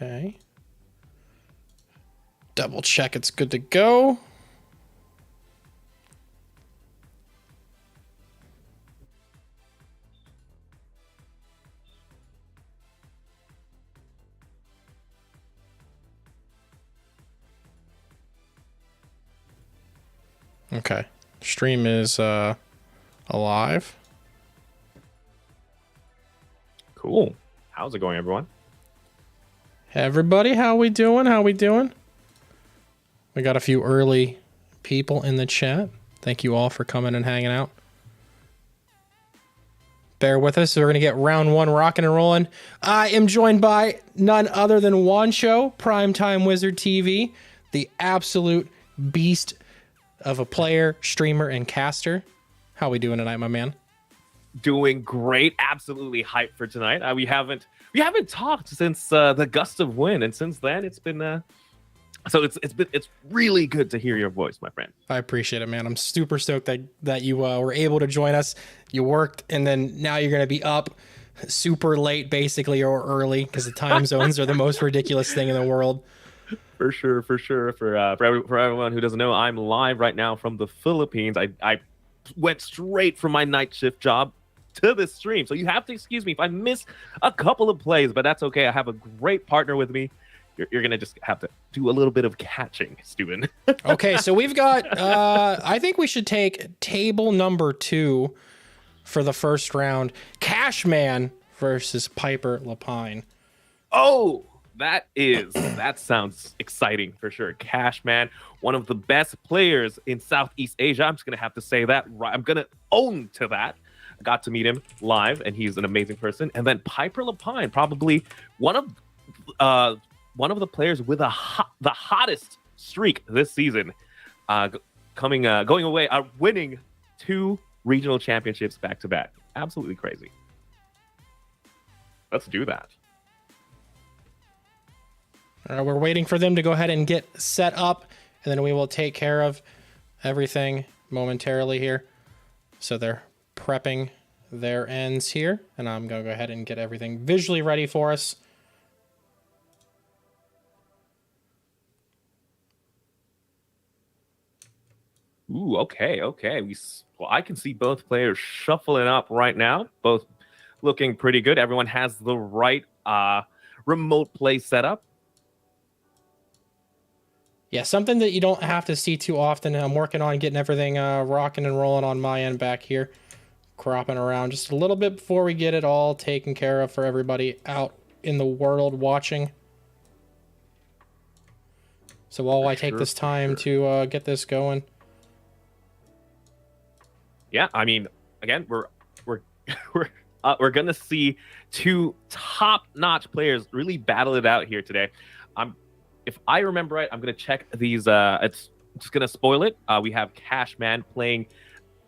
Okay. Double check it's good to go. Okay. Stream is alive. Cool. How's it going, everyone? Hey everybody, how we doing? How we doing? We got a few early people in the chat. Thank you all for coming and hanging out. Bear with us. We're going to get round one rocking and rolling. I am joined by none other than Wancho, Primetime Wizard TV, the absolute beast of a player, streamer, and caster. How we doing tonight, my man? Doing great. Absolutely hyped for tonight. We haven't talked since the gust of wind, and since then it's been so it's really good to hear your voice, my friend. I appreciate it, man. I'm super stoked that you were able to join us. You worked, and then now you're going to be up super late, basically, or early, because the time zones are the most ridiculous thing in the world. For sure. For everyone who doesn't know, I'm live right now from the Philippines. I went straight from my night shift job to this stream, so you have to excuse me if I miss a couple of plays, but that's okay. I have a great partner with me. You're gonna just have to do a little bit of catching, Steven. Okay, so we've got I think we should take table number 2 for the first round. Cashman versus Piper Lapine. Oh, that sounds exciting for sure. Cashman, one of the best players in Southeast Asia. I'm just gonna have to say that. Right, I'm gonna own to that. I got to meet him live, and he's an amazing person. And then Piper Lapine, probably one of the players with the hottest streak this season, going away, winning 2 regional championships back to back. Absolutely crazy. Let's do that. All right, we're waiting for them to go ahead and get set up, and then we will take care of everything momentarily here. So they're prepping their ends here, and I'm going to go ahead and get everything visually ready for us. Ooh, okay. Well, I can see both players shuffling up right now, both looking pretty good. Everyone has the right remote play setup. Yeah, something that you don't have to see too often. I'm working on getting everything rocking and rolling on my end back here. Cropping around just a little bit before we get it all taken care of for everybody out in the world watching. So while I take this time to get this going. Yeah, I mean, again, we're gonna see 2 top-notch players really battle it out here today. If I remember right, I'm gonna check these. It's just gonna spoil it. We have Cashman playing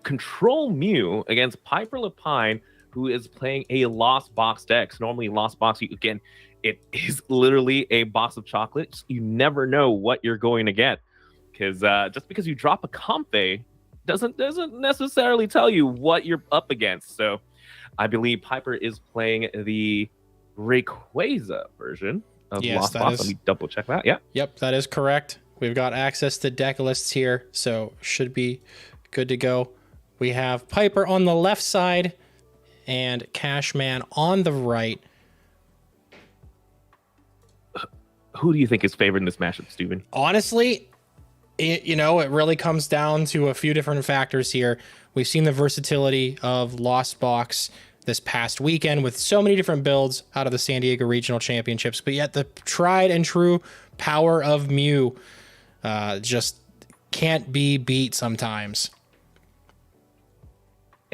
Control Mew against Piper Lapine, who is playing a Lost Box deck. So normally Lost Box, again, it is literally a box of chocolates. You never know what you're going to get, because just because you drop a Comfey doesn't necessarily tell you what you're up against. So I believe Piper is playing the Rayquaza version of Lost Box. Let me double check that. Yeah. Yep, that is correct. We've got access to deck lists here, so should be good to go. We have Piper on the left side and Cashman on the right. Who do you think is favored in this matchup, Steven? Honestly, it really comes down to a few different factors here. We've seen the versatility of Lost Box this past weekend with so many different builds out of the San Diego Regional Championships, but yet the tried and true power of Mew just can't be beat sometimes.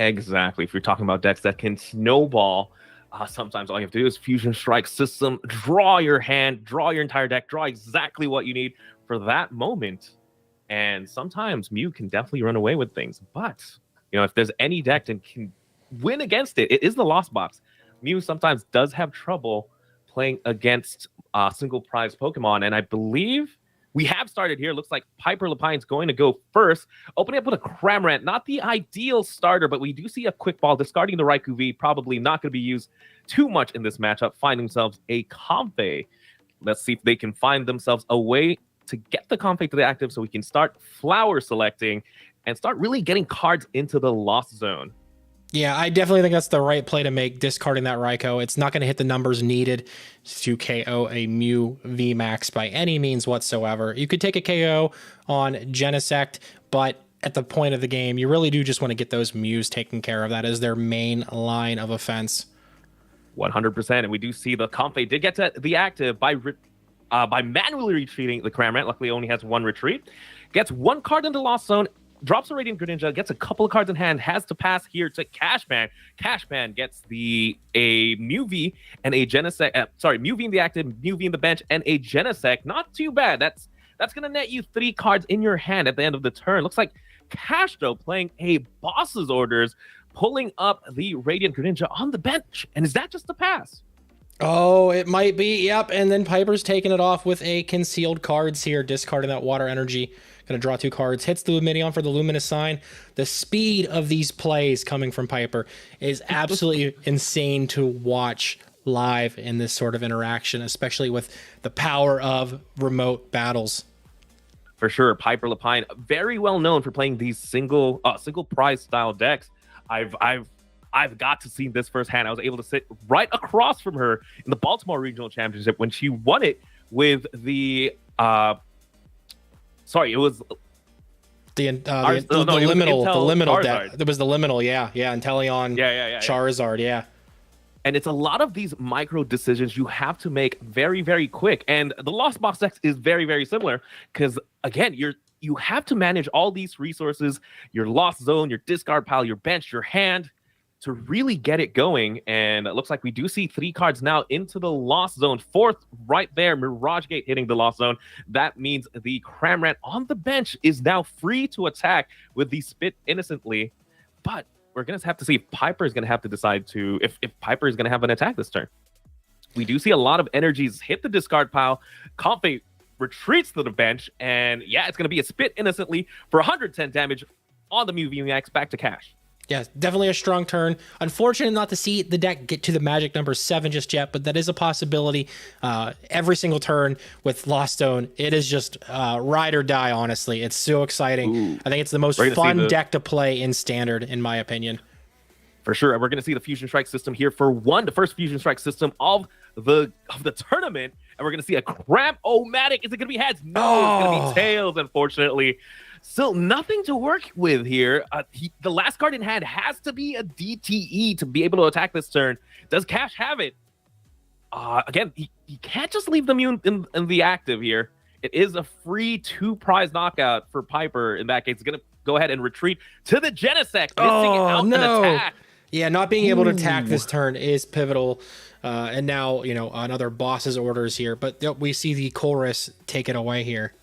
Exactly. If you're talking about decks that can snowball, sometimes all you have to do is Fusion Strike system, draw your hand, draw your entire deck, draw exactly what you need for that moment. And sometimes Mew can definitely run away with things. But, if there's any deck that can win against it, it is the Lost Box. Mew sometimes does have trouble playing against single prize Pokemon. And I believe we have started here. Looks like Piper Lapine's going to go first. Opening up with a Cramorant. Not the ideal starter, but we do see a Quick Ball discarding the Raikou V. Probably not going to be used too much in this matchup. Find themselves a Comfey. Let's see if they can find themselves a way to get the conflict to the active so we can start flower selecting and start really getting cards into the lost zone. Yeah, I definitely think that's the right play to make, discarding that Raikou. It's not going to hit the numbers needed to KO a Mew VMAX by any means whatsoever. You could take a KO on Genesect, but at the point of the game, you really do just want to get those Mews taken care of. That is their main line of offense. 100%. And we do see the Comfey did get to the active by manually retreating the Cramorant. Luckily, only has one retreat. Gets one card into the Lost Zone, drops a Radiant Greninja, gets a couple of cards in hand, has to pass here to Cashman. Cashman gets a Mew V and a Genesect. Mew V in the active, Mew V in the bench, and a Genesect. Not too bad. That's going to net you 3 cards in your hand at the end of the turn. Looks like Cash, though, playing a boss's orders, pulling up the Radiant Greninja on the bench. And is that just a pass? Oh, it might be. Yep. And then Piper's taking it off with a concealed cards here, discarding that water energy. Going to draw 2 cards, hits the Lumineon for the Luminous Sign. The speed of these plays coming from Piper is absolutely insane to watch live in this sort of interaction, especially with the power of remote battles. For sure, Piper Lapine, very well known for playing these single prize style decks. I've got to see this firsthand. I was able to sit right across from her in the Baltimore Regional Championship when she won it with the it was the liminal deck. There was the liminal, yeah, Inteleon, Charizard, yeah. And it's a lot of these micro decisions you have to make very, very quick. And the Lost Box X is very, very similar because, again, you have to manage all these resources, your Lost Zone, your discard pile, your bench, your hand, to really get it going. And it looks like we do see 3 cards now into the Lost Zone. 4th right there, Mirage Gate hitting the Lost Zone. That means the Cramorant on the bench is now free to attack with the Spit Innocently. But we're going to have to see if Piper is going to have to decide if Piper is going to have an attack this turn. We do see a lot of energies hit the discard pile. Comfey retreats to the bench, and yeah, it's going to be a Spit Innocently for 110 damage on the Mew VMAX back to Cash. Yeah, definitely a strong turn. Unfortunate not to see the deck get to the magic number 7 just yet, but that is a possibility. Every single turn with Lost Zone, it is just ride or die, honestly. It's so exciting. Ooh. I think it's the most fun deck to play in Standard, in my opinion. For sure. And we're going to see the Fusion Strike system here for the first Fusion Strike system of the tournament. And we're going to see a Cram-O-Matic. Is it going to be heads? No, it's going to be tails, unfortunately. Still nothing to work with here. The last card in hand has to be a DTE to be able to attack this turn. Does Cash have it? Again, he can't just leave the Mew in the active here. It is a free 2 prize knockout for Piper in that case. It's going to go ahead and retreat to the Genesect, missing out an attack. Yeah, not being able to attack this turn is pivotal. And now, another boss's orders here. But we see the Chorus take it away here.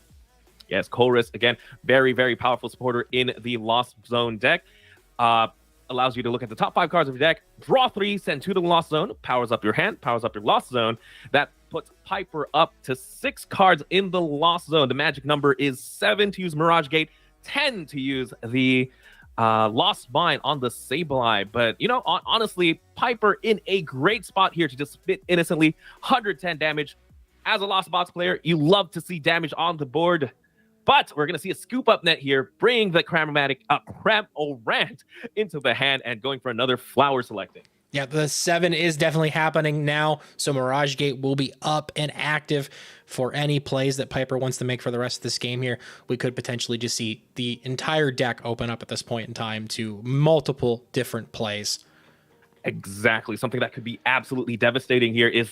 Yes, Chorus, again, very, very powerful supporter in the Lost Zone deck. Allows you to look at the top 5 cards of your deck, draw 3, send 2 to the Lost Zone, powers up your hand, powers up your Lost Zone. That puts Piper up to 6 cards in the Lost Zone. The magic number is 7 to use Mirage Gate, 10 to use the Lost Mine on the Sableye. But, honestly, Piper in a great spot here to just Spit Innocently, 110 damage. As a Lost Box player, you love to see damage on the board. But we're going to see a scoop up net here, bringing the Cram-O-Rant into the hand and going for another flower selecting. Yeah, the 7 is definitely happening now. So Mirage Gate will be up and active for any plays that Piper wants to make for the rest of this game here. We could potentially just see the entire deck open up at this point in time to multiple different plays. Exactly. Something that could be absolutely devastating here is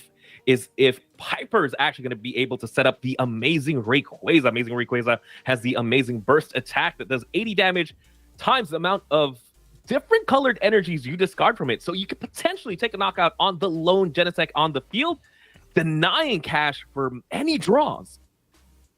if Piper is actually going to be able to set up the amazing Rayquaza. Amazing Rayquaza has the amazing burst attack that does 80 damage times the amount of different colored energies you discard from it. So you could potentially take a knockout on the lone Genesect on the field, denying Cash for any draws.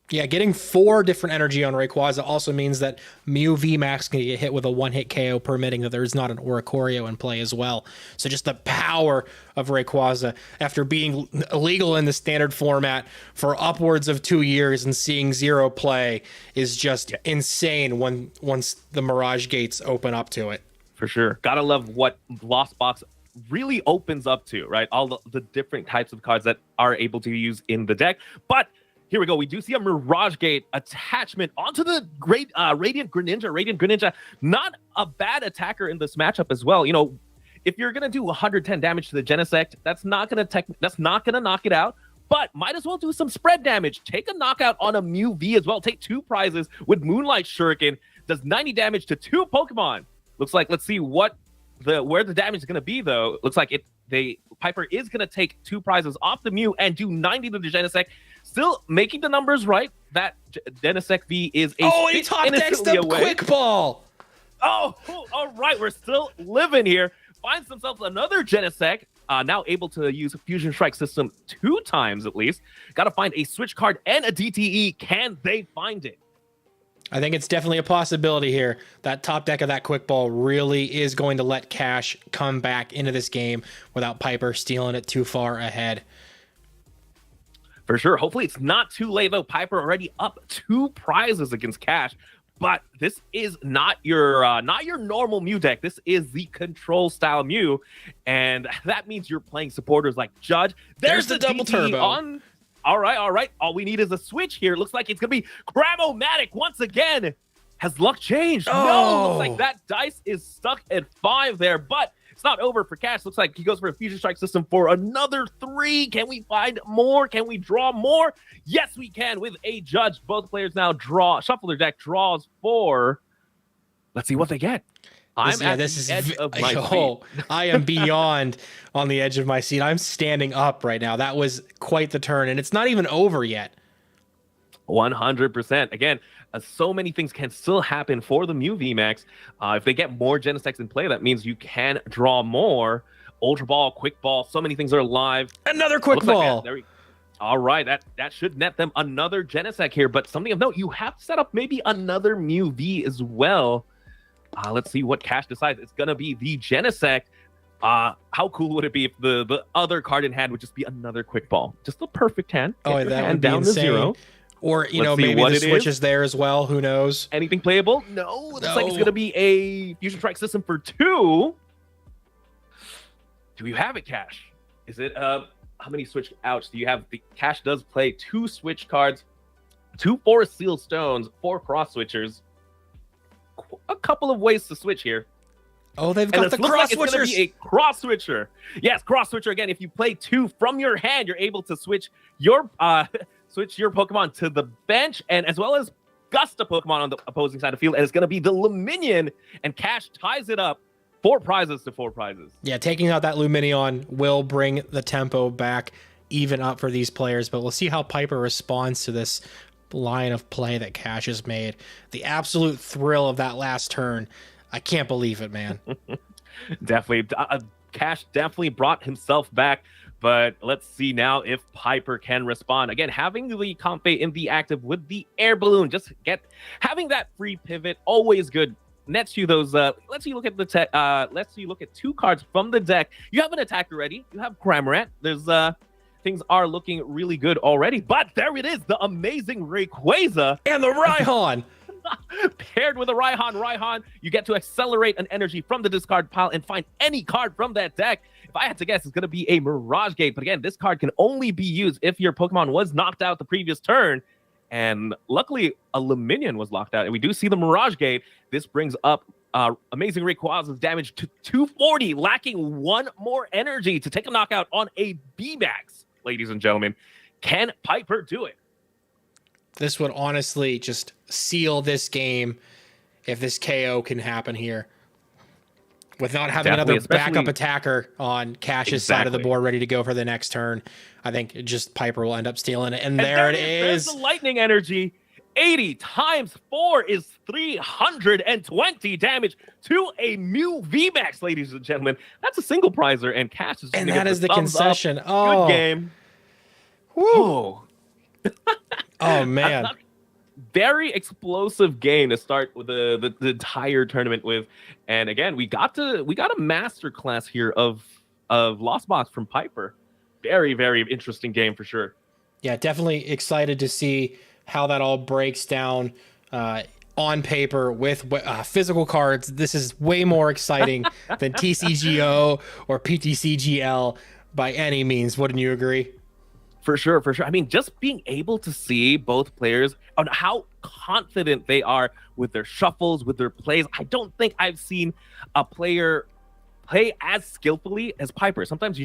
Yeah, getting 4 different energy on Rayquaza also means that Mew VMAX can get hit with a 1-hit KO, permitting that there's not an Oricorio in play as well. So just the power of Rayquaza after being illegal in the Standard format for upwards of 2 years and seeing 0 play is just insane once the Mirage Gates open up to it. For sure. Gotta love what Lost Box really opens up to, right, all the different types of cards that are able to be used in the deck. But here we go. We do see a Mirage Gate attachment onto the great Radiant Greninja. Not a bad attacker in this matchup as well. You know, if you're gonna do 110 damage to the Genesect, that's not gonna knock it out. But might as well do some spread damage. Take a knockout on a Mew V as well. Take 2 prizes with Moonlight Shuriken. Does 90 damage to 2 Pokemon. Looks like, let's see where the damage is going to be, though. Looks like Piper is going to take 2 prizes off the Mew and do 90 to the Genesect. Still making the numbers right. That Genesect V is a he top decks the Quick Ball. Oh, all right. We're still living here. Finds themselves another Genesect. Now able to use a Fusion Strike system 2 times at least. Got to find a Switch card and a DTE. Can they find it? I think it's definitely a possibility here. That top deck of that Quick Ball really is going to let Cash come back into this game without Piper stealing it too far ahead. For sure. Hopefully it's not too late, though. Piper already up 2 prizes against Cash. But this is not your normal Mew deck. This is the control style Mew, and that means you're playing supporters like Judge. There's the double turbo on. All right. All we need is a switch here. Looks like it's gonna be Cramomatic once again. Has luck changed? No, looks like that dice is stuck at 5 there, but it's not over for Cash. Looks like he goes for a Fusion Strike system for another 3. Can we find more? Can we draw more? Yes, we can with a Judge. Both players now shuffle their deck, draws 4. Let's see what they get. I'm at the edge of my seat. I am beyond on the edge of my seat. I'm standing up right now. That was quite the turn, and it's not even over yet. 100%. Again, so many things can still happen for the Mew VMAX. If they get more Genesects in play, that means you can draw more. Ultra Ball, Quick Ball, so many things are live. Another Quick Ball. All right, that should net them another Genesect here. But something of note, you have to set up maybe another Mew V as well. Let's see what Cash decides. It's going to be the Genesect. How cool would it be if the other card in hand would just be another Quick Ball? Just the perfect hand. That would be down insane. To 0. Or, maybe the Switch is there as well. Who knows? Anything playable? No. Looks like it's going to be a Fusion Strike system for 2. Do you have it, Cash? Is it, how many Switch outs do you have? The Cash does play 2 Switch cards, 2 Forest Seal Stones, 4 Cross Switchers. A couple of ways to switch here. Oh, they've got the cross switchers. It's going to be a cross switcher. Yes, cross switcher again. If you play 2 from your hand, you're able to switch your Pokemon to the bench, and as well as gust a Pokemon on the opposing side of the field. And it's going to be the Luminion, and Cash ties it up. 4 prizes to 4 prizes. Yeah, taking out that Luminion will bring the tempo back even up for these players, but we'll see how Piper responds to this line of play that Cash has made. The absolute thrill of that last turn. I can't believe it, man. Definitely. Cash definitely brought himself back, but let's see now if Piper can respond. Again, having the Comfey in the active with the Air Balloon, having that free pivot, always good. Nets you those, lets you look at lets you look at 2 cards from the deck. You have an attacker ready. You have Cramorant. There's, things are looking really good already, but there it is, the amazing Rayquaza and the Raihan. Paired with a Raihan, you get to accelerate an energy from the discard pile and find any card from that deck. If I had to guess, it's going to be a Mirage Gate, but again, this card can only be used if your Pokemon was knocked out the previous turn, and luckily a Luminion was locked out, and we do see the Mirage Gate. This brings up amazing Rayquaza's damage to 240, lacking 1 more energy to take a knockout on a VMAX. Ladies and gentlemen, can Piper do it? This would honestly just seal this game if this KO can happen here. With not having another backup attacker on Cash's side of the board ready to go for the next turn, I think just Piper will end up stealing it. And there it is. There's the lightning energy. 80 times 4 is 320 damage to a Mew VMAX, ladies and gentlemen. That's a single prizer, and Cash is and that is the concession. Oh, good game. Woo. Oh man. Very explosive game to start with the entire tournament with. And again, we got a master class here of Lost Box from Piper. Very, very interesting game for sure. Yeah, definitely excited to see how that all breaks down. on paper with physical cards, this is way more exciting than TCGO or PTCGL by any means. Wouldn't you agree? For sure, for sure. I mean, just being able to see both players on how confident they are with their shuffles, with their plays. I don't think I've seen a player play as skillfully as Piper. Sometimes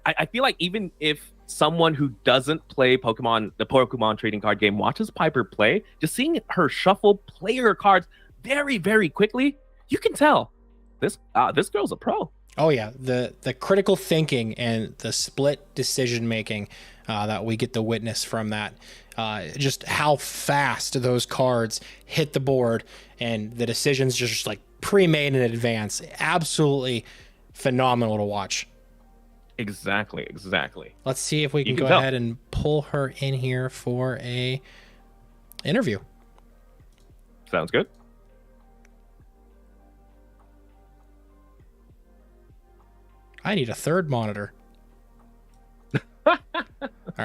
I feel like even if someone who doesn't play the Pokemon trading card game, watches Piper play, just seeing her shuffle, play her cards very, very quickly, you can tell this girl's a pro. Oh yeah, the critical thinking and the split decision making that we get to witness from that, just how fast those cards hit the board and the decisions just like pre-made in advance. Absolutely phenomenal to watch. Exactly. Let's see if we can go ahead and pull her in here for a interview. Sounds good. I need a third monitor. All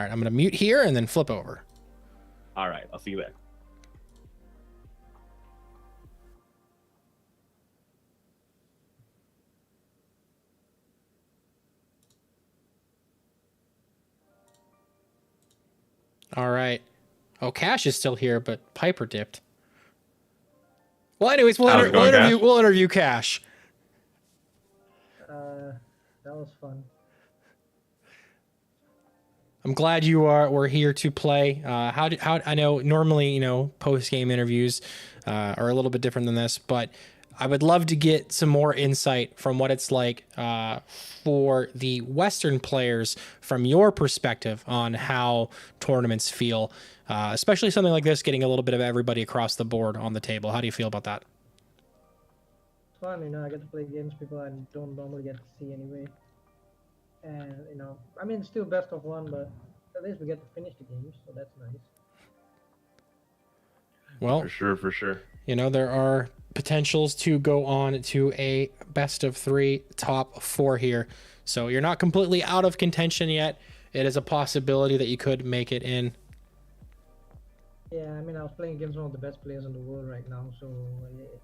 right, I'm going to mute here and then flip over. All right, I'll see you there. All right. Oh, Cash is still here, but Piper dipped. Well, anyways, we'll interview Cash. That was fun. I'm glad you were here to play. How I know normally, post game interviews are a little bit different than this, but I would love to get some more insight from what it's like for the Western players from your perspective on how tournaments feel, especially something like this, getting a little bit of everybody across the board on the table. How do you feel about that? It's fun, I get to play games people I don't normally get to see anyway. And, I mean, it's still best of one, but at least we get to finish the games, so that's nice. Well, for sure. There are potentials to go on to a best of 3 top 4 here. So you're not completely out of contention yet. It is a possibility that you could make it in. Yeah, I mean, I was playing against one of the best players in the world right now, so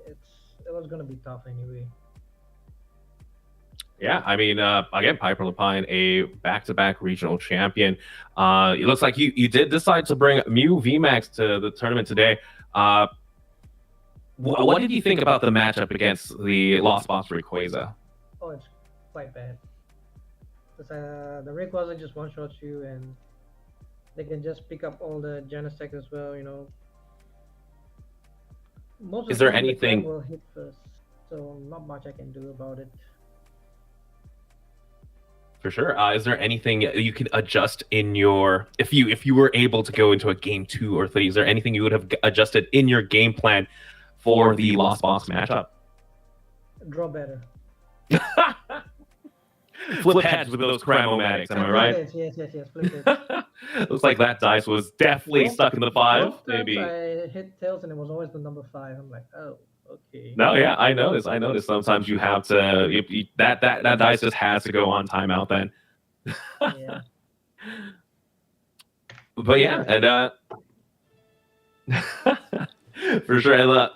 it was going to be tough anyway. Yeah, I mean, again, Piper Lapine, a back-to-back regional champion. It looks like you did decide to bring Mew VMAX to the tournament today. What did you think about the matchup against the Lost Box Rayquaza? Oh, it's quite bad. Because the Rayquaza just one-shots you, and they can just pick up all the Genesect as well, Most of Is there the time anything... the will hit first, so not much I can do about it. For sure. Is there anything you could adjust in your if you were able to go into a game 2 or 3? Is there anything you would have adjusted in your game plan for the Lost Box matchup? Draw better. Flip heads with those Cramomatics, am I right? Yes. Flip it. Looks like that dice was definitely stuck in the 5. Maybe. I hit tails and it was always the number 5. I'm like, oh. Okay. No, yeah, I noticed. Sometimes you have to that dice just has to go on timeout then. Yeah. But yeah, and for sure. And,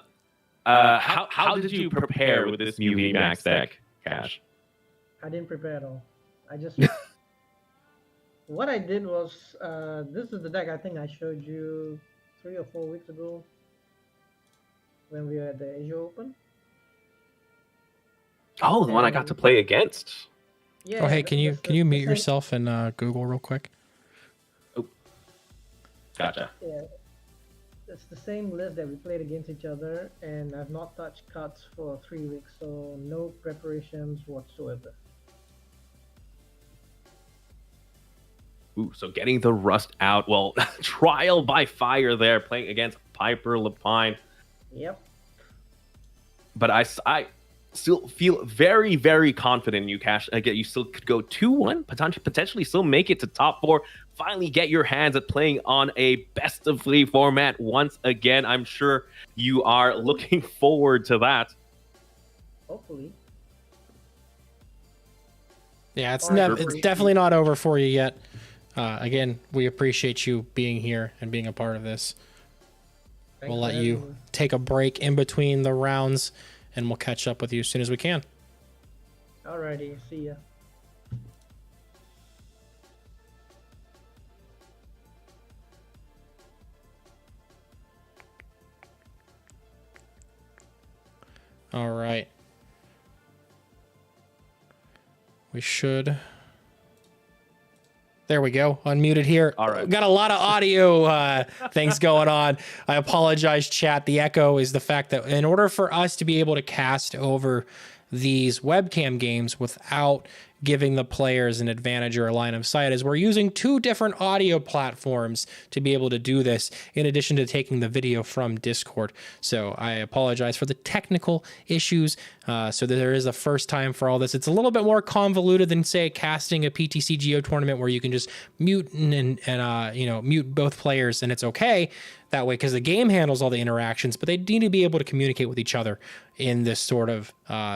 how did you prepare with this new VMAX deck, Cash? I didn't prepare at all. I just what I did was this is the deck I think I showed you 3 or 4 weeks ago. When we were at the Asia Open. Oh, the one I got to play against. Yeah. Oh, hey, can you mute yourself and Google real quick? Oh, gotcha. Yeah, it's the same list that we played against each other, and I've not touched cards for 3 weeks, so no preparations whatsoever. Ooh, so getting the rust out. Well, trial by fire there, playing against Piper Lapine. Yep. But I still feel very, very confident in you, Cash. Again, you still could go 2-1, potentially still make it to top 4. Finally get your hands at playing on a best of 3 format once again. I'm sure you are looking forward to that. Hopefully. Yeah, it's definitely not over for you yet. Again, we appreciate you being here and being a part of this. we'll let you take a break in between the rounds, and we'll catch up with you as soon as we can. Alrighty, see ya. All right. We should. There we go. Unmuted here. All right. Got a lot of audio things going on. I apologize, chat. The echo is the fact that in order for us to be able to cast over these webcam games without giving the players an advantage or a line of sight, is we're using two different audio platforms to be able to do this, in addition to taking the video from Discord. So I apologize for the technical issues. So there is a first time for all this. It's a little bit more convoluted than, say, casting a PTCGO tournament where you can just mute and mute both players and it's okay that way, because the game handles all the interactions, but they need to be able to communicate with each other in this sort of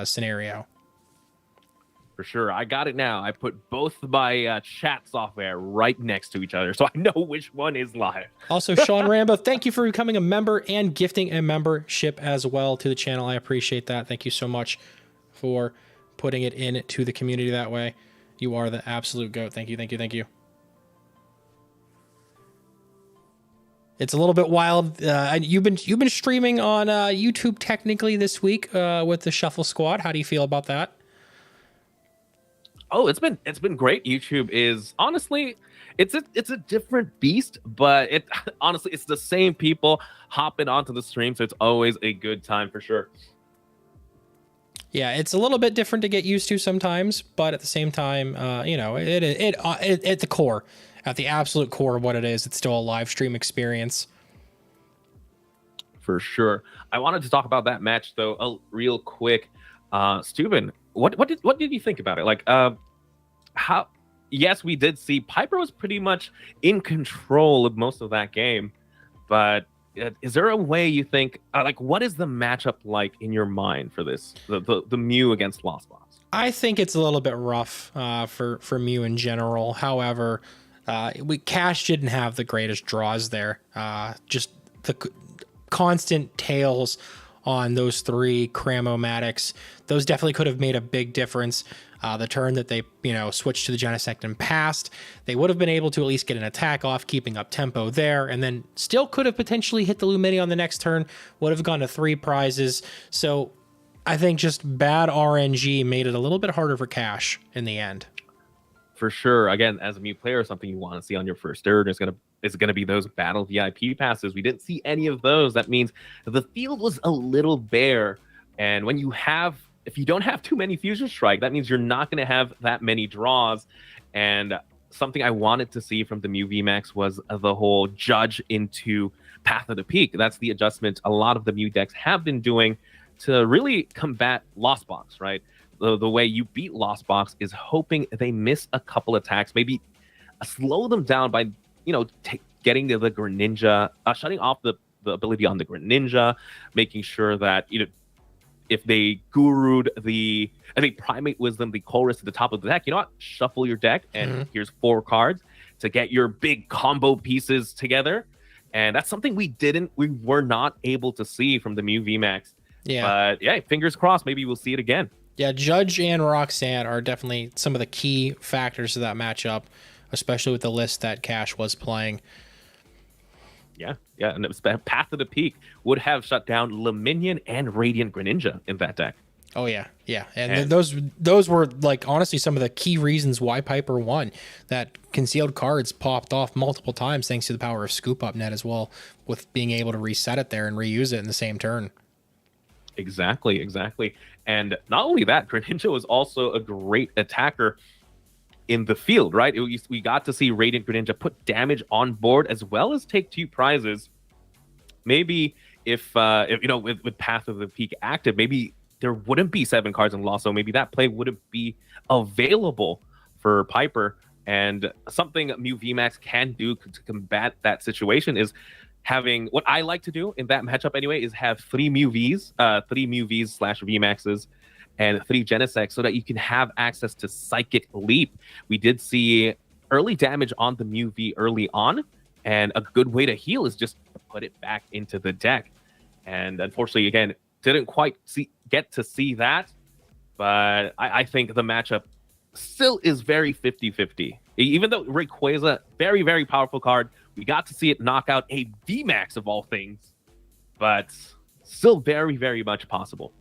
scenario. For sure. I got it now. I put both my chat software right next to each other, so I know which one is live. Also, Sean Rambo, thank you for becoming a member and gifting a membership as well to the channel. I appreciate that. Thank you so much for putting it in to the community that way. You are the absolute GOAT. Thank you, thank you, thank you. It's a little bit wild. You've been streaming on YouTube technically this week with the Shuffle Squad. How do you feel about that? Oh, it's been great. YouTube is honestly, it's a different beast, but honestly it's the same people hopping onto the stream, so it's always a good time for sure. Yeah, it's a little bit different to get used to sometimes, but at the same time, at the core, at the absolute core of what it is, it's still a live stream experience. For sure. I wanted to talk about that match though, real quick. Steuben, what did you think about it? Like, how? Yes, we did see Piper was pretty much in control of most of that game, but is there a way you think, like, what is the matchup like in your mind for this, the Mew against Lost Box? I think it's a little bit rough for Mew in general. However, Cash didn't have the greatest draws there. Just the constant tails on those three Cram-O-Matics, those definitely could have made a big difference. The turn that they, switched to the Genesect and passed, they would have been able to at least get an attack off, keeping up tempo there, and then still could have potentially hit the Lumini on the next turn, would have gone to 3 prizes. So I think just bad RNG made it a little bit harder for Cash in the end. For sure. Again, as a Mew player, something you want to see on your first turn is gonna be those battle VIP passes. We didn't see any of those. That means the field was a little bare, and if you don't have too many Fusion Strike, that means you're not going to have that many draws. And something I wanted to see from the Mew VMAX was the whole judge into Path of the Peak. That's the adjustment a lot of the Mew decks have been doing to really combat Lost Box, right? The way you beat Lost Box is hoping they miss a couple attacks, maybe slow them down by, getting the Greninja, shutting off the ability on the Greninja, making sure that, if they gurued Primate Wisdom, the Chorus at the top of the deck, shuffle your deck, and here's 4 cards to get your big combo pieces together. And that's something we were not able to see from the Mew VMAX. Yeah. But yeah, fingers crossed, maybe we'll see it again. Yeah, Judge and Roxanne are definitely some of the key factors of that matchup, especially with the list that Cash was playing. Yeah, and it was Path of the Peak would have shut down Luminion and Radiant Greninja in that deck. Oh yeah, and those were like honestly some of the key reasons why Piper won. That concealed cards popped off multiple times thanks to the power of Scoop Up Net as well, with being able to reset it there and reuse it in the same turn. Exactly. And not only that, Greninja was also a great attacker in the field, right? We got to see Radiant Greninja put damage on board as well as take 2 prizes. Maybe if with Path of the Peak active, maybe there wouldn't be 7 cards in Lost, so maybe that play wouldn't be available for Piper. And something Mew VMAX can do to combat that situation is having, what I like to do in that matchup anyway, is have 3 Mew Vs, 3 Mew Vs / VMAXs, and 3 Genesect, so that you can have access to Psychic Leap. We did see early damage on the Mew V early on, And a good way to heal is just put it back into the deck. And unfortunately, again, didn't quite get to see that. But I think the matchup still is very 50-50. Even though Rayquaza, very, very powerful card, we got to see it knock out a VMAX of all things, but still very, very much possible.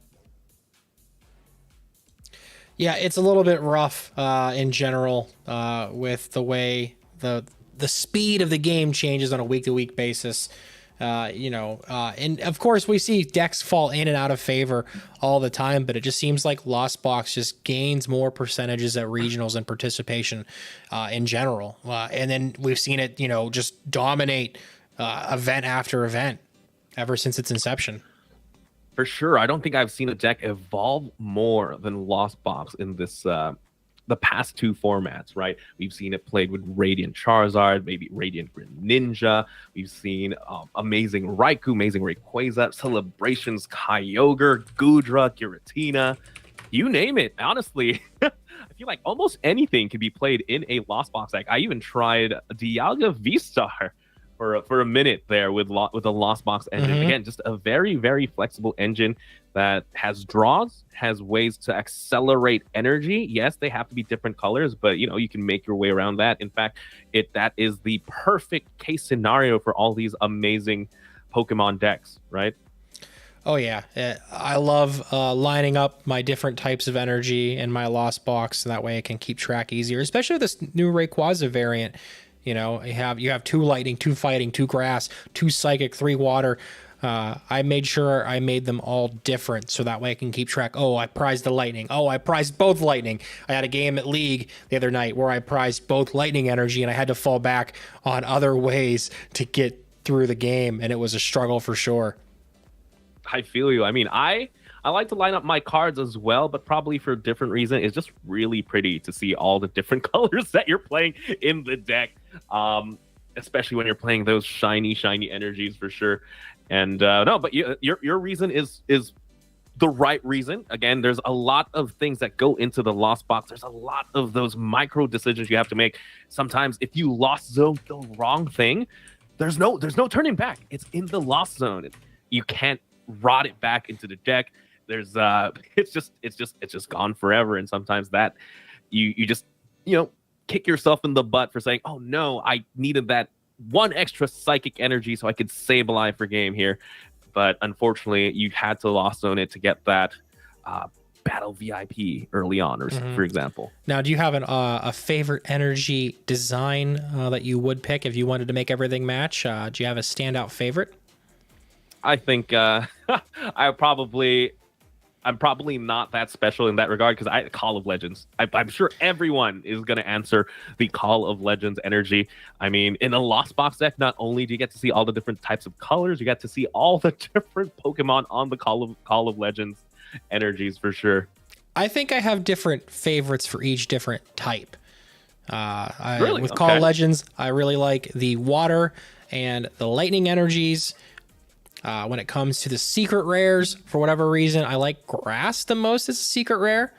Yeah, it's a little bit rough in general with the way the speed of the game changes on a week-to-week basis. And of course we see decks fall in and out of favor all the time, but it just seems like Lost Box just gains more percentages at regionals and participation in general. And then we've seen it, just dominate event after event ever since its inception. For sure. I don't think I've seen a deck evolve more than Lost Box in this the past two formats, right? We've seen it played with Radiant Charizard, maybe Radiant Greninja. We've seen amazing Raikou, amazing Rayquaza, Celebrations, Kyogre, Goodra, Giratina, you name it. Honestly, I feel like almost anything can be played in a Lost Box deck. I even tried Dialga V-Star for a minute there with a Lost Box engine. Mm-hmm. Again, just a very, very flexible engine that has draws, has ways to accelerate energy. Yes, they have to be different colors, but you can make your way around that. In fact, that is the perfect case scenario for all these amazing Pokemon decks, right? Oh yeah, I love lining up my different types of energy in my Lost Box, so that way I can keep track easier, especially with this new Rayquaza variant. You have 2 lightning, 2 fighting, 2 grass, 2 psychic, 3 water. I made sure I made them all different so that way I can keep track. Oh, I prized the lightning. Oh, I prized both lightning. I had a game at League the other night where I prized both lightning energy and I had to fall back on other ways to get through the game, and it was a struggle for sure. I feel you. I mean, I like to line up my cards as well, but probably for a different reason. It's just really pretty to see all the different colors that you're playing in the deck, especially when you're playing those shiny energies for sure. And no, but your reason is the right reason. Again, there's a lot of things that go into the Lost Box. There's a lot of those micro decisions you have to make. Sometimes if you lost zone the wrong thing, there's no turning back. It's in the lost zone. You can't rot it back into the deck. There's it's just gone forever. And sometimes that you just kick yourself in the butt for saying, oh no, I needed that one extra psychic energy so I could Sableye for game here. But unfortunately, you had to lost zone it to get that battle VIP early on, or for example. Now, do you have a favorite energy design that you would pick if you wanted to make everything match? Do you have a standout favorite? I think I'm probably not that special in that regard because Call of Legends. I'm sure everyone is going to answer the Call of Legends energy. I mean, in a Lost Box deck, not only do you get to see all the different types of colors, you get to see all the different Pokemon on the Call of Legends energies for sure. I think I have different favorites for each different type. Really? With Call of Legends, I really like the water and the lightning energies. When it comes to the secret rares, for whatever reason, I like grass the most as a secret rare.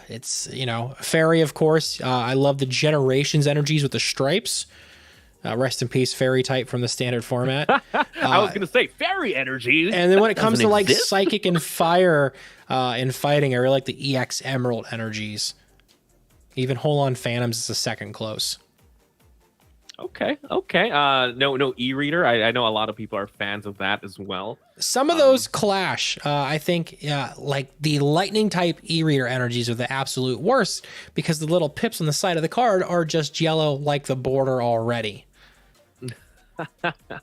It's, fairy, of course. I love the generations energies with the stripes. Rest in peace, fairy type from the standard format. I was going to say fairy energy. And then when it comes to like exist? psychic and fire in fighting, I really like the EX Emerald energies. Even Hold On Phantoms is a second close. Okay. No e-reader. I know a lot of people are fans of that as well. Some of those clash. I think like the lightning type e-reader energies are the absolute worst because the little pips on the side of the card are just yellow like the border already.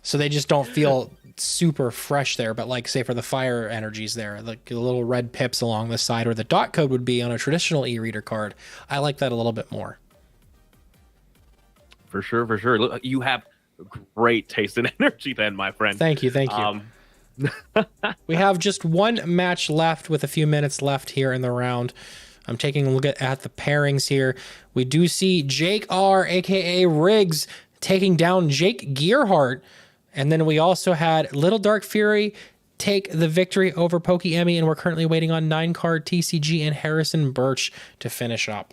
So they just don't feel super fresh there. But like say for the fire energies there, like the little red pips along the side where the dot code would be on a traditional e-reader card. I like that a little bit more. For sure. Look, you have great taste in energy then, my friend. Thank you. We have just one match left with a few minutes left here in the round. I'm taking a look at the pairings here. We do see Jake R, aka Riggs, taking down Jake Gearhart. And then we also had Little Dark Fury take the victory over Pokey Emmy, and we're currently waiting on 9-card TCG and Harrison Birch to finish up.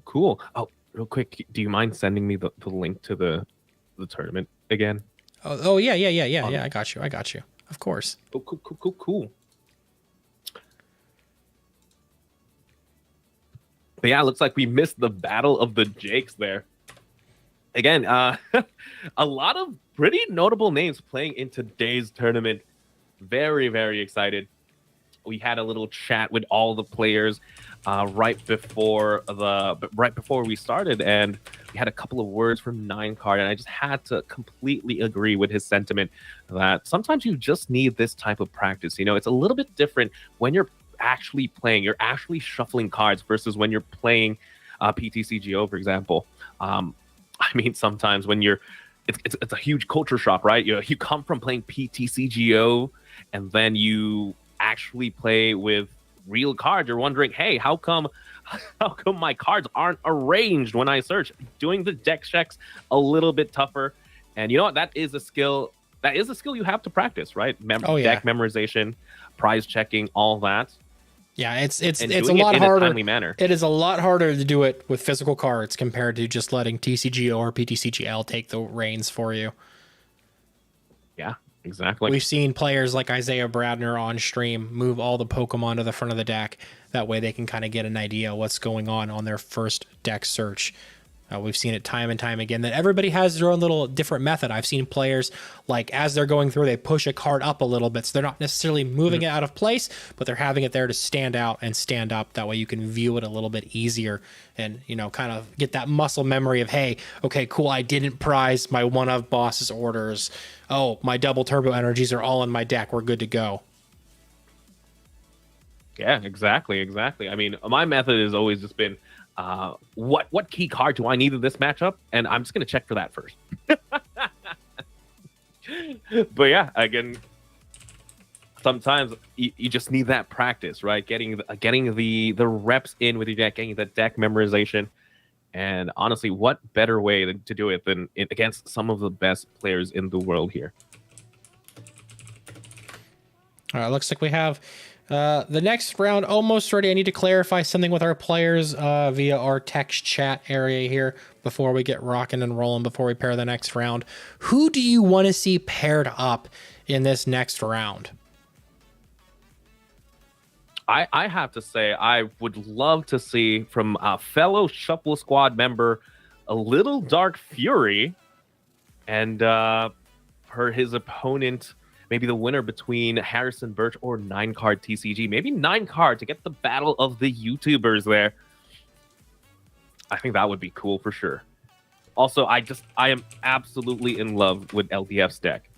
Cool. Oh, real quick, do you mind sending me the link to the tournament again? Oh yeah. I got you. Of course. Oh, cool. But yeah, it looks like we missed the battle of the Jakes there. Again, a lot of pretty notable names playing in today's tournament. Very, very excited. We had a little chat with all the players right before we started, and we had a couple of words from 9card, and I just had to completely agree with his sentiment that sometimes you just need this type of practice. You know, it's a little bit different when you're actually playing, you're actually shuffling cards versus when you're playing PTCGO, for example. I mean, sometimes when it's a huge culture shock, right? You come from playing PTCGO and then you actually play with real cards. You're wondering, hey, how come my cards aren't arranged when I search? Doing the deck checks a little bit tougher. And you know what? That is a skill you have to practice, right? Deck memorization, prize checking, all that. Yeah, it's a lot harder. In a timely manner. It is a lot harder to do it with physical cards compared to just letting TCGO or PTCGL take the reins for you. Yeah, exactly. We've seen players like Isaiah Bradner on stream move all the Pokemon to the front of the deck. That way they can kind of get an idea of what's going on their first deck search. We've seen it time and time again that everybody has their own little different method. I've seen players, like, as they're going through, they push a card up a little bit. So they're not necessarily moving it out of place, but they're having it there to stand out and stand up. That way you can view it a little bit easier and, you know, kind of get that muscle memory of, hey, okay, cool, I didn't prize my one of boss's orders. Oh, my double turbo energies are all in my deck. We're good to go. Yeah, exactly. I mean, my method has always just been, what key card do I need in this matchup? And I'm just going to check for that first. But yeah, again, sometimes you just need that practice, right? Getting the reps in with your deck, getting the deck memorization. And honestly, what better way to do it than against some of the best players in the world here? All right, looks like we have the next round almost ready. I need to clarify something with our players via our text chat area here before we get rocking and rolling, before we pair the next round. Who do you want to see paired up in this next round? I have to say, I would love to see from a fellow Shuffle Squad member, a little Dark Fury, and his opponent, maybe the winner between Harrison Birch or 9card TCG. Maybe 9card to get the battle of the YouTubers there. I think that would be cool for sure. Also, I am absolutely in love with LDF's deck.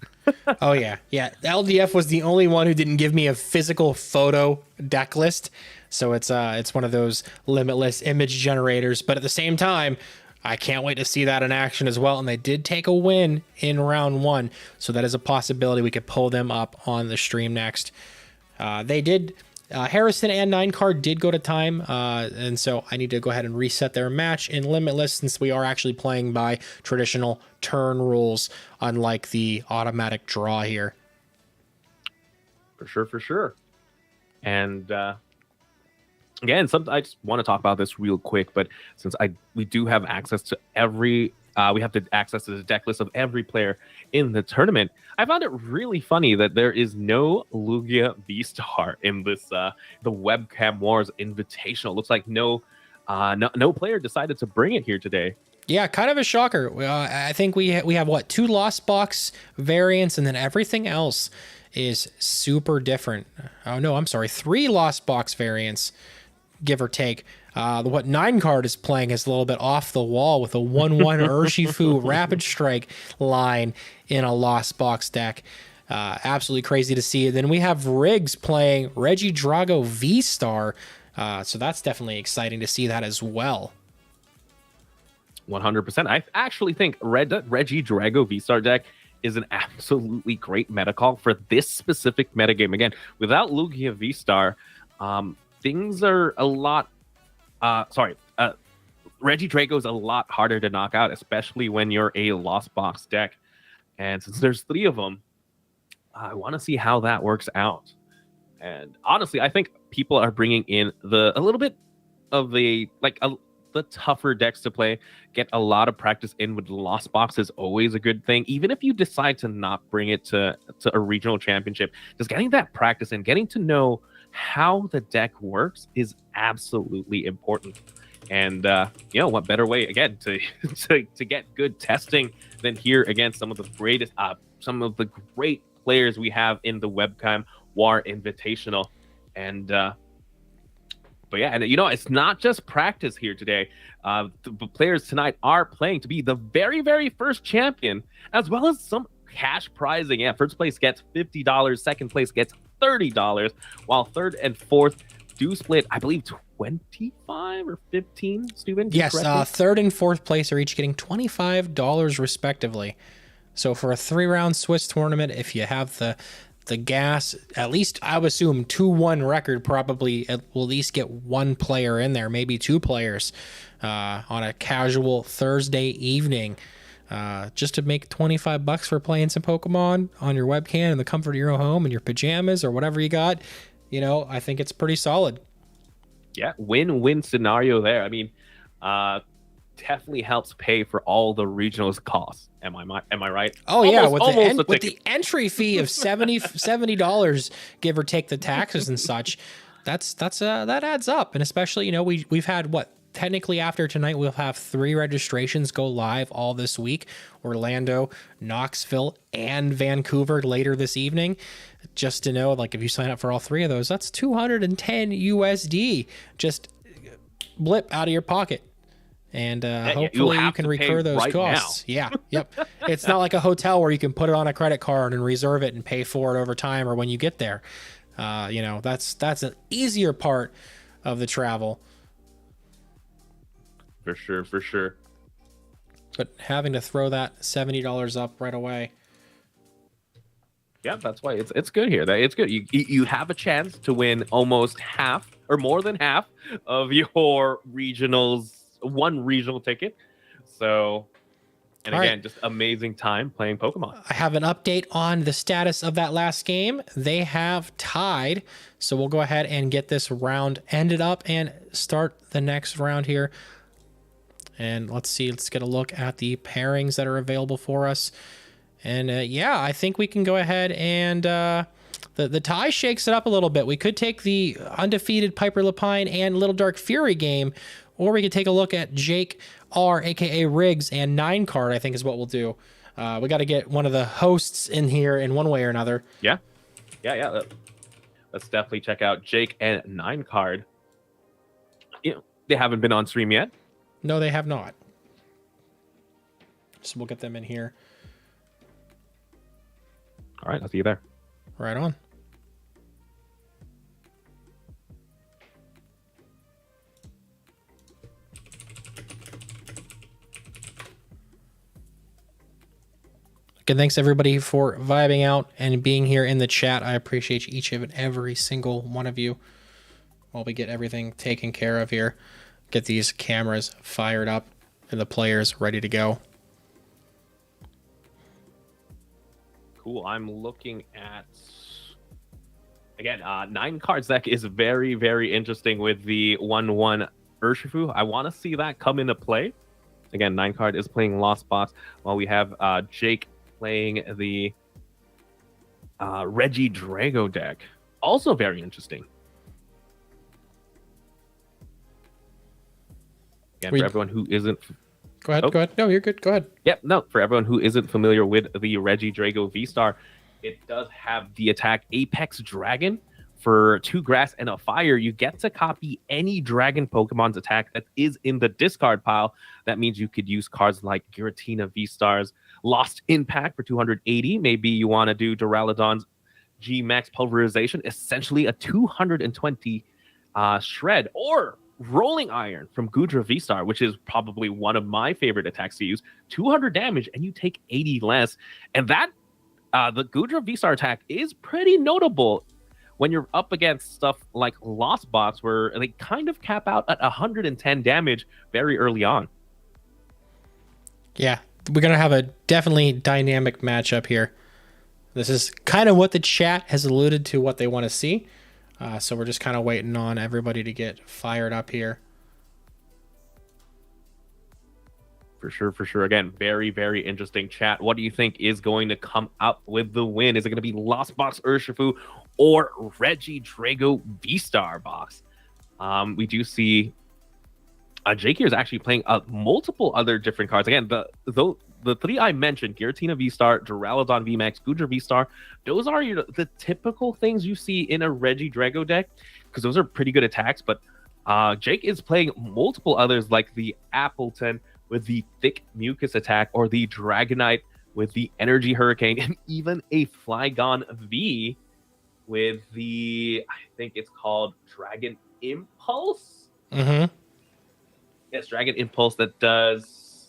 Oh, yeah. Yeah, LDF was the only one who didn't give me a physical photo deck list. So it's one of those limitless image generators. But at the same time, I can't wait to see that in action as well. And they did take a win in round 1. So that is a possibility we could pull them up on the stream next. They did. Harrison and 9card did go to time. And so I need to go ahead and reset their match in Limitless, since we are actually playing by traditional turn rules, unlike the automatic draw here. For sure. And again, I just want to talk about this real quick, but since we do have access to we have access to the deck list of every player in the tournament, I found it really funny that there is no Lugia V-Star in this the Webcam Wars Invitational. Looks like no player decided to bring it here today. Yeah, kind of a shocker. I think we have what, 2 Lost Box variants, and then everything else is super different. Oh no, I'm sorry, 3 Lost Box variants, give or take. What 9card is playing is a little bit off the wall with a 1/1 Urshifu Rapid Strike line in a Lost Box deck. Absolutely crazy to see. And then we have Riggs playing Regidrago V-Star. So that's definitely exciting to see that as well. 100%. I actually think Regidrago V-Star deck is an absolutely great meta call for this specific metagame. Again, without Lugia V-Star, things are a lot... Regidrago is a lot harder to knock out, especially when you're a Lost Box deck. And since there's 3 of them, I want to see how that works out. And honestly, I think people are bringing in a little bit of the the tougher decks to play. Get a lot of practice in with Lost Box is always a good thing. Even if you decide to not bring it to a regional championship, just getting that practice and getting to know how the deck works is absolutely important. And you know, what better way again to get good testing than here against some of the great players we have in the Webcam War Invitational. And but yeah, and you know, it's not just practice here today. The players tonight are playing to be the very first champion, as well as some cash prizing. Yeah, first place gets $50, second place gets $30, while third and fourth do split, I believe, 25 or 15, Steven? Yes, third and fourth place are each getting $25 respectively. So for a 3-round Swiss tournament, if you have the gas, at least I would assume 2-1 record, probably will at least get one player in there, maybe two players on a casual Thursday evening, just to make $25 for playing some Pokemon on your webcam in the comfort of your own home, in your pajamas or whatever you got. You know, I think it's pretty solid. Yeah, win-win scenario there. I mean, definitely helps pay for all the regionals costs. Am I right? Oh yeah, with the entry fee of $70, give or take the taxes and such, that adds up. And especially, you know, we've had technically after tonight we'll have 3 registrations go live all this week: Orlando, Knoxville, and Vancouver later this evening. Just to know, like, if you sign up for all 3 of those, that's 210 USD just blip out of your pocket. And hopefully you can recur those costs. Yeah, yep. It's not like a hotel where you can put it on a credit card and reserve it and pay for it over time or when you get there. You know, that's an easier part of the travel. For sure. But having to throw that $70 up right away. Yeah, that's why it's good here. It's good. You have a chance to win almost half or more than half of your regionals. One regional ticket. So, and all again, right, just amazing time playing Pokemon. I have an update on the status of that last game. They have tied, so we'll go ahead and get this round ended up and start the next round here. And let's get a look at the pairings that are available for us. And yeah, I think we can go ahead and the tie shakes it up a little bit. We could take the undefeated Piper Lapine and Little Dark Fury game, or we could take a look at Jake R, aka Riggs, and 9 card, I think is what we'll do. We got to get one of the hosts in here in one way or another. Yeah. Let's definitely check out Jake and 9 card. You know, they haven't been on stream yet. No, they have not. So we'll get them in here. All right, I'll see you there. Right on. Again, thanks everybody for vibing out and being here in the chat. I appreciate each and every single one of you. While we get everything taken care of here, get these cameras fired up and the players ready to go. Cool. I'm looking at, again, 9 cards deck is very interesting with the 1/1 Urshifu. I want to see that come into play. Again, 9 card is playing Lost Box, while we have Jake playing the Reggie Drago deck. Also very interesting. Again, for everyone who isn't... Go ahead. No, you're good. Go ahead. Yep, no, for everyone who isn't familiar with the Reggie Drago V-Star, it does have the attack Apex Dragon. For 2 grass and a fire, you get to copy any dragon Pokemon's attack that is in the discard pile. That means you could use cards like Giratina V-Stars, Lost Impact for 280. Maybe you want to do Duraludon's G-Max Pulverization, essentially a 220 shred, or Rolling Iron from Gudra V-Star, which is probably one of my favorite attacks to use. 200 damage and you take 80 less. And that the Gudra V-Star attack is pretty notable when you're up against stuff like Lost Box, where they kind of cap out at 110 damage very early on. Yeah, we're going to have a definitely dynamic matchup here. This is kind of what the chat has alluded to what they want to see. So we're just kind of waiting on everybody to get fired up here. For sure, for sure. Again, very, very interesting chat. What do you think is going to come up with the win? Is it going to be Lost Box Urshifu or Reggie Drago V-Star box? We do see Jake here is actually playing multiple other different cards. Again, the three I mentioned, Giratina V-Star, Duraludon VMAX, Goodra V-Star, those are the typical things you see in a Reggie Drago deck, because those are pretty good attacks. But Jake is playing multiple others, like the Appleton with the Thick Mucus attack, or the Dragonite with the Energy Hurricane, and even a Flygon V with the, I think it's called Dragon Impulse? Mm-hmm. Yes, Dragon Impulse that does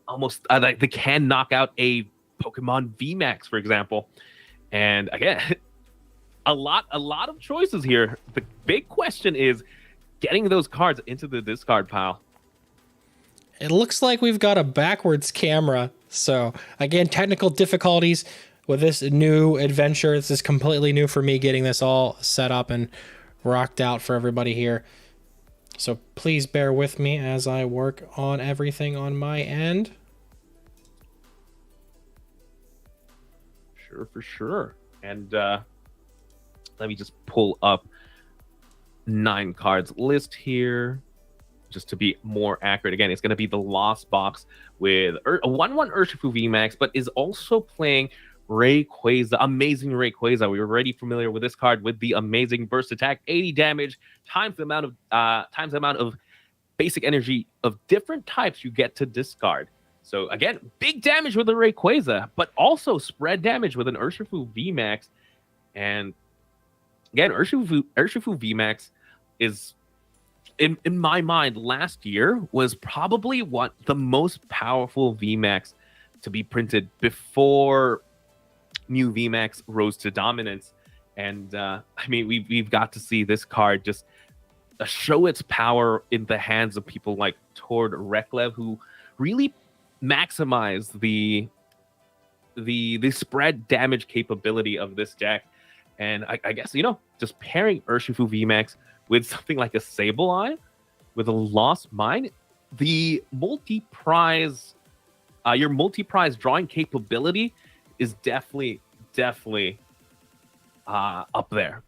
almost, like, they can knock out a Pokemon VMAX, for example. And again, a lot of choices here. The big question is getting those cards into the discard pile. It looks like we've got a backwards camera. So again, technical difficulties with this new adventure. This is completely new for me, getting this all set up and rocked out for everybody here. So please bear with me as I work on everything on my end. Sure, for sure. And let me just pull up 9 cards list here, just to be more accurate. Again, it's going to be the Lost Box with a 1/1 Urshifu VMAX, but is also playing Rayquaza, amazing Rayquaza. We were already familiar with this card with the amazing burst attack, 80 damage times the amount of basic energy of different types you get to discard. So again, big damage with the Rayquaza, but also spread damage with an Urshifu VMAX. And again, Urshifu VMAX is, in my mind, last year was probably the most powerful VMAX to be printed before new VMAX rose to dominance. And I mean, we've got to see this card just show its power in the hands of people like Tord Reklev, who really maximize the spread damage capability of this deck. And I guess, just pairing Urshifu VMAX with something like a Sableye, with a Lost Mine, the multi-prize, your multi-prize drawing capability is definitely up there.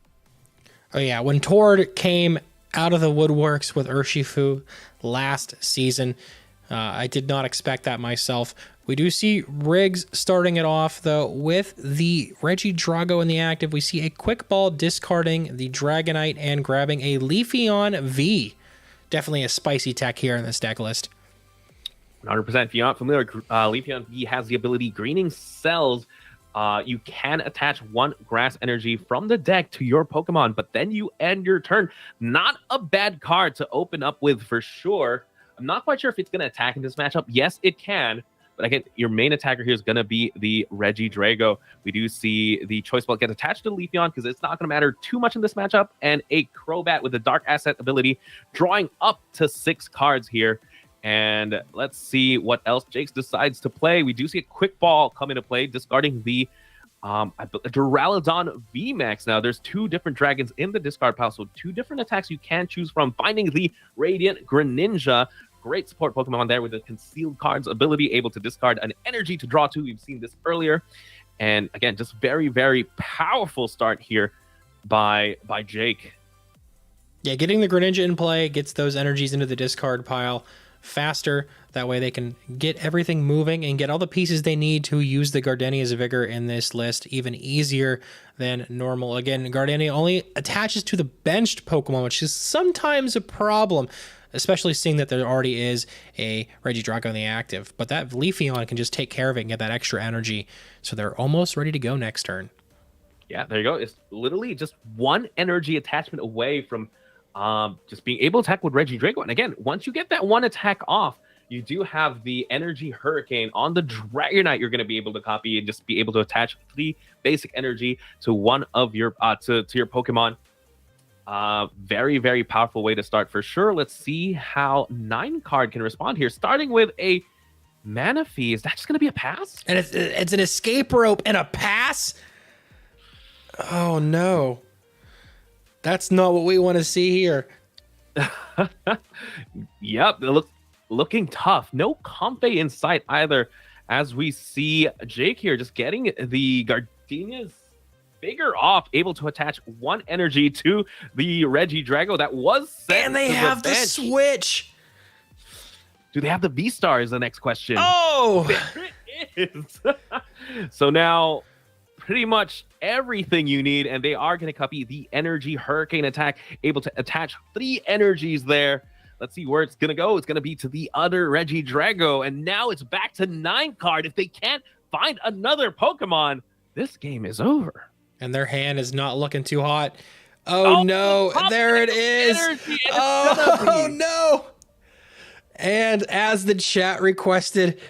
Oh yeah, when Tord came out of the woodworks with Urshifu last season, I did not expect that myself. We do see Riggs starting it off, though, with the Reggie Drago in the active. We see a Quick Ball discarding the Dragonite and grabbing a Leafeon V. Definitely a spicy tech here in this deck list. 100%. If you're not familiar, Leafeon V has the ability Greening Cells. You can attach 1 grass energy from the deck to your Pokemon, but then you end your turn. Not a bad card to open up with for sure. I'm not quite sure if it's going to attack in this matchup. Yes, it can. But again, your main attacker here is going to be the Reggie Drago. We do see the Choice Belt get attached to Leafeon because it's not going to matter too much in this matchup. And a Crobat with the Dark Asset ability, drawing up to 6 cards here. And let's see what else Jake decides to play. We do see a Quick Ball come into play, discarding the Duraludon VMAX. Now, there's 2 different dragons in the discard pile, so 2 different attacks you can choose from. Finding the Radiant Greninja. Great support Pokemon there with the Concealed Cards ability, able to discard an energy to draw 2. We've seen this earlier. And again, just very, very powerful start here by Jake. Yeah, getting the Greninja in play gets those energies into the discard pile faster. That way they can get everything moving and get all the pieces they need to use the Gardenia's Vigor in this list even easier than normal. Again, Gardenia only attaches to the benched Pokemon, which is sometimes a problem, especially seeing that there already is a Reggie Drago in the active. But that Leafeon can just take care of it and get that extra energy. So they're almost ready to go next turn. Yeah, there you go. It's literally just 1 energy attachment away from just being able to attack with Reggie Drago. And again, once you get that 1 attack off, you do have the Energy Hurricane on the Dragonite you're going to be able to copy and just be able to attach 3 basic energy to one of your to your Pokemon. Very, very powerful way to start for sure. Let's see how 9 card can respond here. Starting with a Manaphy. Is that just going to be a pass? And it's an escape rope and a pass? Oh, no. That's not what we want to see here. Yep. It looks looking tough. No Comfey in sight either, as we see Jake here just getting the Gardenia's figure off, able to attach one energy to the Regidrago that was sent And they to have the bench. switch. Do they have the V-Star is the next question. Oh! There it is. So now pretty much everything you need, and they are going to copy the energy hurricane attack, able to attach 3 energies there. Let's see where it's going to go. It's going to be to the other Regidrago, and now it's back to 9 card. If they can't find another Pokemon, this game is over. And their hand is not looking too hot. Oh no, there it is. Oh no. And as the chat requested,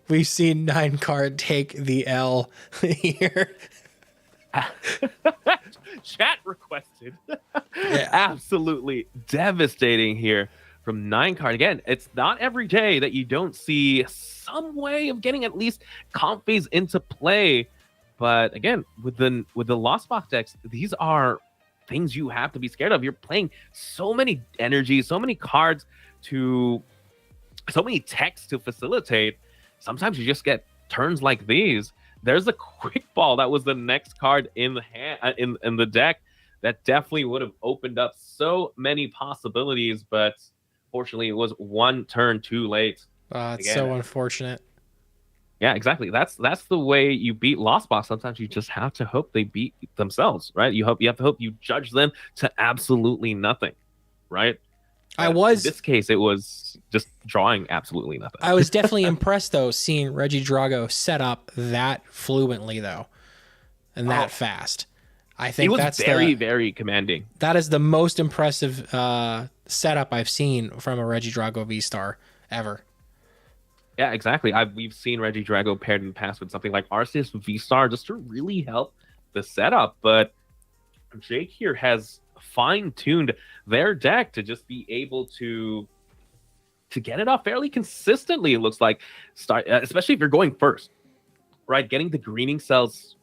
we've seen 9 card take the L here. Chat requested. Yeah. Absolutely devastating here from 9 card. Again, it's not every day that you don't see some way of getting at least comp phase into play. But again, with the Lost Box decks, these are things you have to be scared of. You're playing so many energies, so many cards so many techs to facilitate. Sometimes you just get turns like these. There's a quick ball that was the next card in the hand in the deck that definitely would have opened up so many possibilities, but fortunately it was one turn too late. It's so unfortunate. Yeah, exactly. That's the way you beat Lost Box. Sometimes you just have to hope they beat themselves, right? You have to hope you judge them to absolutely nothing, right? In this case, it was just drawing absolutely nothing. I was definitely impressed though, seeing Regidrago set up that fluently though, and that fast. I think that's very commanding. That is the most impressive setup I've seen from a Regidrago V-Star ever. Yeah, exactly. We've seen Regidrago paired in the past with something like Arceus V-Star just to really help the setup, but Jake here has fine-tuned their deck to just be able to get it off fairly consistently. It looks like, especially if you're going first, right? Getting the greening cells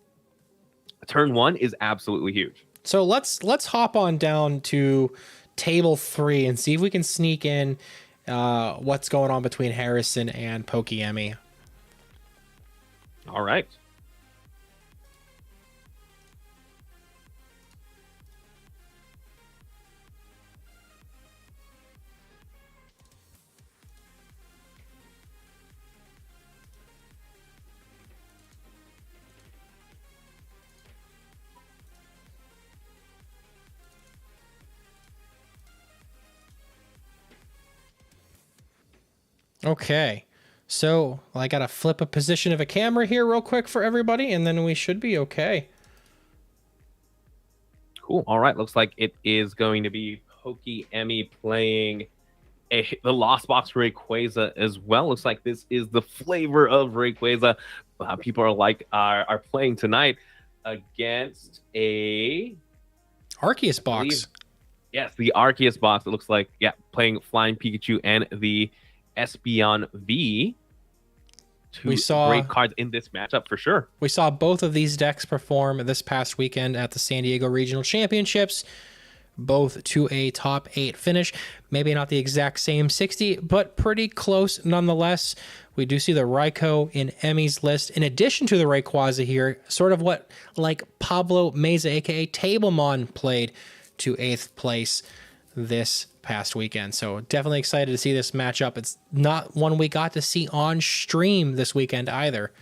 turn 1 is absolutely huge. So let's hop on down to table 3 and see if we can sneak in what's going on between Harrison and Pokey Emmy. All right. Okay, so I gotta flip a position of a camera here real quick for everybody, and then we should be okay. Cool. All right. Looks like it is going to be Pokey Emmy playing the Lost Box Rayquaza as well. Looks like this is the flavor of Rayquaza. People are playing tonight against a Arceus box. Yes, the Arceus box. It looks like, playing Flying Pikachu and the Espeon V. Two great cards in this matchup for sure. We saw both of these decks perform this past weekend at the San Diego Regional Championships, both to a top 8 finish. Maybe not the exact same 60, but pretty close nonetheless. We do see the Raikou in Emmy's list, in addition to the Rayquaza here, sort of what like Pablo Meza, aka Tablemon, played to 8th place this past weekend. So definitely excited to see this matchup. It's not one we got to see on stream this weekend either.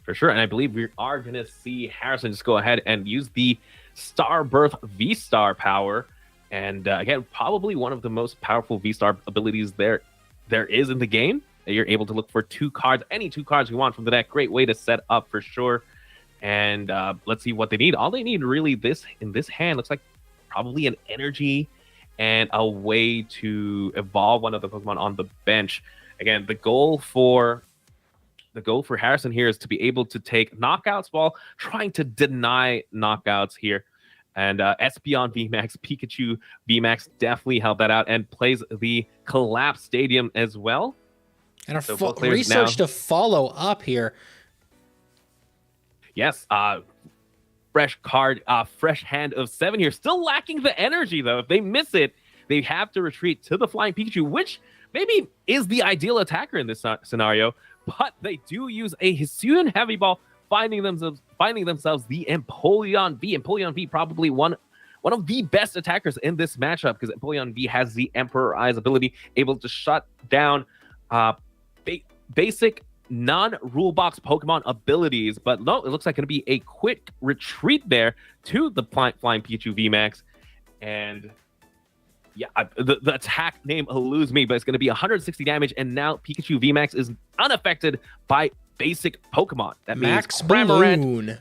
For sure. And I believe we are going to see Harrison just go ahead and use the Starbirth V-Star power. And again, probably one of the most powerful V-Star abilities there is in the game. You're able to look for 2 cards, any 2 cards you want from the deck. Great way to set up for sure. And let's see what they need. All they need really in this hand looks like probably an energy and a way to evolve one of the Pokemon on the bench. Again, the goal for Harrison here is to be able to take knockouts while trying to deny knockouts here. And Espeon VMAX, Pikachu VMAX definitely helped that out and plays the Collapse Stadium as well. And research to follow up here. Yes, fresh card, fresh hand of 7 here. Still lacking the energy, though. If they miss it, they have to retreat to the Flying Pikachu, which maybe is the ideal attacker in this scenario, but they do use a Hisuian Heavy Ball, finding themselves the Empoleon V. Empoleon V, probably one of the best attackers in this matchup, because Empoleon V has the Emperor Eyes ability, able to shut down basic non-rule box Pokemon abilities. But no, it looks like going to be a quick retreat there to the Flying Pikachu VMAX. And yeah, the attack name eludes me, but it's going to be 160 damage. And now Pikachu VMAX is unaffected by basic Pokemon. That means Max Balloon.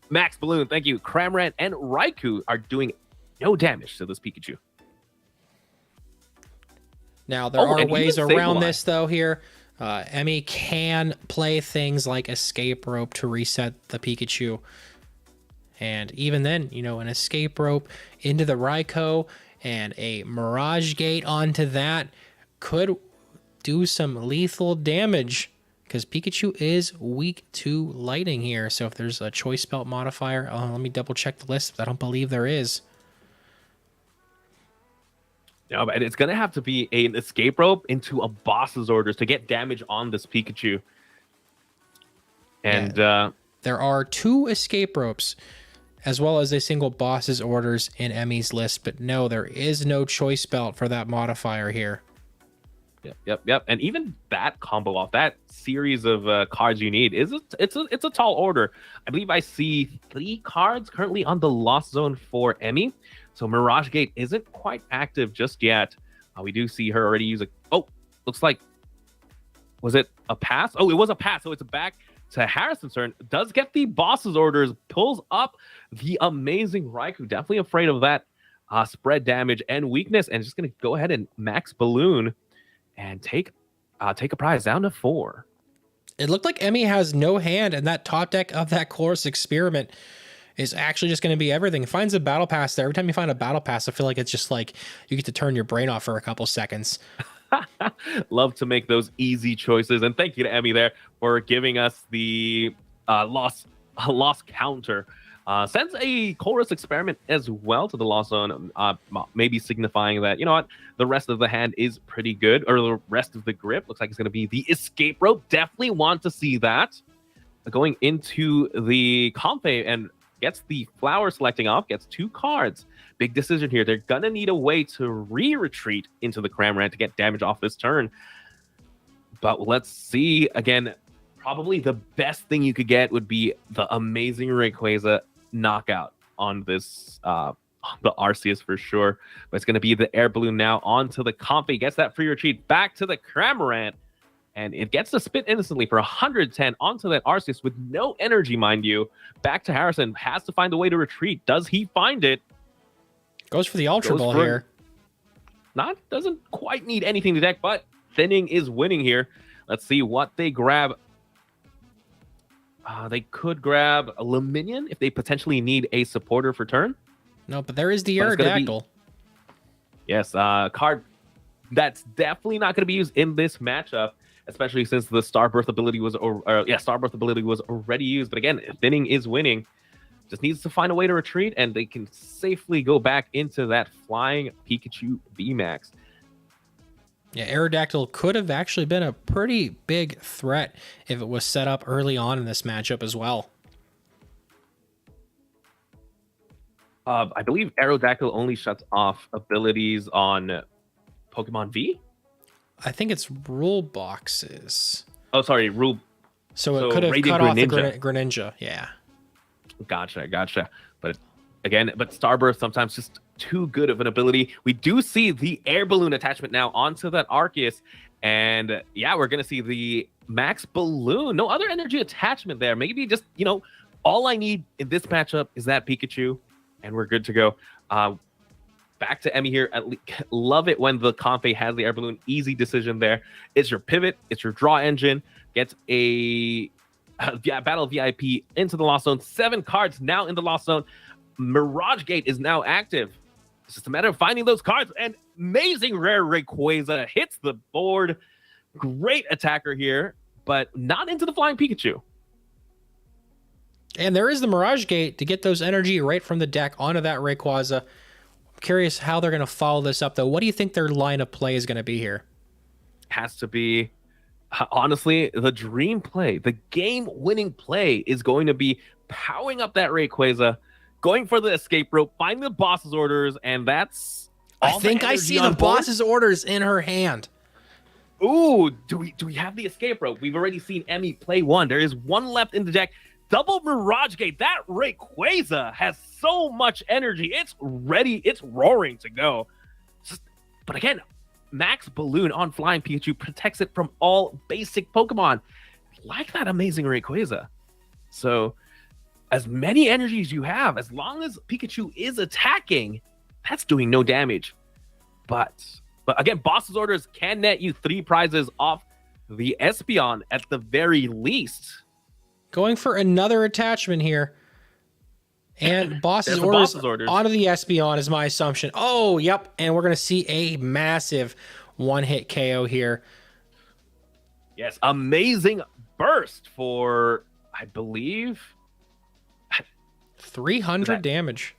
Max Balloon, thank you. Cramorant and Raikou are doing no damage to this Pikachu. Now, there are ways around this, though, here. Emmy can play things like Escape Rope to reset the Pikachu. And even then, you know, an Escape Rope into the Raikou and a Mirage Gate onto that could do some lethal damage, because Pikachu is weak to lightning here. So if there's a choice belt modifier, let me double check the list. I don't believe there is. No, but it's going to have to be an Escape Rope into a boss's orders to get damage on this Pikachu. And there are 2 Escape Ropes, as well as a single boss's orders in Emmy's list. But no, there is no choice belt for that modifier here. Yep. And even that combo off, that series of cards you need, it's a tall order. I believe I see 3 cards currently on the Lost Zone for Emmy. So Mirage Gate isn't quite active just yet. We do see her already use looks like, was it a pass? Oh, it was a pass. So it's back to Harrison's turn. Does get the boss's orders, pulls up the amazing Raikou. Definitely afraid of that spread damage and weakness, and just going to go ahead and Max Balloon and take a prize down to 4. It looked like Emmy has no hand, and that top deck of that Chorus Experiment is actually just going to be everything. It finds a battle pass there. Every time you find a battle pass, I feel like it's just like you get to turn your brain off for a couple seconds. Love to make those easy choices. And thank you to Emmy there for giving us the lost counter. Sends a Chorus Experiment as well to the Lost Zone, maybe signifying that, you know what, the rest of the hand is pretty good, or the rest of the grip looks like it's going to be the Escape Rope. Definitely want to see that. Going into the Comfey and gets the Flower selecting off, gets 2 cards. Big decision here. They're going to need a way to retreat into the Cramorant to get damage off this turn. But let's see. Again, probably the best thing you could get would be the amazing Rayquaza knockout on this, the Arceus for sure. But it's going to be the Air Balloon now onto the Comfey. Gets that free retreat back to the Cramorant. And it gets to spit instantly for 110 onto that Arceus with no energy, mind you. Back to Harrison. Has to find a way to retreat. Does he find it? Goes for the Ultra Ball here. Doesn't quite need anything to deck, but Thinning is winning here. Let's see what they grab. They could grab a Luminion if they potentially need a supporter for turn. No, but there is the Aerodactyl. Yes, card that's definitely not going to be used in this matchup, especially since the Starbirth ability was already used. But again, Thinning is winning. Just needs to find a way to retreat, and they can safely go back into that Flying Pikachu VMAX. Yeah, Aerodactyl could have actually been a pretty big threat if it was set up early on in this matchup as well. I believe Aerodactyl only shuts off abilities on Pokemon V? I think it's rule boxes. Oh, sorry, rule. So it could have cut off the Greninja. Yeah. Gotcha. But again, Starburst sometimes just too good of an ability. We do see the Air Balloon attachment now onto that Arceus. And yeah, we're going to see the Max Balloon. No other energy attachment there. Maybe just, you know, all I need in this matchup is that Pikachu, and we're good to go. Back to Emmy here. Love it when the Comfey has the Air Balloon. Easy decision there. It's your pivot. It's your draw engine. Gets a Battle VIP into the Lost Zone. 7 cards now in the Lost Zone. Mirage Gate is now active. It's just a matter of finding those cards. And amazing rare Rayquaza hits the board. Great attacker here, but not into the Flying Pikachu. And there is the Mirage Gate to get those energy right from the deck onto that Rayquaza. curious how they're going to follow this up, though. What do you think their line of play is going to be here? Has to be, honestly, the dream play, the game-winning play is going to be powering up that Rayquaza, going for the escape rope, finding the boss's orders, and that's all I think I see the boss's orders in her hand. Ooh, do we have the escape rope? We've already seen Emmy play one. There is one left in the deck. Double Mirage Gate. That Rayquaza has so much energy. It's ready. It's roaring to go. But again, Max Balloon on Flying Pikachu protects it from all basic Pokemon, like that amazing Rayquaza. So, as many energies you have, as long as Pikachu is attacking, that's doing no damage. But again, boss's orders can net you 3 prizes off the Espeon at the very least. Going for another attachment here. And boss's orders onto the Espeon is my assumption. Oh, yep. And we're going to see a massive one-hit KO here. Yes, amazing burst for, I believe, 300 damage.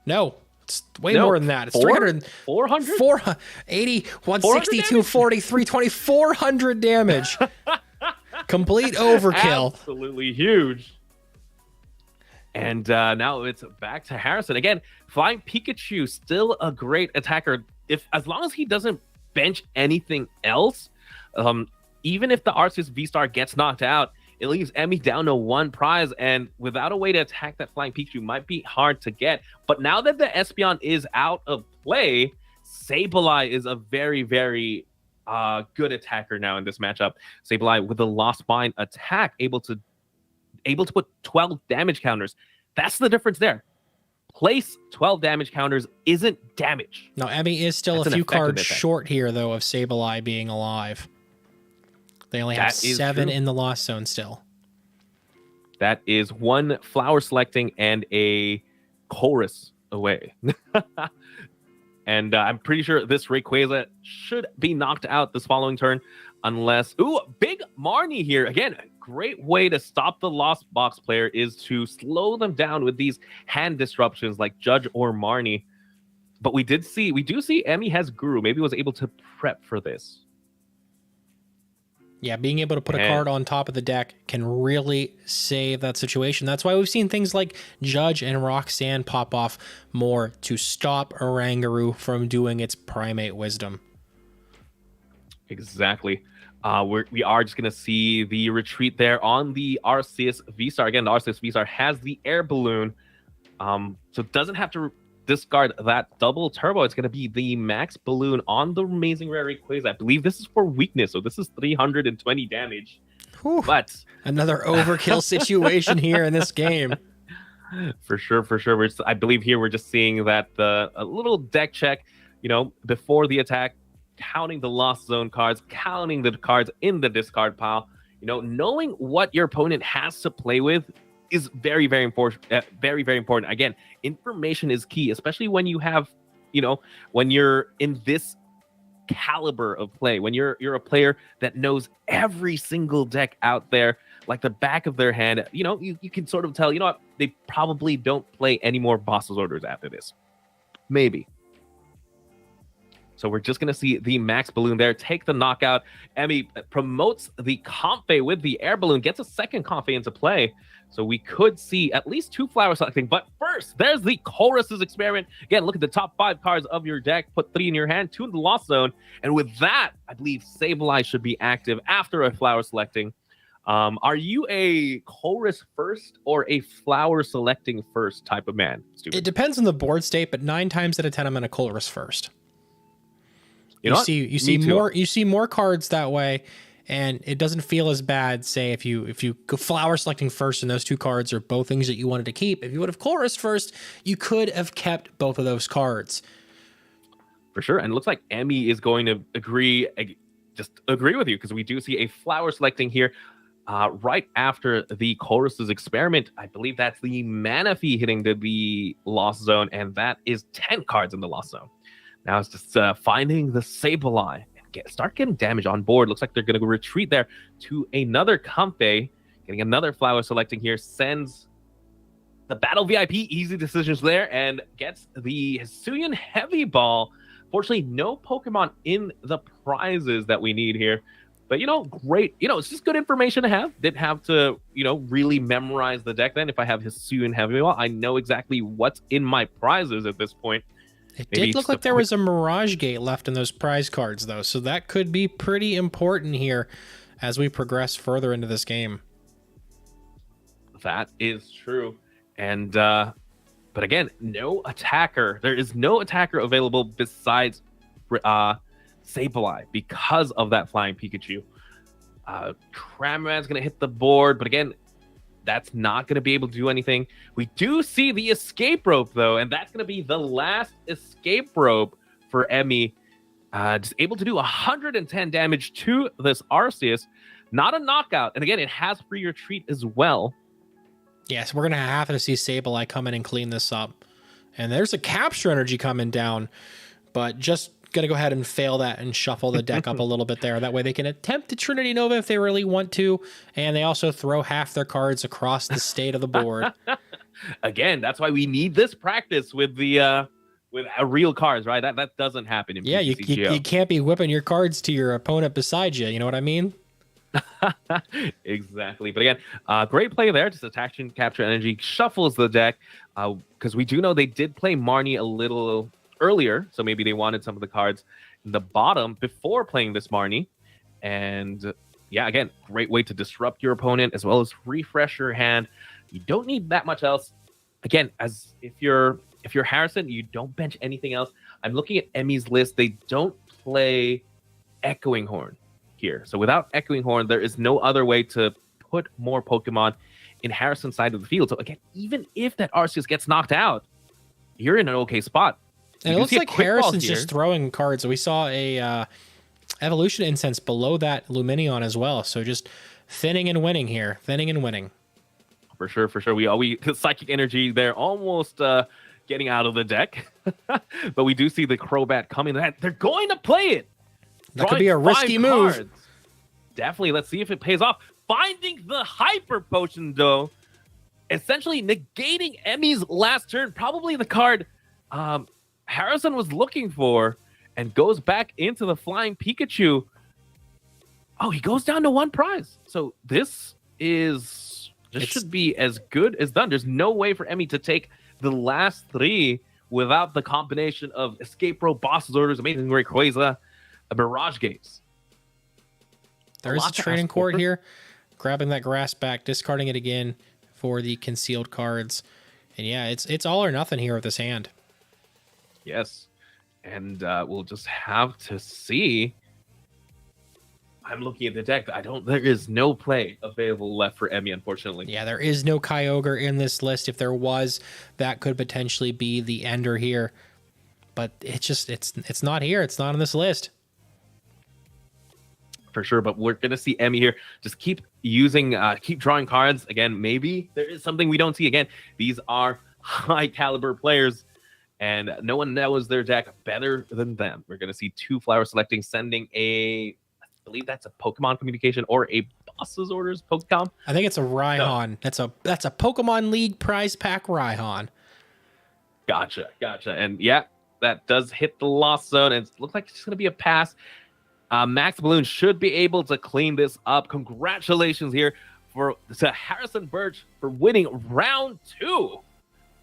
No, it's way more than that. It's 300, 400? 480, 160, 240, 320, 400 damage. Complete overkill. Absolutely huge. And now it's back to Harrison. Again, Flying Pikachu, still a great attacker. As long as he doesn't bench anything else, even if the Arceus V-Star gets knocked out, it leaves Emmy down to 1 prize, and without a way to attack that Flying Pikachu might be hard to get. But now that the Espeon is out of play, Sableye is a very, very good attacker now in this matchup. Sableye with the Lost Mine attack, able to put 12 damage counters. That's the difference there. Place 12 damage counters isn't damage. No, Emmy is still a few cards short here, though, of Sableye being alive. They only have 7 in the Lost Zone still. That is 1 flower selecting and a chorus away. And I'm pretty sure this Rayquaza should be knocked out this following turn unless... Ooh, big Marnie here. Again, great way to stop the Lost Box player is to slow them down with these hand disruptions like Judge or Marnie. But we do see Emmy has Guru. Maybe was able to prep for this. Yeah, being able to put a card on top of the deck can really save that situation. That's why we've seen things like Judge and Roxanne pop off more to stop Oranguru from doing its primate wisdom. Exactly. We are just going to see the retreat there on the Arceus V-Star. Again, the Arceus V-Star has the air balloon, so it doesn't have to discard that double turbo. It's going to be the max balloon on the amazing rare Rayquaza. I believe this is for weakness, so this is 320 damage. Whew. But another overkill situation here in this game. For sure. I believe here we're just seeing that a little deck check, before the attack, counting the Lost Zone cards, counting the cards in the discard pile. Knowing what your opponent has to play with is very, very important. Very, very important. Again, information is key, especially when you have, when you're in this caliber of play, when you're a player that knows every single deck out there like the back of their hand. You can sort of tell, what, they probably don't play any more boss's orders after this. Maybe. So we're just going to see the max balloon there take the knockout. Emmy promotes the Comfey with the air balloon, gets a second Comfey into play. So we could see at least 2 flower selecting. But first, there's the Chorus's experiment. Again, look at the top 5 cards of your deck. Put 3 in your hand, 2 in the Lost Zone. And with that, I believe Sableye should be active after a flower selecting. Are you a Chorus first or a flower selecting first type of man, Stuart? It depends on the board state, but 9 times out of 10, I'm in a Chorus first. You see more cards that way, and it doesn't feel as bad. Say if you go flower selecting first, and those 2 cards are both things that you wanted to keep. If you would have Chorus first, you could have kept both of those cards. For sure, and it looks like Emmy is going to agree with you, because we do see a flower selecting here right after the Chorus's experiment. I believe that's the Manaphy hitting the Lost Zone, and that is 10 cards in the Lost Zone. Now it's just finding the Sableye and start getting damage on board. Looks like they're going to retreat there to another Comfey. Getting another flower selecting here sends the Battle VIP, easy decisions there, and gets the Hisuian Heavy Ball. Fortunately, no Pokemon in the prizes that we need here. But, great. It's just good information to have. Didn't have to, really memorize the deck then. If I have Hisuian Heavy Ball, I know exactly what's in my prizes at this point. It did look like there was a Mirage Gate left in those prize cards, though. So that could be pretty important here as we progress further into this game. That is true. And, but again, no attacker. There is no attacker available besides Sableye because of that flying Pikachu. Cramorant's going to hit the board, but again, that's not going to be able to do anything. We do see the escape rope, though, and that's going to be the last escape rope for Emmy. Just able to do 110 damage to this Arceus. Not a knockout. And again, it has free retreat as well. Yes, we're going to have to see Sableye come in and clean this up. And there's a capture energy coming down, but just going to go ahead and fail that and shuffle the deck up a little bit there. That way they can attempt to Trinity Nova if they really want to. And they also throw half their cards across the state of the board. Again, that's why we need this practice with the with real cards, right? That doesn't happen in PTCGO. You can't be whipping your cards to your opponent beside you. You know what I mean? Exactly. But again, great play there. Just attaching capture energy shuffles the deck because we do know they did play Marnie a little earlier, so maybe they wanted some of the cards in the bottom before playing this Marnie. And yeah, again, great way to disrupt your opponent as well as refresh your hand. You don't need that much else. Again, as if you're Harrison, you don't bench anything else. I'm looking at Emmy's list. They don't play Echoing Horn here. So without Echoing Horn, there is no other way to put more Pokemon in Harrison's side of the field. So again, even if that Arceus gets knocked out, you're in an okay spot. And it looks like Harrison's just throwing cards. We saw a Evolution Incense below that Lumineon as well. So just thinning and winning here. Thinning and winning. For sure. We Psychic Energy there almost getting out of the deck. But we do see the Crobat coming. They're going to play it. That could be a risky move. Cards. Definitely. Let's see if it pays off. Finding the Hyper Potion, though. Essentially negating Emmy's last turn. Probably the card Harrison was looking for, and goes back into the flying Pikachu. Oh, he goes down to one prize. So this should be as good as done. There's no way for Emmy to take the last three without the combination of Escape Rope, Boss's Orders, Amazing Rayquaza, Mirage Gates. There is a training court here. Grabbing that grass back, discarding it again for the concealed cards. And yeah, it's all or nothing here with this hand. Yes, and we'll just have to see. I'm looking at the deck. There is no play available left for Emmy, unfortunately. Yeah, there is no Kyogre in this list. If there was, that could potentially be the ender here. But it's not here. It's not on this list. For sure, but we're gonna see Emmy here. Just keep drawing cards. Again, maybe there is something we don't see. Again, these are high caliber players, and no one knows their deck better than them. We're gonna see two Flower Selecting, sending I believe that's a Pokemon communication or a Boss's Orders Pokecom. I think it's a Raihan. No. That's a Pokemon League prize pack Raihan. Gotcha. And yeah, that does hit the lost zone, and it looks like it's just gonna be a pass. Max Balloon should be able to clean this up. Congratulations here to Harrison Birch for winning round 2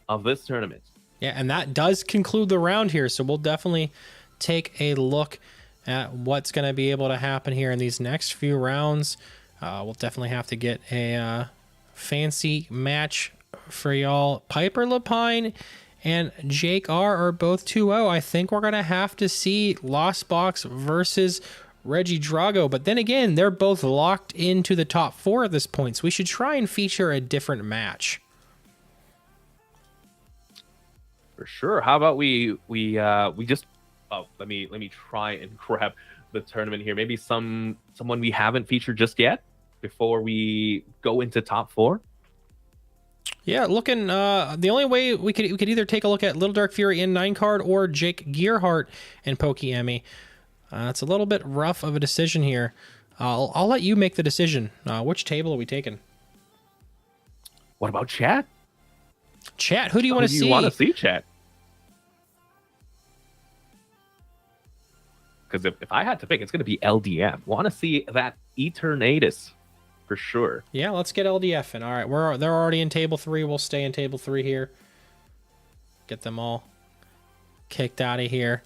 of this tournament. Yeah, and that does conclude the round here. So we'll definitely take a look at what's going to be able to happen here in these next few rounds. We'll definitely have to get a fancy match for y'all. Piper Lapine and Jake R are both 2-0. I think we're going to have to see Lost Box versus Reggie Drago. But then again, they're both locked into the top 4 at this point. So we should try and feature a different match. For sure. How about we just let me try and grab the tournament here. Maybe someone we haven't featured just yet before we go into top 4. Yeah, looking, the only way we could either take a look at Little Dark Fury in 9 card or Jake Gearhart and Pokey Emmy. It's a little bit rough of a decision here. I'll let you make the decision. Which table are we taking? What about chat? Chat, who do you want to see? You want to see, chat? Because if I had to pick, it's going to be LDF. Want to see that Eternatus for sure. Yeah, let's get LDF in. All right, they're already in table 3. We'll stay in table 3 here. Get them all kicked out of here.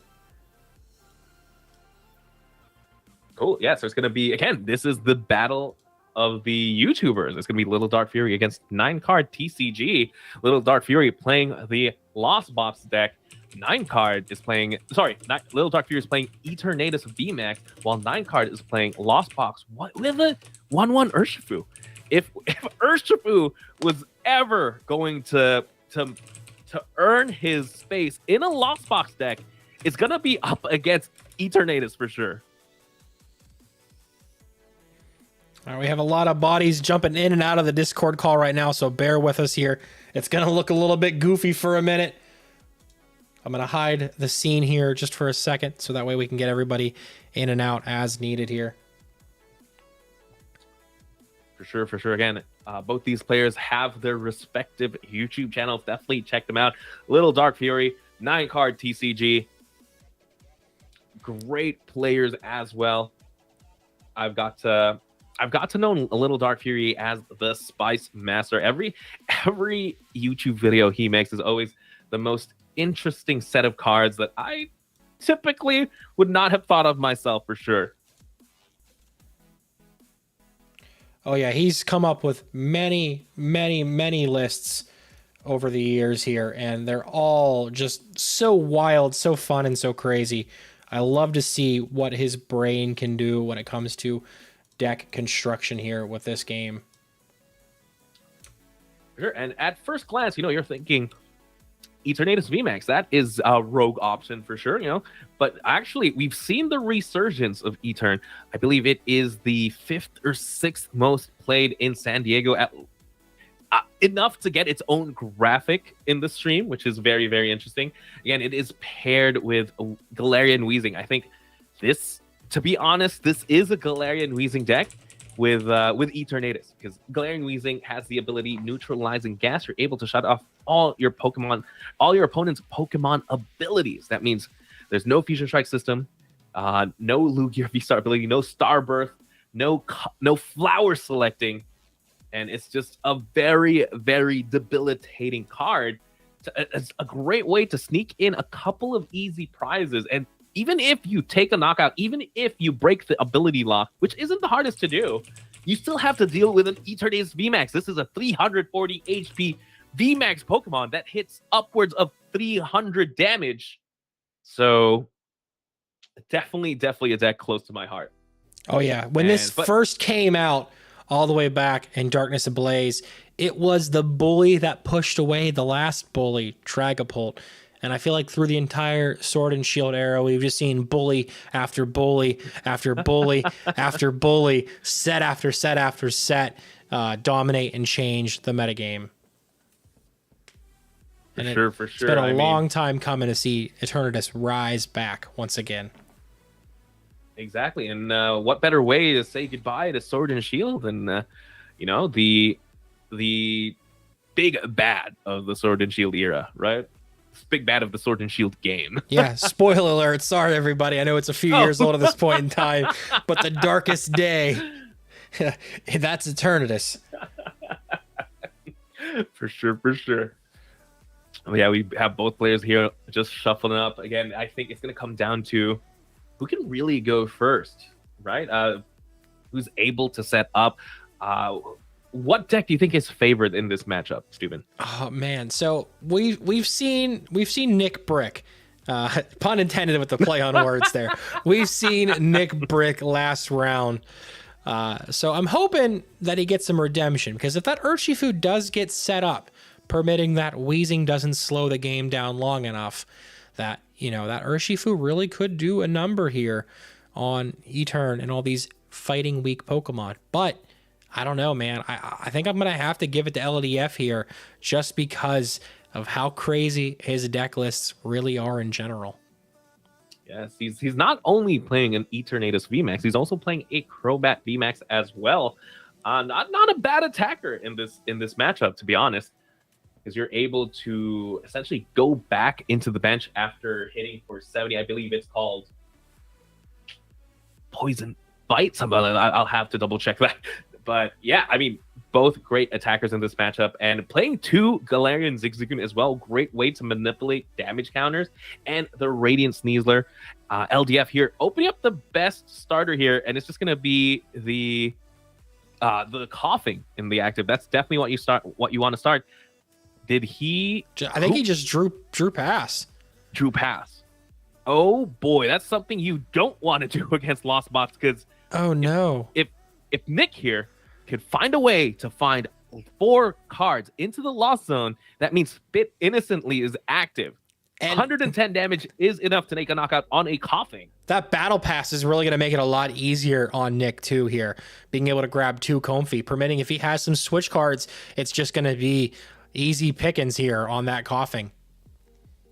Cool. Yeah, so it's going to be, again, this is the battle of the YouTubers. It's going to be Little Dark Fury against 9-card TCG. Little Dark Fury playing the Lost Box deck. 9-card is playing, Little Dark Fury is playing Eternatus VMAX, while 9-card is playing Lost Box with a 1/1 Urshifu. If Urshifu was ever going to earn his space in a Lost Box deck, it's going to be up against Eternatus for sure. All right, we have a lot of bodies jumping in and out of the Discord call right now, so bear with us here. It's going to look a little bit goofy for a minute. I'm going to hide the scene here just for a second, so that way we can get everybody in and out as needed here. For sure. Again, both these players have their respective YouTube channels. Definitely check them out. Little Dark Fury, 9-card TCG. Great players as well. I've got to know a Little Dark Fury as the Spice Master. Every YouTube video he makes is always the most interesting set of cards that I typically would not have thought of myself for sure. Oh yeah, he's come up with many lists over the years here, and they're all just so wild, so fun, and so crazy. I love to see what his brain can do when it comes to deck construction here with this game. Sure, and at first glance, you're thinking Eternatus VMAX, that is a rogue option for sure, but actually we've seen the resurgence of Etern. I believe it is the 5th or 6th most played in San Diego, at enough to get its own graphic in the stream, which is very, very interesting. Again, it is paired with Galarian Weezing. I think this, to be honest, this is a Galarian Weezing deck with Eternatus, because Galarian Weezing has the ability neutralizing gas. You're able to shut off all your opponent's Pokemon abilities. That means there's no Fusion Strike system, no Lugia V-Star ability, no Starbirth, no flower selecting, and it's just a very, very debilitating card. It's a great way to sneak in a couple of easy prizes, and even if you take a knockout, even if you break the ability lock, which isn't the hardest to do, you still have to deal with an Eternatus VMAX. This is a 340 HP VMAX Pokemon that hits upwards of 300 damage. So definitely a deck close to my heart. Oh yeah, when this first came out all the way back in Darkness Ablaze, it was the bully that pushed away the last bully, Dragapult. And I feel like through the entire Sword and Shield era, we've just seen bully after bully after bully after bully, set after set after set, dominate and change the metagame. For sure. It's been a long time coming to see Eternatus rise back once again. Exactly. And what better way to say goodbye to Sword and Shield than, the big bad of the Sword and Shield era, right? Big bad of the Sword and Shield game. Yeah, spoiler alert. Sorry, everybody. I know it's a few years old at this point in time, but the darkest day, that's Eternatus. For sure. Yeah, we have both players here just shuffling up. Again, I think it's going to come down to who can really go first, right? Who's able to set up. What deck do you think is favored in this matchup, Steven? Oh man, so we've seen Nick Brick, pun intended with the play on words there. We've seen Nick Brick last round, so I'm hoping that he gets some redemption, because if that Urshifu does get set up, permitting that Weezing doesn't slow the game down long enough, that that Urshifu really could do a number here on Etern and all these fighting weak Pokemon, but I don't know, man. I think I'm going to have to give it to LDF here just because of how crazy his deck lists really are in general. Yes, he's not only playing an Eternatus VMAX, he's also playing a Crobat VMAX as well. Not a bad attacker in this matchup, to be honest. because you're able to essentially go back into the bench after hitting for 70. I believe it's called Poison Bite. I'll have to double check that. But yeah, I mean, both great attackers in this matchup, and playing two Galarian Zigzagoon as well. Great way to manipulate damage counters. And the Radiant Sneasler, LDF here, opening up the best starter here, and it's just gonna be the coughing in the active. That's definitely what you want to start. Did he? I think he just drew pass. Drew pass. Oh boy, that's something you don't want to do against Lost Box, because oh no, if Nick here could find a way to find 4 cards into the Lost Zone, that means Spit Innocently is active. And 110 damage is enough to make a knockout on a coughing. That battle pass is really going to make it a lot easier on Nick too here, being able to grab 2 Comfy, permitting if he has some switch cards, it's just going to be easy pickings here on that coughing.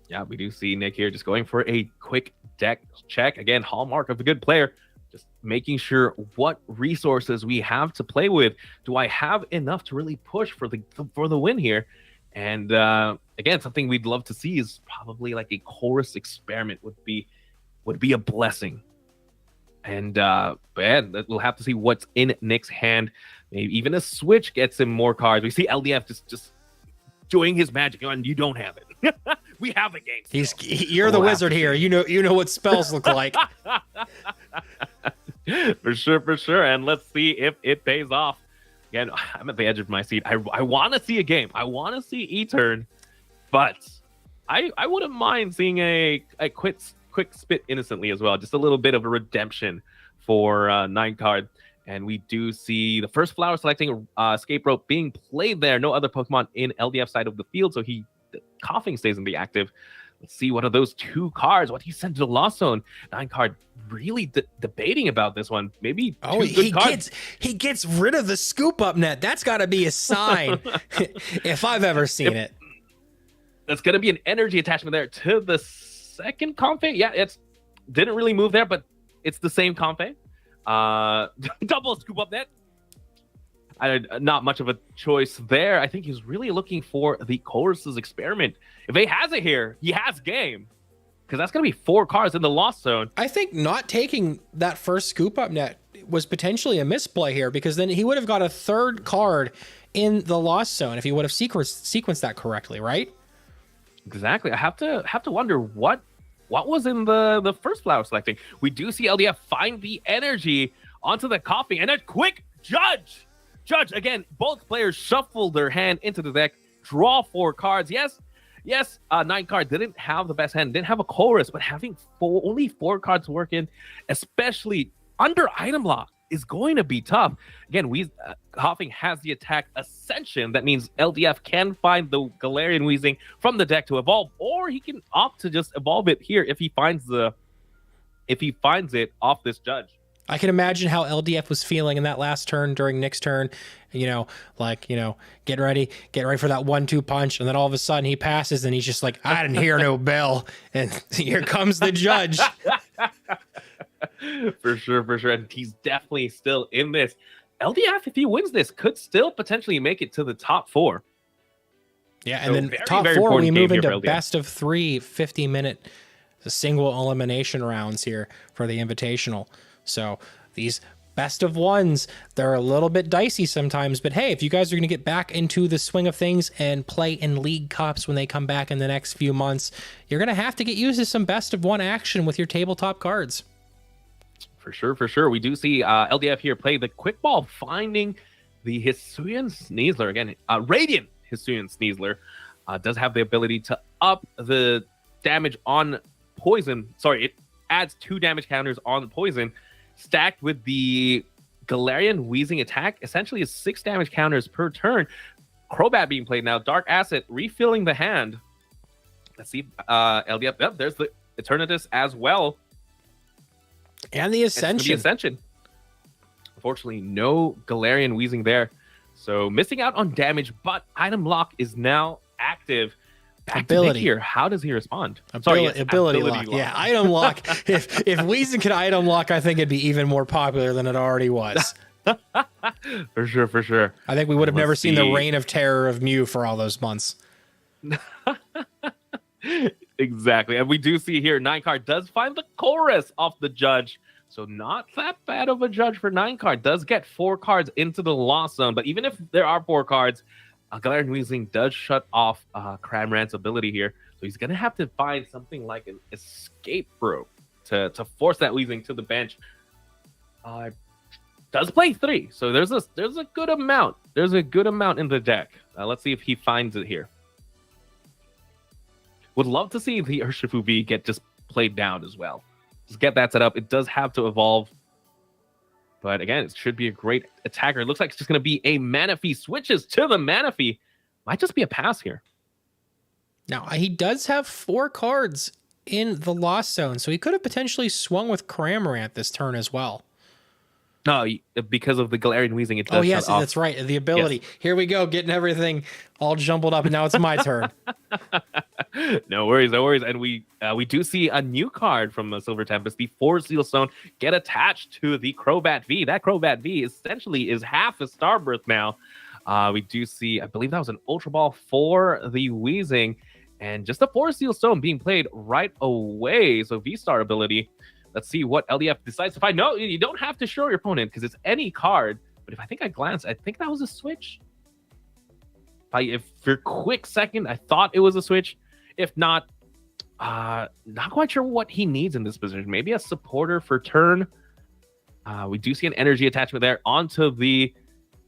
Yeah, we do see Nick here just going for a quick deck check. Again, hallmark of a good player, just making sure what resources we have to play with. Do I have enough to really push for the win here? And again, something we'd love to see is probably like a chorus experiment would be a blessing. And man, we'll have to see what's in Nick's hand. Maybe even a switch gets him more cards. We see LDF just doing his magic, and you don't have it. We have a game. You're the wizard here. You know what spells look like. For sure. And let's see if it pays off. Again, I'm at the edge of my seat. I want to see a game. I want to see E-turn, but I wouldn't mind seeing a quick Spit Innocently as well. Just a little bit of a redemption for 9 card. And we do see the first flower selecting Escape Rope being played there. No other Pokemon in LDF side of the field, so the coughing stays in the active. Let's see what are those 2 cards. What he sent to the Lost Zone. 9 card really debating about this one. Maybe he gets rid of the scoop up net. That's got to be a sign if I've ever seen it. That's going to be an energy attachment there to the second Comfey. Yeah, it's didn't really move there, but it's the same Comfey. Double scoop up net. Not much of a choice there. I think he's really looking for the Chorus's experiment. If he has it here, he has game. Because that's going to be 4 cards in the Lost Zone. I think not taking that first scoop up net was potentially a misplay here, because then he would have got a 3rd card in the Lost Zone if he would have sequenced that correctly, right? Exactly. I have to wonder what was in the first flower selecting. We do see LDF find the energy onto the coughing, and a quick Judge, again, both players shuffle their hand into the deck, draw 4 cards. Yes, 9 card didn't have the best hand, didn't have a chorus, but having only 4 cards working, especially under item lock, is going to be tough. Again, coughing has the attack Ascension. That means LDF can find the Galarian Weezing from the deck to evolve, or he can opt to just evolve it here if he finds it off this Judge. I can imagine how LDF was feeling in that last turn during Nick's turn, getting ready for that 1-2 punch. And then all of a sudden he passes and he's just like, I didn't hear no bell. And here comes the Judge. For sure. And he's definitely still in this. LDF, if he wins this, could still potentially make it to the top 4. Yeah, and then top 4, we move into best of 3 50-minute single elimination rounds here for the Invitational. So these best of 1s, they're a little bit dicey sometimes, but hey, if you guys are going to get back into the swing of things and play in League Cups when they come back in the next few months, you're going to have to get used to some best of 1 action with your tabletop cards. For sure. We do see LDF here play the quick ball, finding the Hisuian Sneasler. Again, Radiant Hisuian Sneasler does have the ability to up the damage on poison. Sorry, it adds 2 damage counters on poison, stacked with the Galarian Weezing attack. Essentially is 6 damage counters per turn. Crobat being played now. Dark Acid refilling the hand. Let's see. LDF. Yep, there's the Eternatus as well. And the Ascension. Unfortunately, no Galarian Weezing there. So missing out on damage, but item lock is now active. Back to Nick here. How does he respond? Ability lock. Yeah, item lock. If Weezing could item lock, I think it'd be even more popular than it already was. For sure. I think we would have never seen the reign of terror of Mew for all those months. Exactly. And we do see here 9-card does find the chorus off the judge. So not that bad of a judge for 9-card. Does get 4 cards into the loss zone. But even if there are 4 cards, Galarian Weezing does shut off Cramorant's ability here. So he's going to have to find something like an escape rope to force that Weezing to the bench. Does play 3. So there's a good amount. There's a good amount in the deck. Let's see if he finds it here. Would love to see the Urshifu V get just played down as well. Just get that set up. It does have to evolve. But again, it should be a great attacker. It looks like it's just going to be a Manaphy. Switches to the Manaphy. Might just be a pass here. Now, he does have 4 cards in the loss zone, so he could have potentially swung with Cramorant this turn as well. No, because of the Galarian Weezing, it does. Oh, yes, shut off. that's right. The ability. Yes. Here we go, getting everything all jumbled up, and now it's my turn. No worries, no worries. And we do see a new card from Silver Tempest, the Force Seal Stone, get attached to the Crobat V. That Crobat V essentially is half a Starbirth now. We do see, I believe that was an Ultra Ball for the Weezing, and just a Force Seal Stone being played right away. So V-Star ability. Let's see what LDF decides to find. No, you don't have to show your opponent because it's any card. But if I think I glanced, I think that was a switch. If for a quick second, I thought it was a switch. If not, not quite sure what he needs in this position. Maybe a supporter for turn. We do see an energy attachment there onto the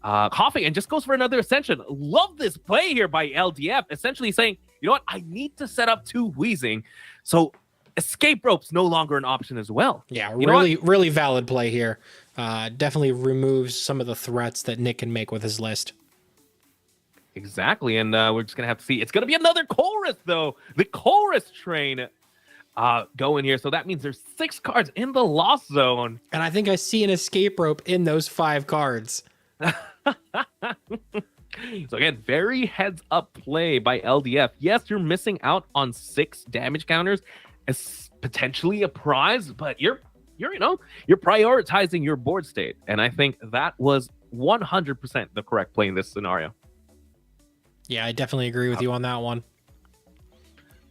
Coughing and just goes for another Ascension. Love this play here by LDF. Essentially saying, you know what? I need to set up 2 Weezing. So escape rope's no longer an option as well. Yeah, really valid play here. Definitely removes some of the threats that Nick can make with his list. Exactly, and we're just going to have to see. It's going to be another chorus, though. The chorus train going here. So that means there's 6 cards in the loss zone. And I think I see an escape rope in those 5 cards. So again, very heads-up play by LDF. Yes, you're missing out on 6 damage counters. It's potentially a prize, but you're prioritizing your board state, and I think that was 100% the correct play in this scenario. Yeah, I definitely agree with you on that one.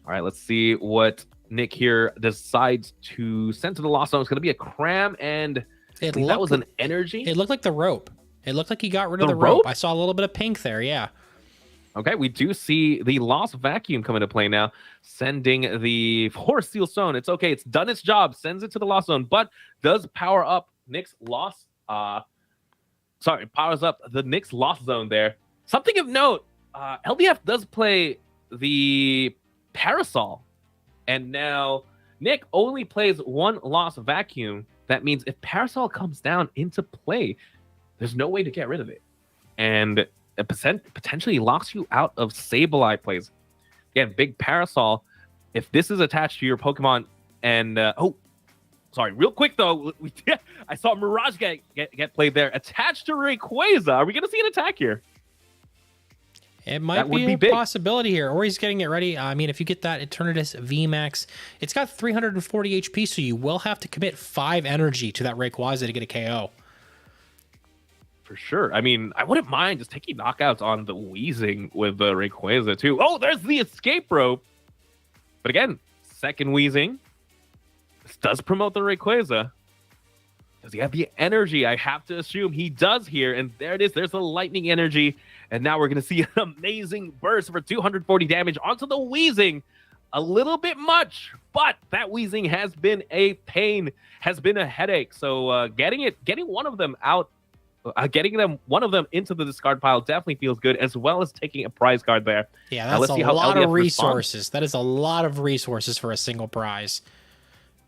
All right, let's see what Nick here decides to send to the loss zone. It's going to be a Cram, and that was an energy. It looked like the rope. It looked like he got rid of the rope. I saw a little bit of pink there. Yeah. Okay, we do see the Lost Vacuum come into play now, sending the Force Seal Stone. It's okay. It's done its job. Sends it to the Lost Zone, but does power up Nick's Lost... powers up the Nick's Lost Zone there. Something of note, LDF does play the Parasol, and now Nick only plays 1 Lost Vacuum. That means if Parasol comes down into play, there's no way to get rid of it. And it potentially locks you out of Sableye plays. Again, big Parasol. If this is attached to your Pokemon, and real quick though, I saw Mirage get played there, attached to Rayquaza. Are we going to see an attack here? It might be a possibility here, or he's getting it ready. I mean, if you get that Eternatus VMAX, it's got 340 HP, so you will have to commit 5 energy to that Rayquaza to get a KO. For sure. I mean, I wouldn't mind just taking knockouts on the Weezing with the Rayquaza too. Oh, there's the escape rope. But again, second Weezing. This does promote the Rayquaza. Does he have the energy? I have to assume he does here. And there it is. There's the lightning energy. And now we're going to see an amazing burst for 240 damage onto the Weezing. A little bit much, but that Weezing has been a pain, has been a headache. So getting one of them out, one of them into the discard pile definitely feels good, as well as taking a prize card there. Yeah, that's a lot of resources. That is a lot of resources for a single prize.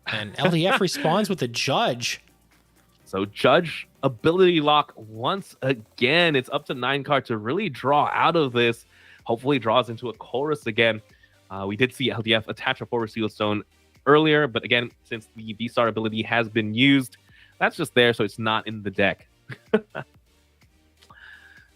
And LDF responds with a Judge. So Judge ability lock once again. It's up to 9 cards to really draw out of this. Hopefully draws into a chorus again. We did see LDF attach a Forward Seal Stone earlier, but again, since the V-Star ability has been used, that's just there, so it's not in the deck. If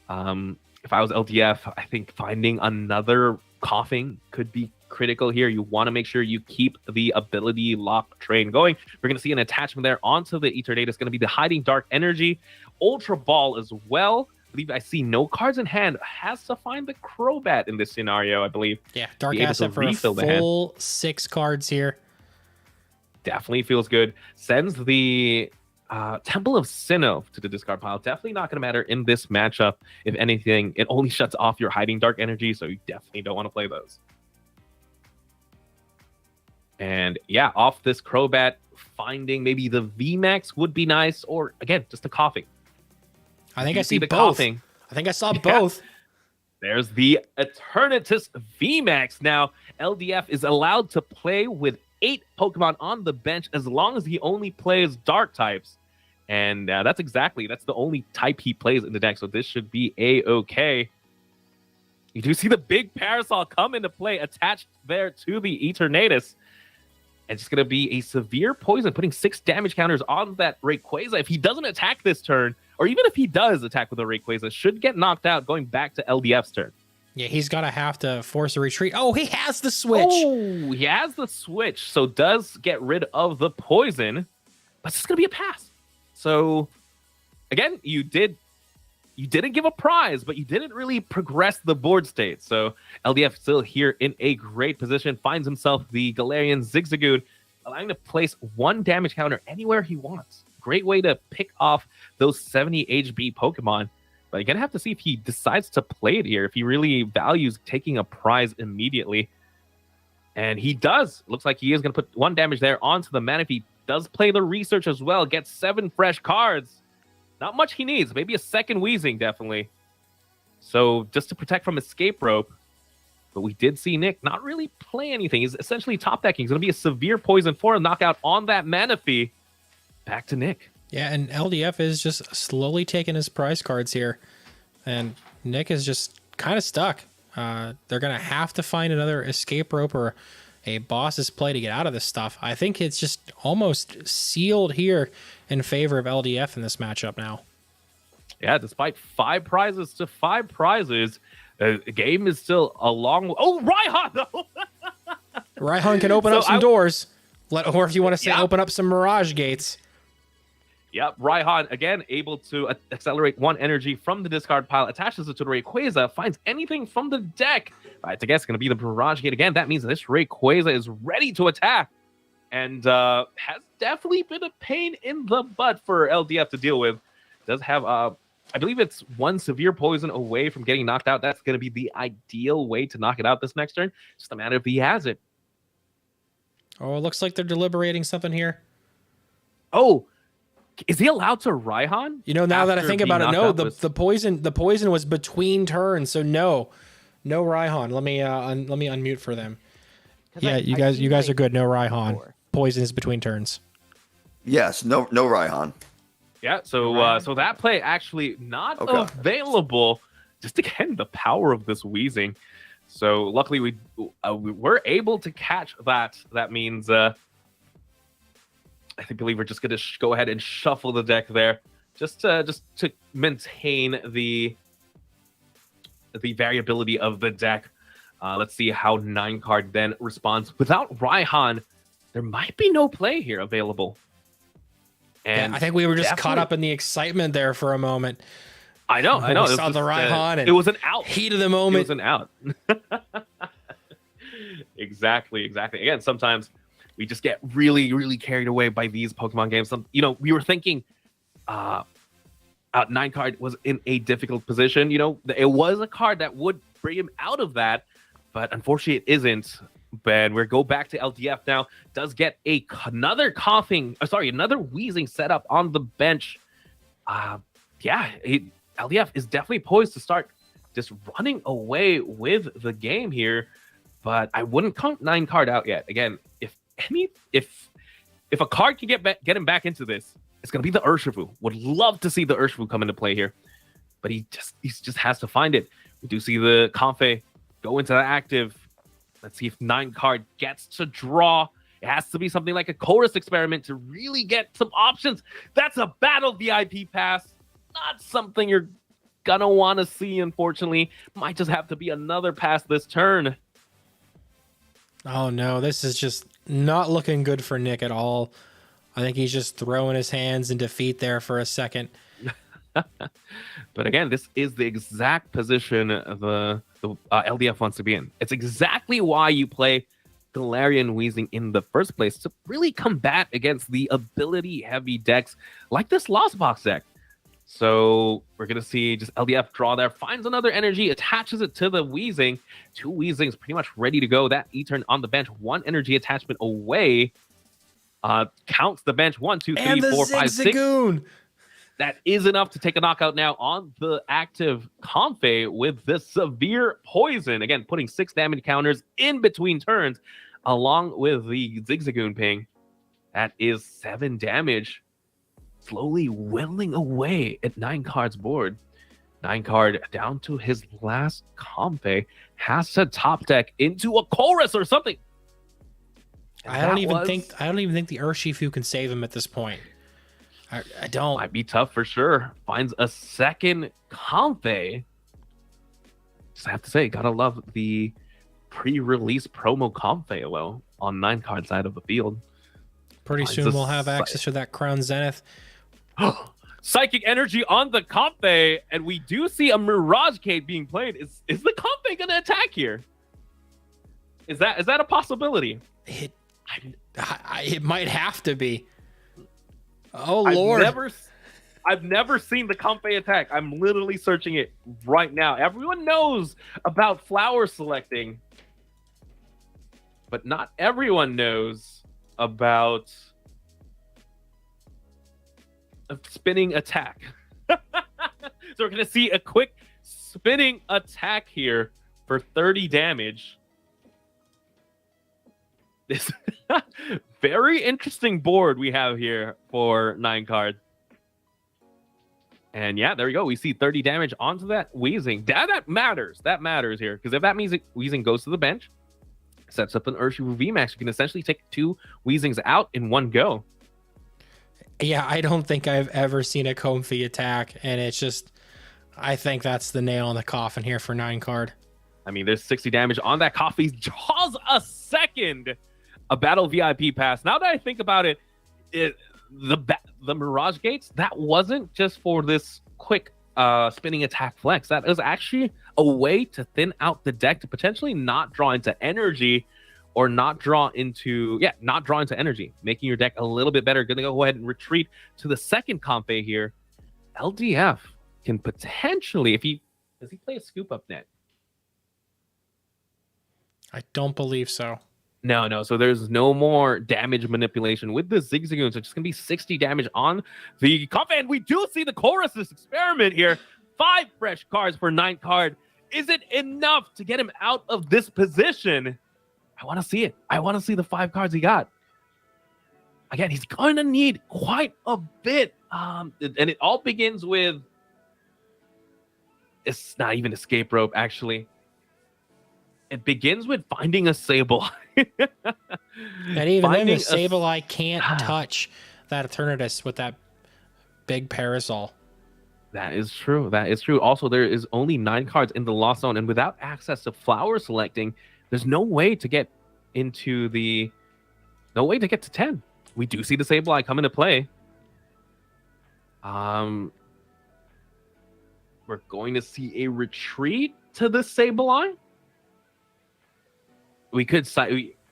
I was LDF, I think finding another Coughing could be critical here. You want to make sure you keep the ability lock train going. We're going to see an attachment there onto the Eternate. It's going to be the Hiding Dark Energy, Ultra Ball as well. believe I see no cards in hand. Has to find the Crobat in this scenario, I believe. Yeah, dark Be able asset to for a refill the hand. full 6 cards here. Definitely feels good. Sends the Temple of Sinnoh to the discard pile. Definitely not going to matter in this matchup. If anything, it only shuts off your hiding dark energy, so you definitely don't want to play those. And yeah, off this Crobat, finding maybe the VMAX would be nice, or again, just the coughing. I think You I see the both. coughing. I think I saw Yeah. both. There's the Eternatus VMAX. Now, LDF is allowed to play with 8 Pokemon on the bench as long as he only plays dark types. And that's the only type he plays in the deck. So this should be A-okay. You do see the big Parasol come into play attached there to the Eternatus. It's going to be a severe poison, putting 6 damage counters on that Rayquaza. If he doesn't attack this turn, or even if he does attack with a Rayquaza, should get knocked out going back to LDF's turn. Yeah, he's going to have to force a retreat. Oh, he has the switch. Oh, he has the switch, so does get rid of the poison, but it's going to be a pass. So, again, you didn't give a prize, but you didn't really progress the board state. So LDF still here in a great position, finds himself the Galarian Zigzagoon, allowing him to place 1 damage counter anywhere he wants. Great way to pick off those 70 HB Pokemon. But you're going to have to see if he decides to play it here, if he really values taking a prize immediately. And he does. Looks like he is going to put 1 damage there onto the Manaphy. Does play the research as well, gets 7 fresh cards. Not much he needs. Maybe a second Weezing, definitely. So just to protect from Escape Rope. But we did see Nick not really play anything. He's essentially top decking. He's going to be a severe poison for a knockout on that Manaphy. Back to Nick. Yeah, and LDF is just slowly taking his prize cards here. And Nick is just kind of stuck. They're going to have to find another Escape Rope or a boss's play to get out of this stuff. I think it's just almost sealed here in favor of LDF in this matchup now. Yeah, despite 5 prizes to 5 prizes, the game is still a long... Oh, Raihan, though! Raihan can open up some doors. Or if you want to say, open up some Mirage gates. Yep, Raihan, again, able to accelerate 1 energy from the discard pile, attaches it to the Rayquaza, finds anything from the deck. I guess it's going to be the Mirage Gate again. That means this Rayquaza is ready to attack. And has definitely been a pain in the butt for LDF to deal with. Does have, I believe it's 1 severe poison away from getting knocked out. That's going to be the ideal way to knock it out this next turn. Just a matter if he has it. Oh, it looks like they're deliberating something here. Oh, is he allowed to Raihan? You know, now that I think about it, no, the poison was between turns, so no Raihan. Let me unmute for them. Yeah, you guys are good. No Raihan. Poison is between turns. Yes, no Raihan. Yeah, so that play actually not available. Just again, the power of this Weezing. So luckily we were able to catch that. That means I believe we're just going to go ahead and shuffle the deck there, just to maintain the variability of the deck. Let's see how 9-card then responds. Without Raihan, there might be no play here available. And yeah, I think we were just caught up in the excitement there for a moment. I know. We saw the Raihan, and it was an out. Heat of the moment. It was an out. Exactly. Again, sometimes we just get really, really carried away by these Pokemon games. We were thinking 9-card was in a difficult position. It was a card that would bring him out of that, but unfortunately it isn't. And we go back to LDF now. Does get another Weezing set up on the bench. LDF is definitely poised to start just running away with the game here. But I wouldn't count 9-card out yet. Again, if a card can get him back into this, it's gonna be the Urshifu. Would love to see the Urshifu come into play here, but he just has to find it. We do see the Confe go into the active. Let's see if 9-card gets to draw. It has to be something like a Chorus Experiment to really get some options. That's a Battle VIP pass. Not something you're gonna want to see, unfortunately. Might just have to be another pass this turn. Oh no, this is just not looking good for Nick at all. I think he's just throwing his hands in defeat there for a second. But again, this is the exact position the LDF wants to be in. It's exactly why you play Galarian Weezing in the first place, to really combat against the ability-heavy decks like this Lost Box deck. So we're going to see just LDF draw there, finds another energy, attaches it to the Weezing. 2 Weezings pretty much ready to go. That E-turn on the bench, 1 energy attachment away. Counts the bench, 1, 2, 3, 4, 5, 6. Zigzagoon. That is enough to take a knockout now on the active Comfey with the severe poison. Again, putting 6 damage counters in between turns, along with the Zigzagoon ping. That is 7 damage. Slowly whittling away at 9 cards board. 9 card down to his last Comfey. Has to top deck into a chorus or something. And I don't even think the Urshifu can save him at this point. I don't. Might be tough for sure. Finds a second Comfey. Just have to say, gotta love the pre-release promo Comfey though on 9 card side of the field. Pretty soon we'll have access to that Crown Zenith. Psychic energy on the Comfey, and we do see a Mirage Gate being played. Is the Comfey gonna attack here? Is that a possibility? It might have to be. Oh Lord! I've never seen the Comfey attack. I'm literally searching it right now. Everyone knows about flower selecting, but not everyone knows about a spinning attack. So we're gonna see a quick spinning attack here for 30 damage. This very interesting board we have here for 9 card. And yeah, there we go. We see 30 damage onto that Weezing. That matters. That matters here. Because if that means Weezing goes to the bench, sets up an Urshifu VMAX, you can essentially take 2 Weezings out in one go. Yeah, I don't think I've ever seen a Comfey attack. And it's just, I think that's the nail in the coffin here for 9 card. I mean, there's 60 damage on that Coffee. Draws a second. A battle VIP pass. Now that I think about it, the Mirage Gates, that wasn't just for this quick spinning attack flex. That was actually a way to thin out the deck to potentially not draw into energy, or not draw into energy, making your deck a little bit better. Gonna go ahead and retreat to the second Comfey here. LDF can potentially, does he play a scoop up net? I don't believe so. No. So there's no more damage manipulation with the Zigzagoon. So it's just going to be 60 damage on the Comfey. And we do see the Chorus' experiment here. 5 fresh cards for 9 card. Is it enough to get him out of this position? I want to see it. I want to see the 5 cards he got. Again, he's going to need quite a bit. And it all begins with... It's not even escape rope, actually. It begins with finding a Sableye. And even then, the Sableye can't touch that Eternatus with that big parasol. That is true. That is true. Also, there is only 9 cards in the Lost Zone, and without access to flower selecting, there's no way to get into the... No way to get to 10. We do see the Sableye come into play. We're going to see a retreat to the Sableye. We could...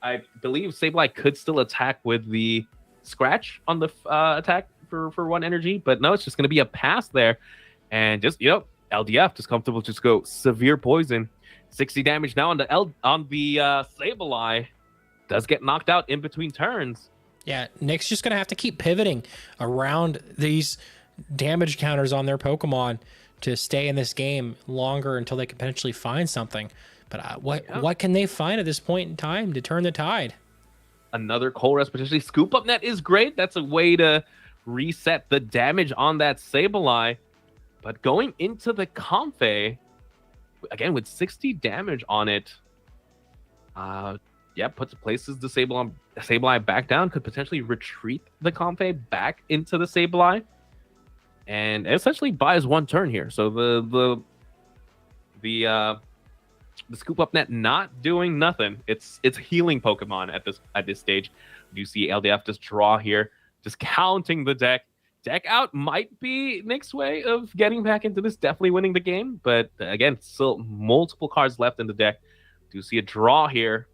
I believe Sableye could still attack with the scratch on the attack for 1 energy, but no, it's just going to be a pass there. And just, LDF just comfortable, just go severe poison. 60 damage now on the Sableye. Does get knocked out in between turns. Yeah, Nick's just going to have to keep pivoting around these damage counters on their Pokemon to stay in this game longer until they can potentially find something. But what can they find at this point in time to turn the tide? Another Colress, potentially Scoop Up Net is great. That's a way to reset the damage on that Sableye. But going into the Comfey, again, with 60 damage on it, places the Sableye back down, could potentially retreat the Comfey back into the Sableye, and essentially buys 1 turn here. So the Scoop Up Net not doing nothing. It's healing Pokemon at this stage. You see LDF just draw here, just counting the deck, deck out might be Nick's way of getting back into this, definitely winning the game. But again, still multiple cards left in the deck. Do see a draw here.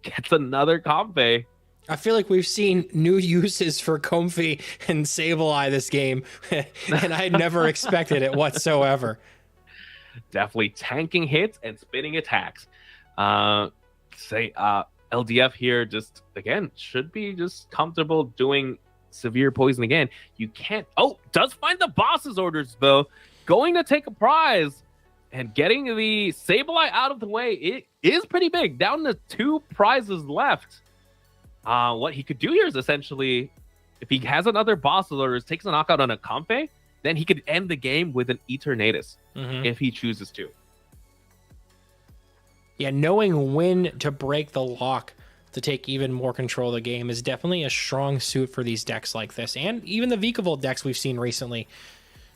Gets another Comfey. I feel like we've seen new uses for Comfey and Sableye this game, and I never expected it whatsoever. Definitely tanking hits and spinning attacks. LDF here just, again, should be just comfortable doing severe poison again. You can't... Oh, does find the boss's orders, though. Going to take a prize and getting the Sableye out of the way. It is pretty big. Down to 2 prizes left. What he could do here is essentially, if he has another boss's orders, takes a knockout on a Comfey, then he could end the game with an Eternatus if he chooses to. Yeah, knowing when to break the lock to take even more control of the game is definitely a strong suit for these decks like this, and even the Vikavolt decks we've seen recently.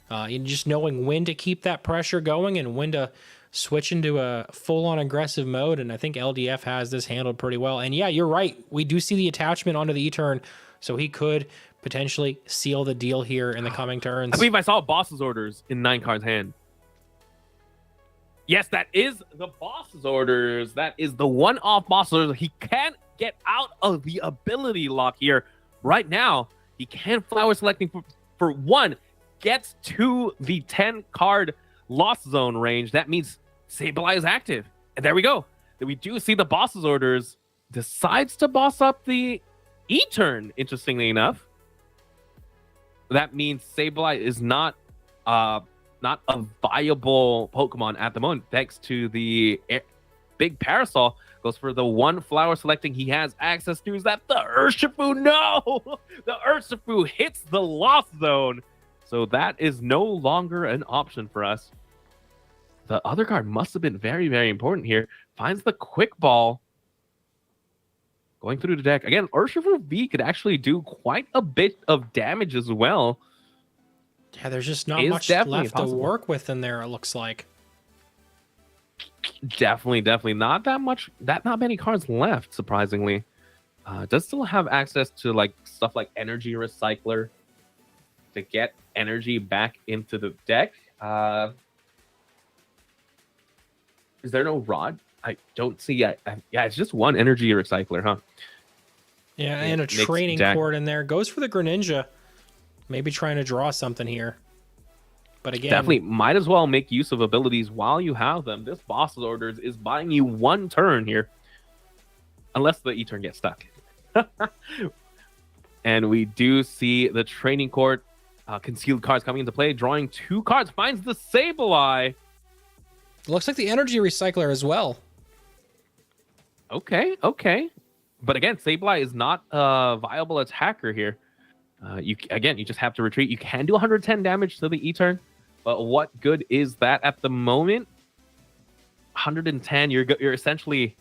And just knowing when to keep that pressure going and when to switch into a full-on aggressive mode, and I think LDF has this handled pretty well. And yeah, you're right. We do see the attachment onto the E-turn, so he could potentially seal the deal here in the coming turns. I believe I saw boss's orders in 9 cards hand. Yes, that is the boss's orders. That is the one-off boss's orders. He can't get out of the ability lock here. Right now, he can flower selecting for 1, gets to the 10-card Lost Zone range. That means Sableye is active. And there we go. We do see the boss's orders. Decides to boss up the E-turn, interestingly enough. That means Sableye is not a viable Pokemon at the moment, thanks to the big Parasol. Goes for the 1 flower selecting he has access to. Is that the Urshifu? No! The Urshifu hits the Lost Zone. So that is no longer an option for us. The other card must have been very, very important here. Finds the Quick Ball. Going through the deck. Again, Urshifu V could actually do quite a bit of damage as well. Yeah, there's just not much left to work with in there, it looks like. Definitely. Not that much. Not many cards left, surprisingly. Does still have access to like stuff like Energy Recycler to get energy back into the deck. Is there no Rod? I don't see yet. Yeah, it's just 1 Energy Recycler, huh? Yeah, and a training cord in there. Goes for the Greninja. Maybe trying to draw something here. But again... Definitely might as well make use of abilities while you have them. This boss's orders is buying you 1 turn here. Unless the E-turn gets stuck. And we do see the training cord. Concealed cards coming into play. Drawing 2 cards. Finds the Sableye. Looks like the Energy Recycler as well. Okay. But again, Sableye is not a viable attacker here. You just have to retreat. You can do 110 damage to the E-turn, but what good is that at the moment? 110. You're essentially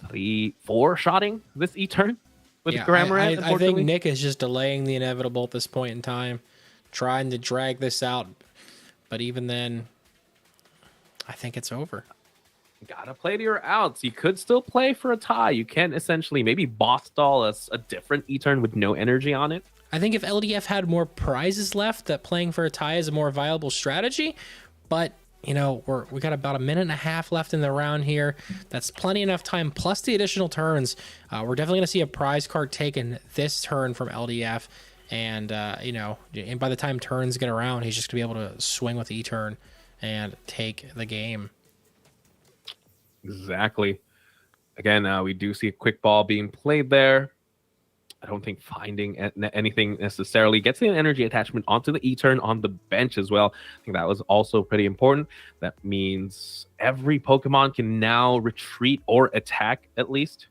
3-4 shotting this E-turn with Cramorant. I think Nick is just delaying the inevitable at this point in time, trying to drag this out. But even then, I think it's over. Gotta play to your outs. You could still play for a tie. You can essentially maybe boss stall a different E-turn with no energy on it. I think if LDF had more prizes left, that playing for a tie is a more viable strategy. But, we got about 1.5 minutes left in the round here. That's plenty enough time, plus the additional turns. We're definitely going to see a prize card taken this turn from LDF. And, and by the time turns get around, he's just going to be able to swing with the E-turn and take the game. Exactly. Again, we do see a quick ball being played there. I don't think finding anything necessarily gets an energy attachment onto the E-turn on the bench as well. I think that was also pretty important. That means every Pokemon can now retreat or attack at least.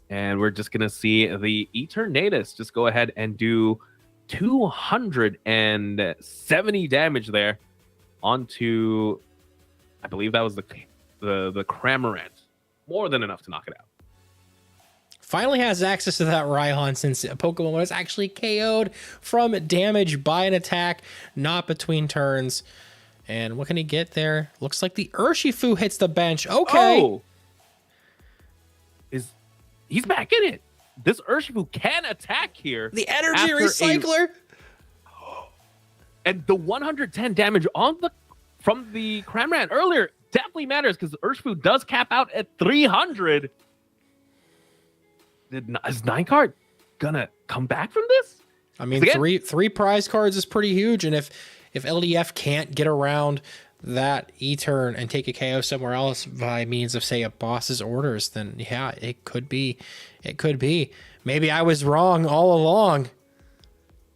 And we're just going to see the Eternatus just go ahead and do 270 damage there onto, I believe that was the Cramorant. More than enough to knock it out. Finally has access to that Raihan since Pokemon was actually KO'd from damage by an attack, not between turns. And what can he get there? Looks like the Urshifu hits the bench. Okay. Oh! He's back in it. this Urshifu can attack here. The energy after recycler. And the 110 damage from the Cramran earlier definitely matters because Urshifu does cap out at 300. Is 9-card gonna come back from this? I mean, again, three prize cards is pretty huge, and if LDF can't get around that E-turn and take a KO somewhere else by means of, say, a boss's orders, then yeah, it could be. Maybe I was wrong all along.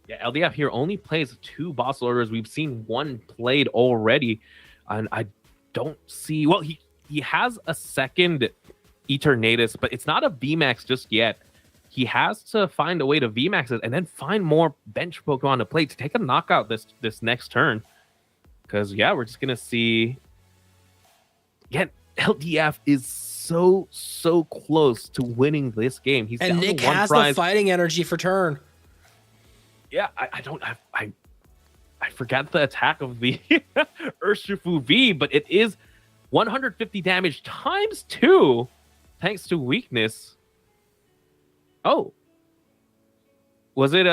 Yeah, LDF here only plays 2 boss orders. We've seen 1 played already, and I don't see. Well, he has a second Eternatus, but it's not a VMAX just yet. He has to find a way to VMAX it and then find more bench Pokemon to play to take a knockout this next turn. Because yeah, we're just gonna see. Again, LDF is so close to winning this game. He's And down Nick to 1 has prize. the fighting energy for turn. Yeah, I forgot the attack of the Urshifu V, but it is 150 damage times 2 thanks to weakness. Oh. Was it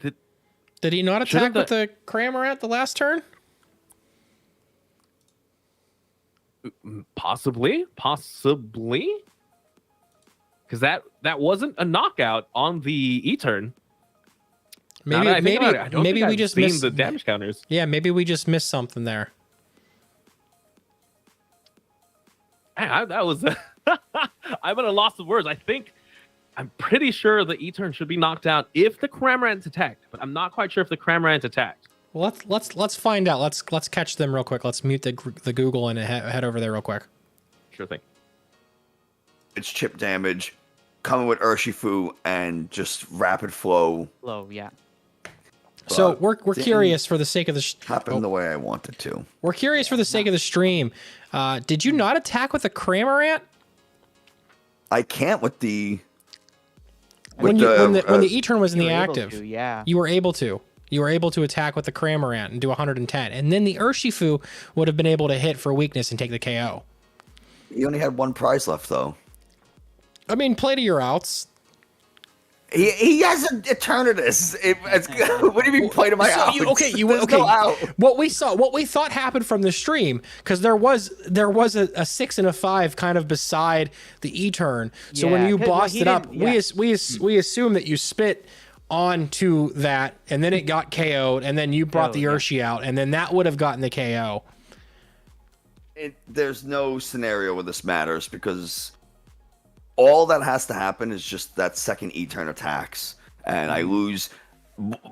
Did he not attack with the Cramorant the last turn? possibly? Because that wasn't a knockout on the E-turn. Maybe we just missed the damage counters. Yeah, maybe we just missed something there. That was I'm at a loss of words. I'm pretty sure the E-turn should be knocked out if the Cramorant's attacked, but I'm not quite sure if the Cramorant's attacked. Well, let's find out. Let's catch them real quick. Let's mute the Google and head over there real quick. Sure thing. It's chip damage, coming with Urshifu and just rapid flow. Low, yeah. So we're didn't curious for the sake of the Happened the way I wanted to. We're curious for the sake of the stream. Did you not attack with the Cramorant? I can't with the. When the E-turn was in You the were able active, to, yeah. you were able to. You were able to attack with the Cramorant and do 110, and then the Urshifu would have been able to hit for weakness and take the KO. He only had 1 prize left though. I mean, play to your outs. He has an Eternatus. What do you mean play to my outs? There's no out. What we thought happened from the stream, because there was a 6 and a 5 kind of beside the E-turn. So when Yeah, you 'cause, bossed he it up, didn't- we assume that you spit onto that, and then it got KO'd, and then you brought the Urshi out, and then that would have gotten the KO. There's no scenario where this matters because all that has to happen is just that second E-turn attacks, and I lose.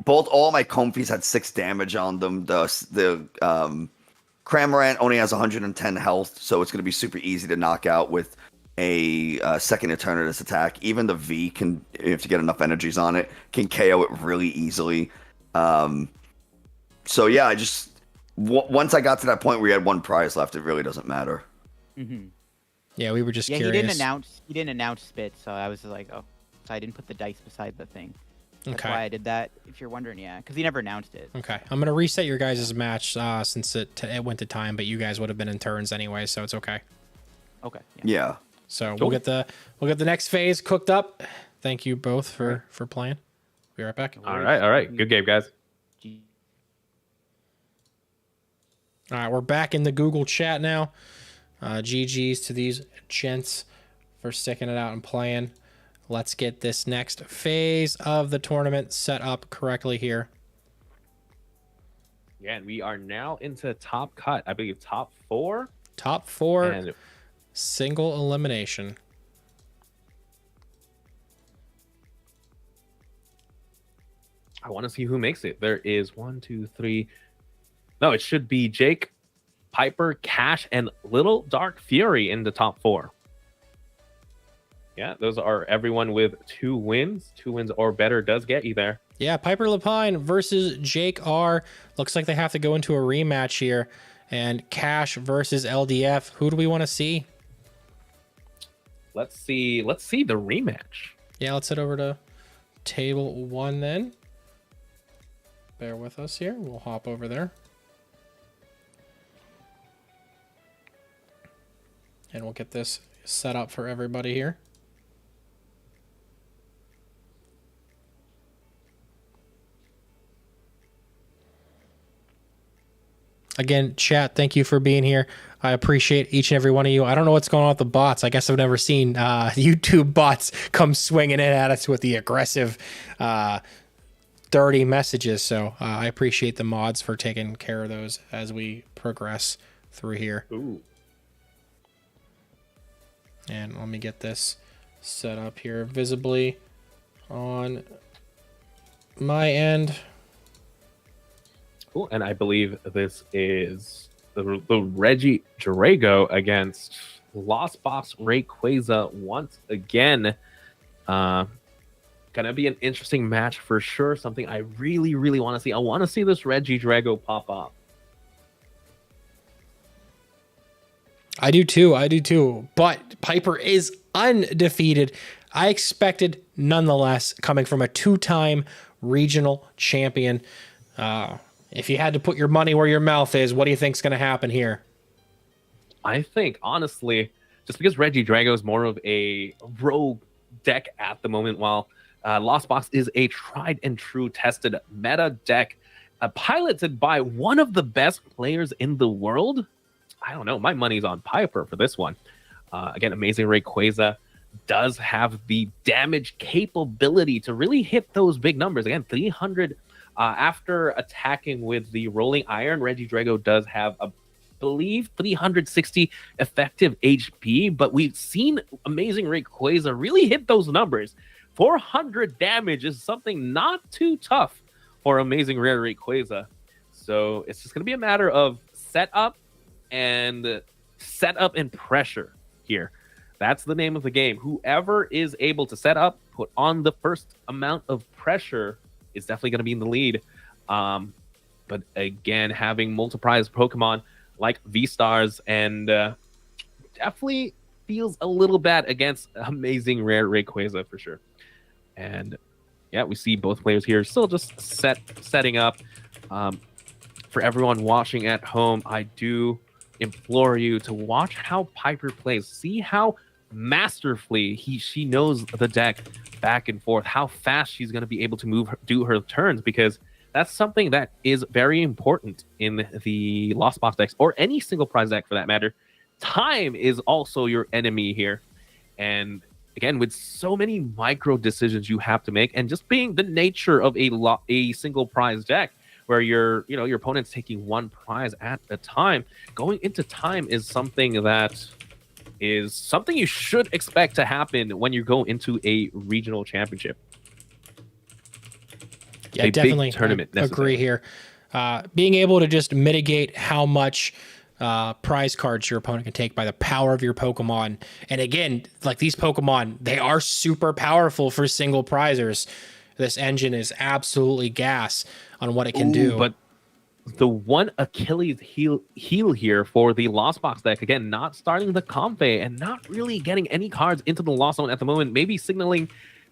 All my Comfies had 6 damage on them. The Cramorant only has 110 health, so it's going to be super easy to knock out with a second Eternatus attack. Even the V can, if you get enough energies on it, can KO it really easily. So yeah, once I got to that point where you had 1 prize left, it really doesn't matter. Mm-hmm. Yeah, we were just curious. He didn't announce spit, so I was like, oh, so I didn't put the dice beside the thing. That's Okay. why I did that. If you're wondering, yeah, because he never announced it. Okay, I'm gonna reset your guys' match since it went to time, but you guys would have been in turns anyway, so it's okay. Okay. Yeah. So Cool. we'll get the next phase cooked up. Thank you both for playing. Be right back. All right. Good game, guys. All right, we're back in the Google chat now. GG's to these gents for sticking it out and playing. Let's get this next phase of the tournament set up correctly here. Yeah, and we are now into top cut. I believe top 4. Top 4, And single elimination. I want to see who makes it. There is 1, 2, 3. No, it should be Jake, Piper, Cash, and Little Dark Fury in the top 4. Yeah, those are everyone with 2 wins. 2 wins or better does get you there. Yeah, Piper Lapine versus Jake R. Looks like they have to go into a rematch here. And Cash versus LDF. Who do we want to see? Let's see the rematch. Yeah, let's head over to table 1 then. Bear with us here. We'll hop over there. And we'll get this set up for everybody here. Again, chat, thank you for being here. I appreciate each and every one of you. I don't know what's going on with the bots. I guess I've never seen YouTube bots come swinging in at us with the aggressive, dirty messages. So I appreciate the mods for taking care of those as we progress through here. Ooh. And let me get this set up here visibly on my end. Cool. And I believe this is the Reggie Drago against Lost Box Rayquaza once again. Gonna be an interesting match for sure. Something I really, really want to see. I want to see this Reggie Drago pop up. I do too. But Piper is undefeated. I expected, nonetheless, coming from a 2-time regional champion. If you had to put your money where your mouth is, what do you think's going to happen here? I think, honestly, just because Reggie Drago is more of a rogue deck at the moment, while Lost Box is a tried and true tested meta deck piloted by one of the best players in the world. I don't know. My money's on Piper for this one. Again, Amazing Rayquaza does have the damage capability to really hit those big numbers. Again, 300 after attacking with the Rolling Iron. Reggie Drago does have, I believe, 360 effective HP, but we've seen Amazing Rayquaza really hit those numbers. 400 damage is something not too tough for Amazing Rare Rayquaza. So it's just going to be a matter of setup and pressure here. That's the name of the game. Whoever is able to set up, put on the first amount of pressure is definitely going to be in the lead. But again, having multi-prize Pokemon like V-Stars and definitely feels a little bad against Amazing Rare Rayquaza for sure. And yeah, we see both players here still just setting up. For everyone watching at home, I do implore you to watch how Piper plays. See how masterfully she knows the deck back and forth, how fast she's going to be able to do her turns, because that's something that is very important in the Lost Box decks, or any single prize deck for that matter. Time is also your enemy here. And again, with so many micro decisions you have to make, and just being the nature of a single prize deck, where your opponent's taking one prize at a time, going into time is something you should expect to happen when you go into a regional championship. Yeah, a definitely big tournament agree here. Being able to just mitigate how much prize cards your opponent can take by the power of your Pokemon. And again, like these Pokemon, they are super powerful for single prizers. This engine is absolutely gas on what it can do. But the one Achilles heel here for the Lost Box deck, again, not starting the Comfey and not really getting any cards into the Lost Zone at the moment, maybe signaling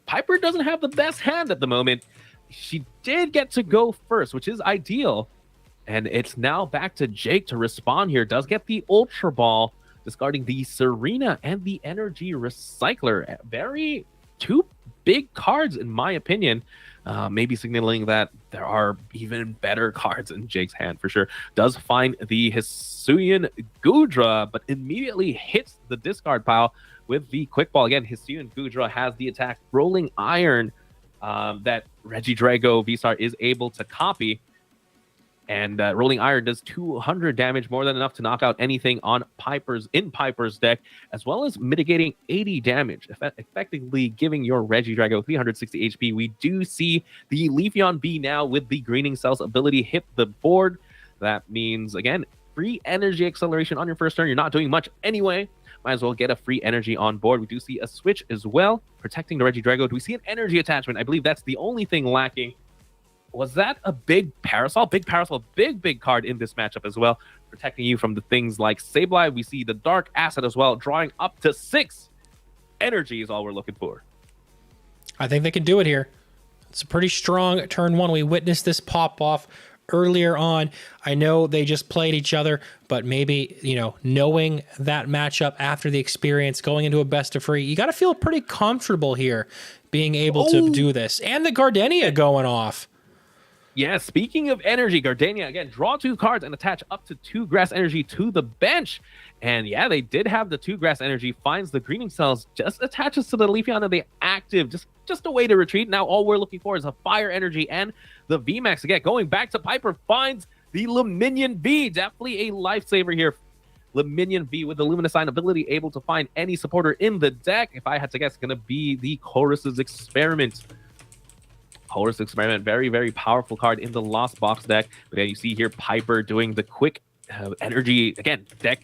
Piper doesn't have the best hand at the moment. She did get to go first, which is ideal. And it's now back to Jake to respond here. Does get the Ultra Ball, discarding the Serena and the Energy Recycler. Two big cards, in my opinion. Maybe signaling that there are even better cards in Jake's hand for sure. Does find the Hisuian Gudra, but immediately hits the discard pile with the Quick Ball. Again, Hisuian Gudra has the attack Rolling Iron that Reggie Drago V-Star is able to copy. And Rolling Iron does 200 damage, more than enough to knock out anything on Piper's deck, as well as mitigating 80 damage, effectively giving your Reggie Drago 360 HP. We do see the Leafeon B now with the Greening Cells ability hit the board. That means, again, free energy acceleration on your first turn. You're not doing much anyway. Might as well get a free energy on board. We do see a switch as well, protecting the Reggie Drago. Do we see an energy attachment? I believe that's the only thing lacking. Was that a big Parasol? Big Parasol, big card in this matchup as well, protecting you from the things like Sableye. We see the Dark Acid as well, drawing up to 6 energy is all we're looking for. I think they can do it here. It's a pretty strong turn one. We witnessed this pop off earlier on. I know they just played each other, but maybe, knowing that matchup after the experience, going into a best of 3, you got to feel pretty comfortable here being able to do this. And the Gardenia going off. Yeah, speaking of energy, Gardenia, again, draw 2 cards and attach up to 2 grass energy to the bench. And yeah, they did have the 2 grass energy, finds the greening cells, just attaches to the Leafeon of the active, just a way to retreat. Now all we're looking for is a fire energy and the VMAX. Again, going back to Piper, finds the Luminion V, definitely a lifesaver here. Luminion V with the Luminescent ability, able to find any supporter in the deck. If I had to guess, it's going to be the Chorus's Experiment. Chorus Experiment, very, very powerful card in the Lost Box deck. But then you see here Piper doing the quick energy, again, deck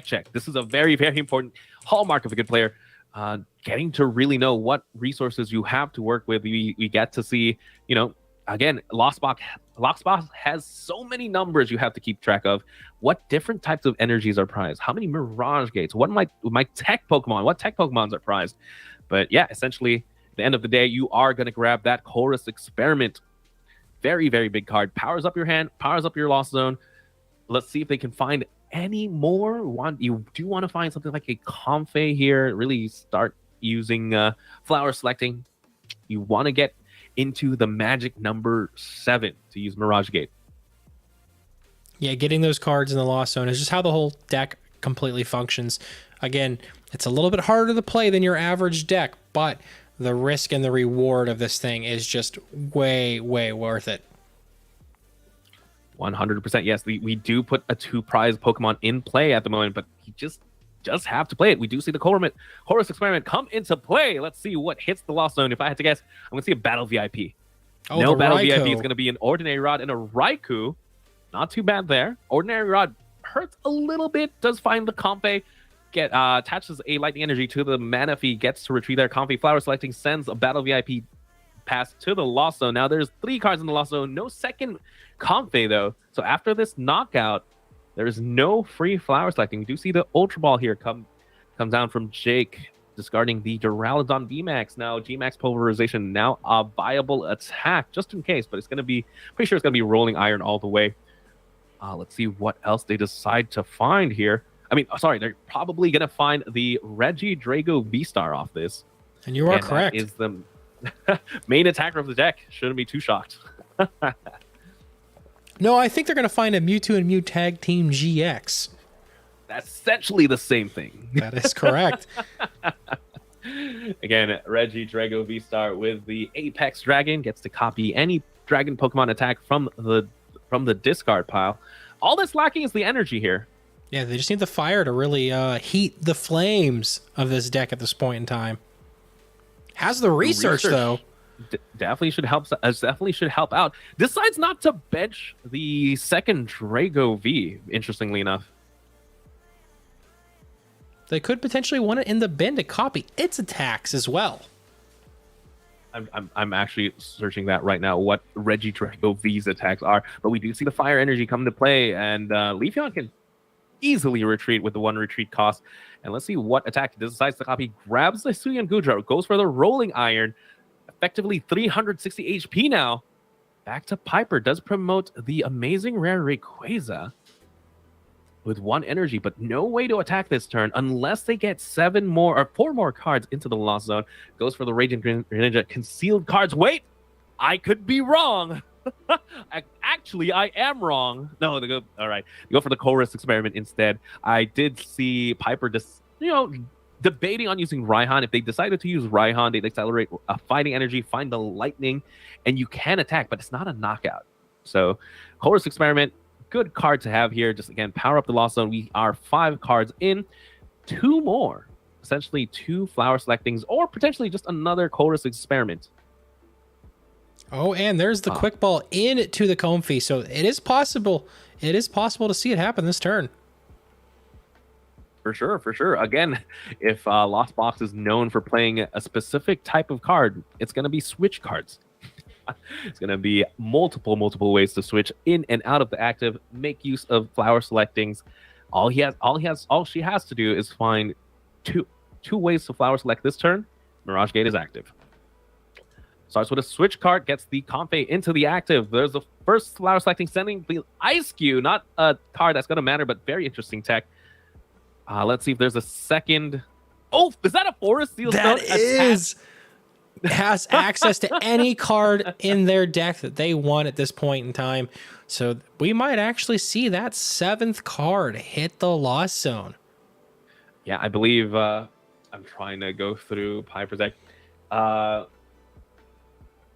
check. This is a very, very important hallmark of a good player. Getting to really know what resources you have to work with. We get to see, you know, again, Lost Box has so many numbers you have to keep track of. What different types of energies are prized? How many Mirage Gates? What my tech Pokemon? What tech Pokemons are prized? But yeah, essentially, the end of the day, you are going to grab that Chorus Experiment. Very, very big card. Powers up your hand, powers up your Lost Zone. Let's see if they can find any more. You do want to find something like a Comfey here. Really start using flower selecting. You want to get into the magic number 7 to use Mirage Gate. Yeah, getting those cards in the Lost Zone is just how the whole deck completely functions. Again, it's a little bit harder to play than your average deck, but the risk and the reward of this thing is just way, way worth it. 100%. Yes, we do put a 2 prize Pokemon in play at the moment, but you just have to play it. We do see the Chorus Experiment come into play. Let's see what hits the Lost Zone. If I had to guess, I'm going to see a Battle VIP. Oh, no Battle Raikou. VIP. It's going to be an Ordinary Rod and a Raikou. Not too bad there. Ordinary Rod hurts a little bit. Does find the Comfey. Attaches a Lightning Energy to the Manaphy. Gets to retrieve their Comfey. Flower selecting sends a Battle VIP pass to the Lost Zone. Now there's 3 cards in the Lost Zone. No second Comfey though. So after this knockout, there is no free flower selecting. We do see the Ultra Ball here come down from Jake, discarding the Duraludon VMAX. Now Gmax Pulverization, now a viable attack, just in case, but it's going to be, pretty sure it's going to be Rolling Iron all the way. Let's see what else they decide to find here. I mean, sorry, they're probably going to find the Regidrago V-Star off this. And you are correct. That is the main attacker of the deck. Shouldn't be too shocked. No, I think they're going to find a Mewtwo and Mew Tag Team GX. That's essentially the same thing. That is correct. Again, Regidrago V-Star with the Apex Dragon gets to copy any Dragon Pokemon attack from the discard pile. All that's lacking is the energy here. Yeah, they just need the fire to really heat the flames of this deck at this point in time. Has the research though. Definitely should help. Definitely should help out. Decides not to bench the second Drago V. Interestingly enough, they could potentially want it in the bin to copy its attacks as well. I'm actually searching that right now. What Regidrago V's attacks are, but we do see the fire energy come to play, and Leafeon can easily retreat with the 1 retreat cost. And let's see what attack he decides to copy. Grabs the Suyan Gudra, goes for the Rolling Iron. Effectively 360 HP now. Back to Piper. Does promote the amazing rare Rayquaza with 1 energy, but no way to attack this turn unless they get 4 more cards into the Lost Zone. Goes for the Raging Greninja. Concealed cards. Wait! I could be wrong. Actually, I am wrong. No, they go. All right, you go for the Chorus Experiment instead. I did see Piper debating on using Raihan. If they decided to use Raihan, they'd accelerate a fighting energy, find the lightning, and you can attack, but it's not a knockout. So, Chorus Experiment, good card to have here. Just again, power up the Lost Zone. We are 5 cards in, 2 more, essentially 2 flower selectings, or potentially just another Chorus Experiment. Oh, and there's the quick ball in to the Comfey, so it is possible. It is possible to see it happen this turn. For sure. Again, if Lost Box is known for playing a specific type of card, it's going to be switch cards. It's going to be multiple ways to switch in and out of the active. Make use of flower selectings. All she has to do is find two ways to flower select this turn. Mirage Gate is active. Starts with a switch card, gets the Comfey into the active. There's the first flower selecting, sending the Ice Cube, not a card that's going to matter, but very interesting tech. Let's see if there's a second. Oh, is that a Forest Seal Stone? That is. has access to any card in their deck that they want at this point in time. So we might actually see that 7th card hit the lost zone. Yeah, I believe I'm trying to go through Piper's deck.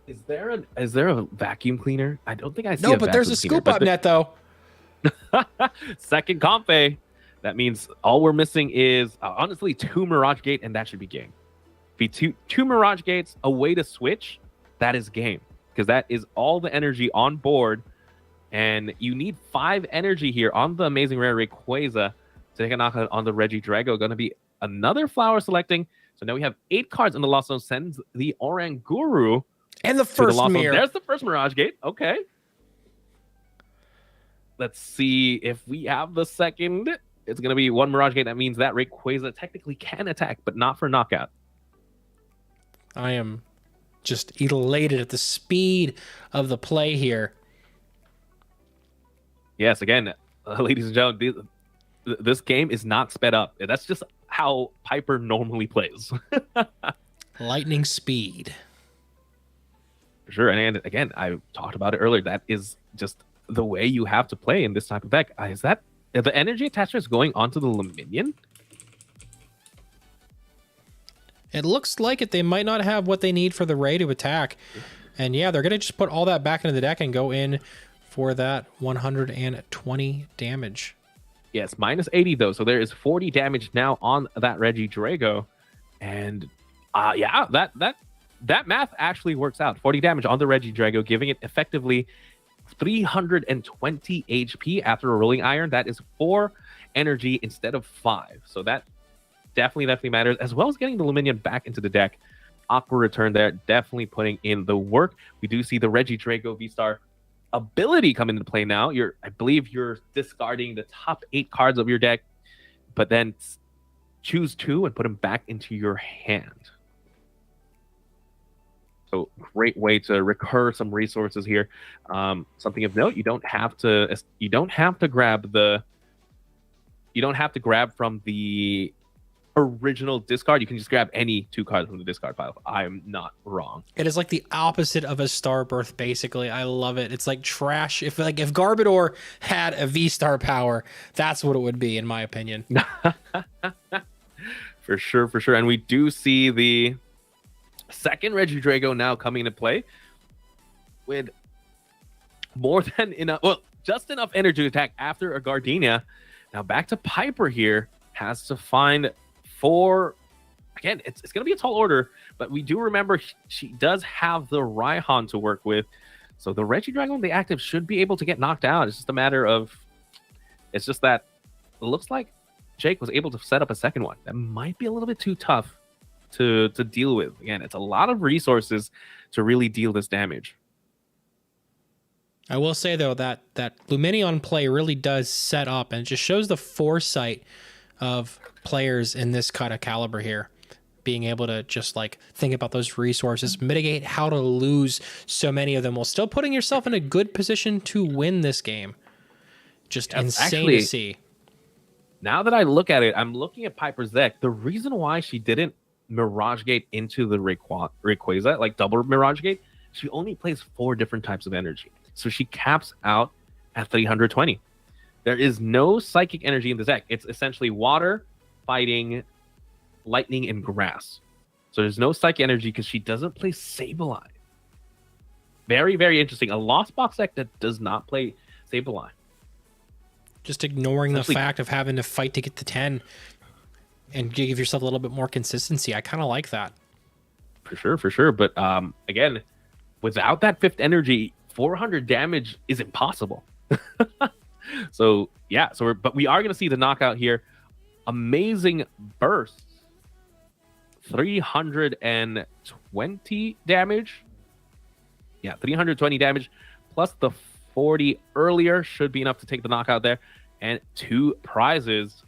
Is there a vacuum cleaner? I don't think I see. No, but there's a scoop up net though. Second Compe. That means all we're missing is honestly 2 Mirage Gate, and that should be game. Be two Mirage Gates, a way to switch. That is game, because that is all the energy on board, and you need 5 energy here on the amazing rare Rayquaza to take a knockout on the Regidrago. Going to be another flower selecting. So now we have 8 cards in the Lost Zone. Sends the Oranguru And the first mirror. There's the first Mirage Gate. Okay. Let's see if we have the second. It's going to be 1 Mirage Gate. That means that Rayquaza technically can attack, but not for knockout. I am just elated at the speed of the play here. Yes, again, ladies and gentlemen, this game is not sped up. That's just how Piper normally plays. Lightning speed. For sure. And again, I talked about it earlier. That is just the way you have to play in this type of deck. Is that the energy attachment is going onto the Luminion? It looks like it. They might not have what they need for the Ray to attack. And yeah, they're going to just put all that back into the deck and go in for that 120 damage. Yes, minus 80 though. So there is 40 damage now on that Regidrago. And yeah, that math actually works out. 40 damage on the Regidrago, giving it effectively 320 HP after a Rolling Iron. That is 4 energy instead of 5. So that definitely matters, as well as getting the Luminion back into the deck. Aqua return there, definitely putting in the work. We do see the Regidrago V-Star ability come into play now. I believe you're discarding the top 8 cards of your deck, but then choose 2 and put them back into your hand. So great way to recur some resources here. Something of note: you don't have to grab from the original discard. You can just grab any 2 cards from the discard pile. I'm not wrong. It is like the opposite of a Star Birth, basically. I love it. It's like trash. If Garbodor had a V-Star power, that's what it would be, in my opinion. For sure. And we do see the second Regidrago now coming into play with more than enough, just enough energy to attack after a Gardenia. Now back to Piper here, has to find 4. Again, it's going to be a tall order, but we do remember she does have the Raihan to work with. So the Regidrago on the active should be able to get knocked out. It's just a matter of, it's just that it looks like Jake was able to set up a second one. That might be a little bit too tough to deal with. Again, it's a lot of resources to really deal this damage. I will say though that Luminion play really does set up, and it just shows the foresight of players in this kind of caliber here, being able to just like think about those resources, mitigate how to lose so many of them while still putting yourself in a good position to win this game. Just insane actually, to see. Now that I look at it, I'm looking at Piper's deck. The reason why she didn't Mirage Gate into the Rayquaza, like double Mirage Gate, she only plays 4 different types of energy. So she caps out at 320. There is no psychic energy in the deck. It's essentially water, fighting, lightning, and grass. So there's no psychic energy because she doesn't play Sableye. Very, very interesting. A Lost Box deck that does not play Sableye. Just ignoring the fact of having to fight to get to 10 and give yourself a little bit more consistency. I kind of like that. For sure. But again, without that 5th energy, 400 damage is impossible. So yeah, but we are going to see the knockout here. Amazing bursts. 320 damage. Yeah, 320 damage plus the 40 earlier should be enough to take the knockout there. And 2 prizes.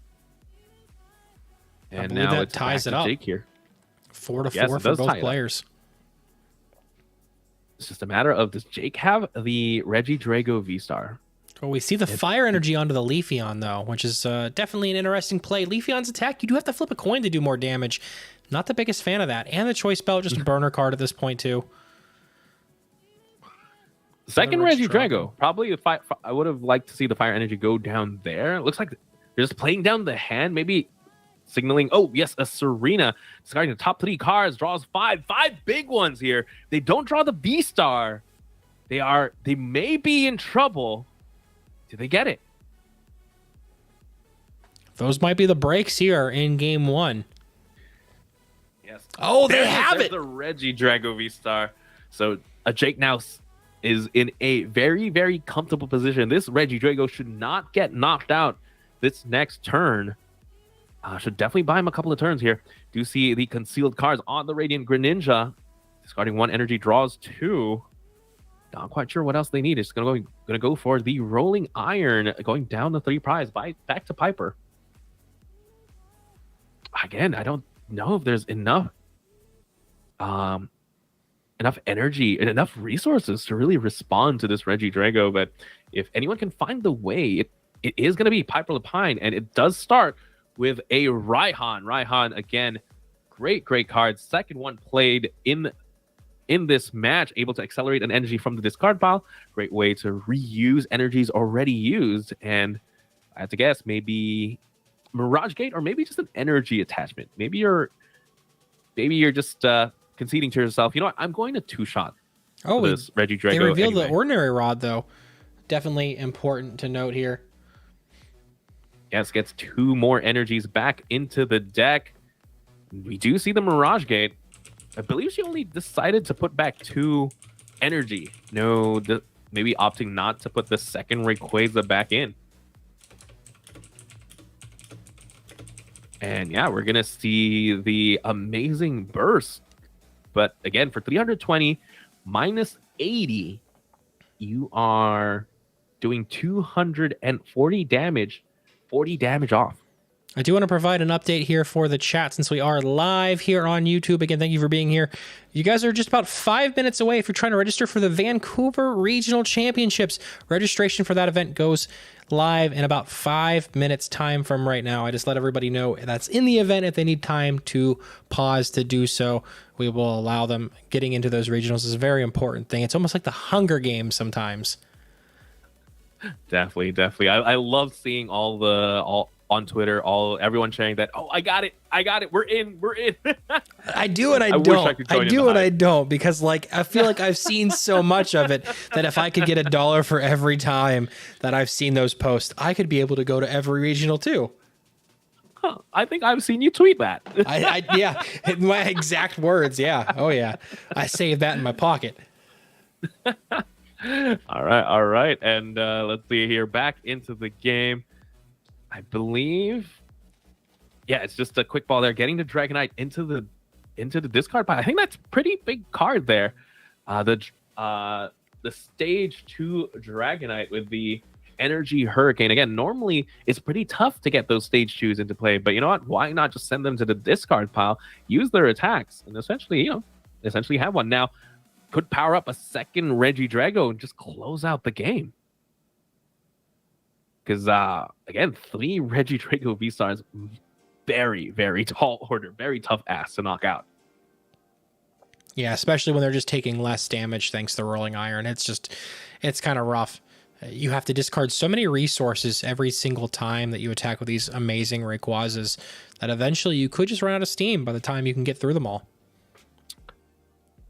And now it ties it up. Jake here. 4-4 for both players. It's just a matter of, does Jake have the Regidrago V-Star? Well, we see the fire energy onto the Leafeon, though, which is definitely an interesting play. Leafeon's attack, you do have to flip a coin to do more damage. Not the biggest fan of that. And the Choice Belt, just a burner card at this point, too. Second Regidrago. Probably if I would have liked to see the fire energy go down there. It looks like they're just playing down the hand, maybe signaling, oh, yes, a Serena. Discarding the top 3 cards, draws 5 big ones here. They don't draw the V-Star. They may be in trouble. Do they get it? Those might be the breaks here in game 1. Yes. Oh, they have it. The Regidrago V-Star. So Jake now is in a very, very comfortable position. This Regidrago should not get knocked out this next turn. Should definitely buy him a couple of turns here. Do see the concealed cards on the Radiant Greninja. Discarding 1 energy, draws 2. Not quite sure what else they need. It's gonna go for the Rolling Iron, going down the 3 prize. Back to Piper. Again, I don't know if there's enough energy and enough resources to really respond to this Regidrago. But if anyone can find the way, it is going to be Piper Lapine, and it does start with a Raihan. Raihan, again, great card. Second one played in this match, able to accelerate an energy from the discard pile. Great way to reuse energies already used. And I have to guess, maybe Mirage Gate, or maybe just an energy attachment. Maybe you're just conceding to yourself, you know what, I'm going to 2-shot this Regidrago. They revealed the Ordinary Rod, though. Definitely important to note here. Yes, gets 2 more energies back into the deck. We do see the Mirage Gate. I believe she only decided to put back 2 energy. No, maybe opting not to put the second Rayquaza back in. And yeah, we're going to see the amazing burst. But again, for 320 minus 80, you are doing 240 damage, 40 damage off. I do want to provide an update here for the chat since we are live here on YouTube. Again, thank you for being here. You guys are just about 5 minutes away if you're trying to register for the Vancouver Regional Championships. Registration for that event goes live in about 5 minutes time from right now. I just let everybody know that's in the event. If they need time to pause to do so, we will allow them. Getting into those regionals is a very important thing. It's almost like the Hunger Games sometimes. Definitely. I love seeing all on Twitter, everyone sharing that. Oh, I got it. We're in. I do and I don't. I do and I don't, because like I feel like I've seen so much of it that if I could get $1 for every time that I've seen those posts, I could be able to go to every regional too. Huh, I think I've seen you tweet that. Yeah, in my exact words. Yeah. Oh yeah. I saved that in my pocket. All right. And let's see here. Back into the game. I believe, yeah, it's just a quick ball there, getting the Dragonite into the discard pile. I think that's a pretty big card there. The stage 2 Dragonite with the Energy Hurricane. Again, normally it's pretty tough to get those stage 2s into play, but you know what? Why not just send them to the discard pile, use their attacks, and essentially have one. Now, could power up a second Regidrago and just close out the game. Because, again, 3 Regidrago V-Stars, very, very tall order, very tough ass to knock out. Yeah, especially when they're just taking less damage thanks to the Rolling Iron. It's kind of rough. You have to discard so many resources every single time that you attack with these amazing Rayquazas that eventually you could just run out of steam by the time you can get through them all.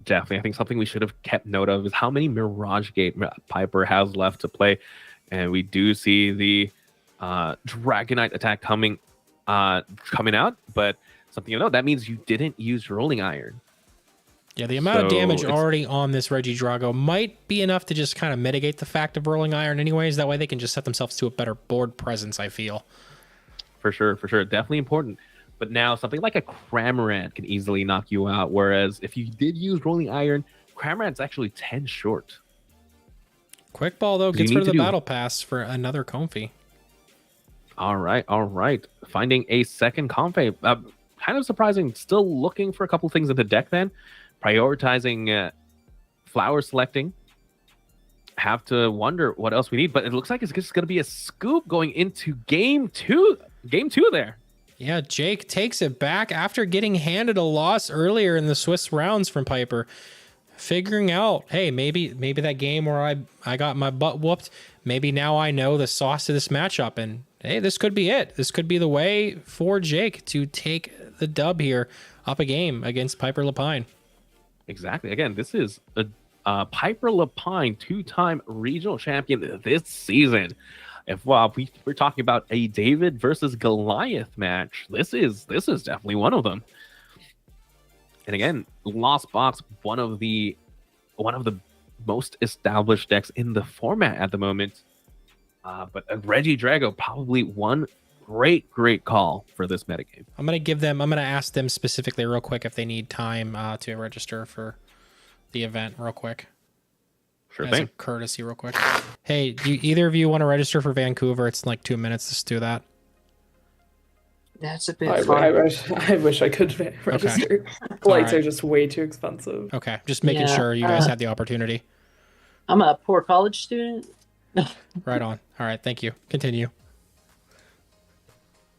Definitely. I think something we should have kept note of is how many Mirage Gate Piper has left to play. And we do see the Dragonite attack coming out, but something you know, that means you didn't use Rolling Iron. Yeah, the amount of damage already on this Regidrago might be enough to just kind of mitigate the fact of Rolling Iron anyways. That way they can just set themselves to a better board presence, I feel. For sure. Definitely important. But now something like a Cramorant can easily knock you out, whereas if you did use Rolling Iron, Cramorant's actually 10 short. Quick Ball, though, gets rid of the Battle Pass for another Comfey. All right. Finding a second Comfey. Kind of surprising. Still looking for a couple things in the deck then. Prioritizing flower selecting. have to wonder what else we need. But it looks like it's just going to be a scoop going into game two. Game two there. Yeah, Jake takes it back after getting handed a loss earlier in the Swiss rounds from Piper. Figuring out, hey, maybe that game where I got my butt whooped, maybe now I know the sauce of this matchup, and hey, this could be it. This could be the way for Jake to take the dub here up a game against Piper Lapine. Exactly. Again, this is a Piper Lapine, two-time regional champion this season. If we're talking about a David versus Goliath match, this is definitely one of them. And again, Lost Box, one of the most established decks in the format at the moment. But Reggie Drago, probably one great call for this metagame. I'm gonna ask them specifically real quick if they need time to register for the event real quick. Sure As thing. a courtesy real quick. Hey, do either of you want to register for Vancouver? It's in like 2 minutes. Let's do that. That's a bit I far. wish I could register. Flights Alright. are just way too expensive. Okay, just making Yeah, sure you guys had the opportunity. I'm a poor college student. Right on. All right, thank you. Continue.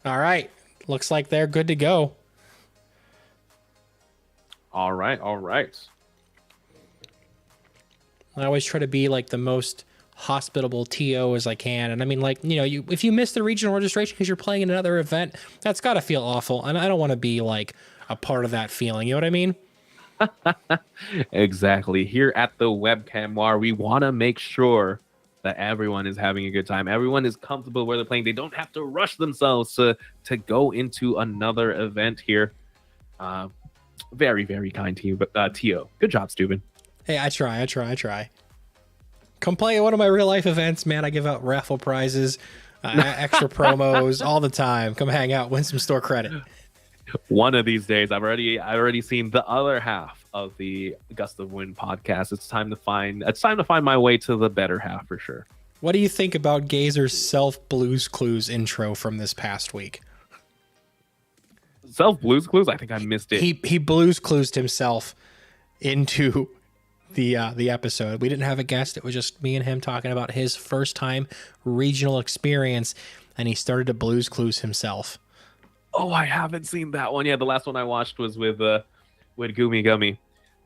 All right, looks like they're good to go. All right. I always try to be like the most hospitable TO as I can. And I mean, like, if you miss the regional registration because you're playing in another event, that's got to feel awful. And I don't want to be like a part of that feeling. You know what I mean? Exactly. Here at the Webcam War, we want to make sure that everyone is having a good time. Everyone is comfortable where they're playing. They don't have to rush themselves to go into another event here. Very, very kind to you, but Tio, good job, Steuben. Hey, I try. Come play at one of my real life events, man. I give out raffle prizes, extra promos all the time. Come hang out, win some store credit. One of these days, I've already seen the other half of the Gust of Wind podcast. It's time to find my way to the better half for sure. What do you think about Gazer's self Blues Clues intro from this past week? Self Blues Clues? I think I missed it. He Blues Clues himself into the episode. We didn't have a guest. It was just me and him talking about his first time regional experience, and he started to Blues Clues himself. Oh, I haven't seen that one. Yeah, the last one I watched was with Gumi Gummy.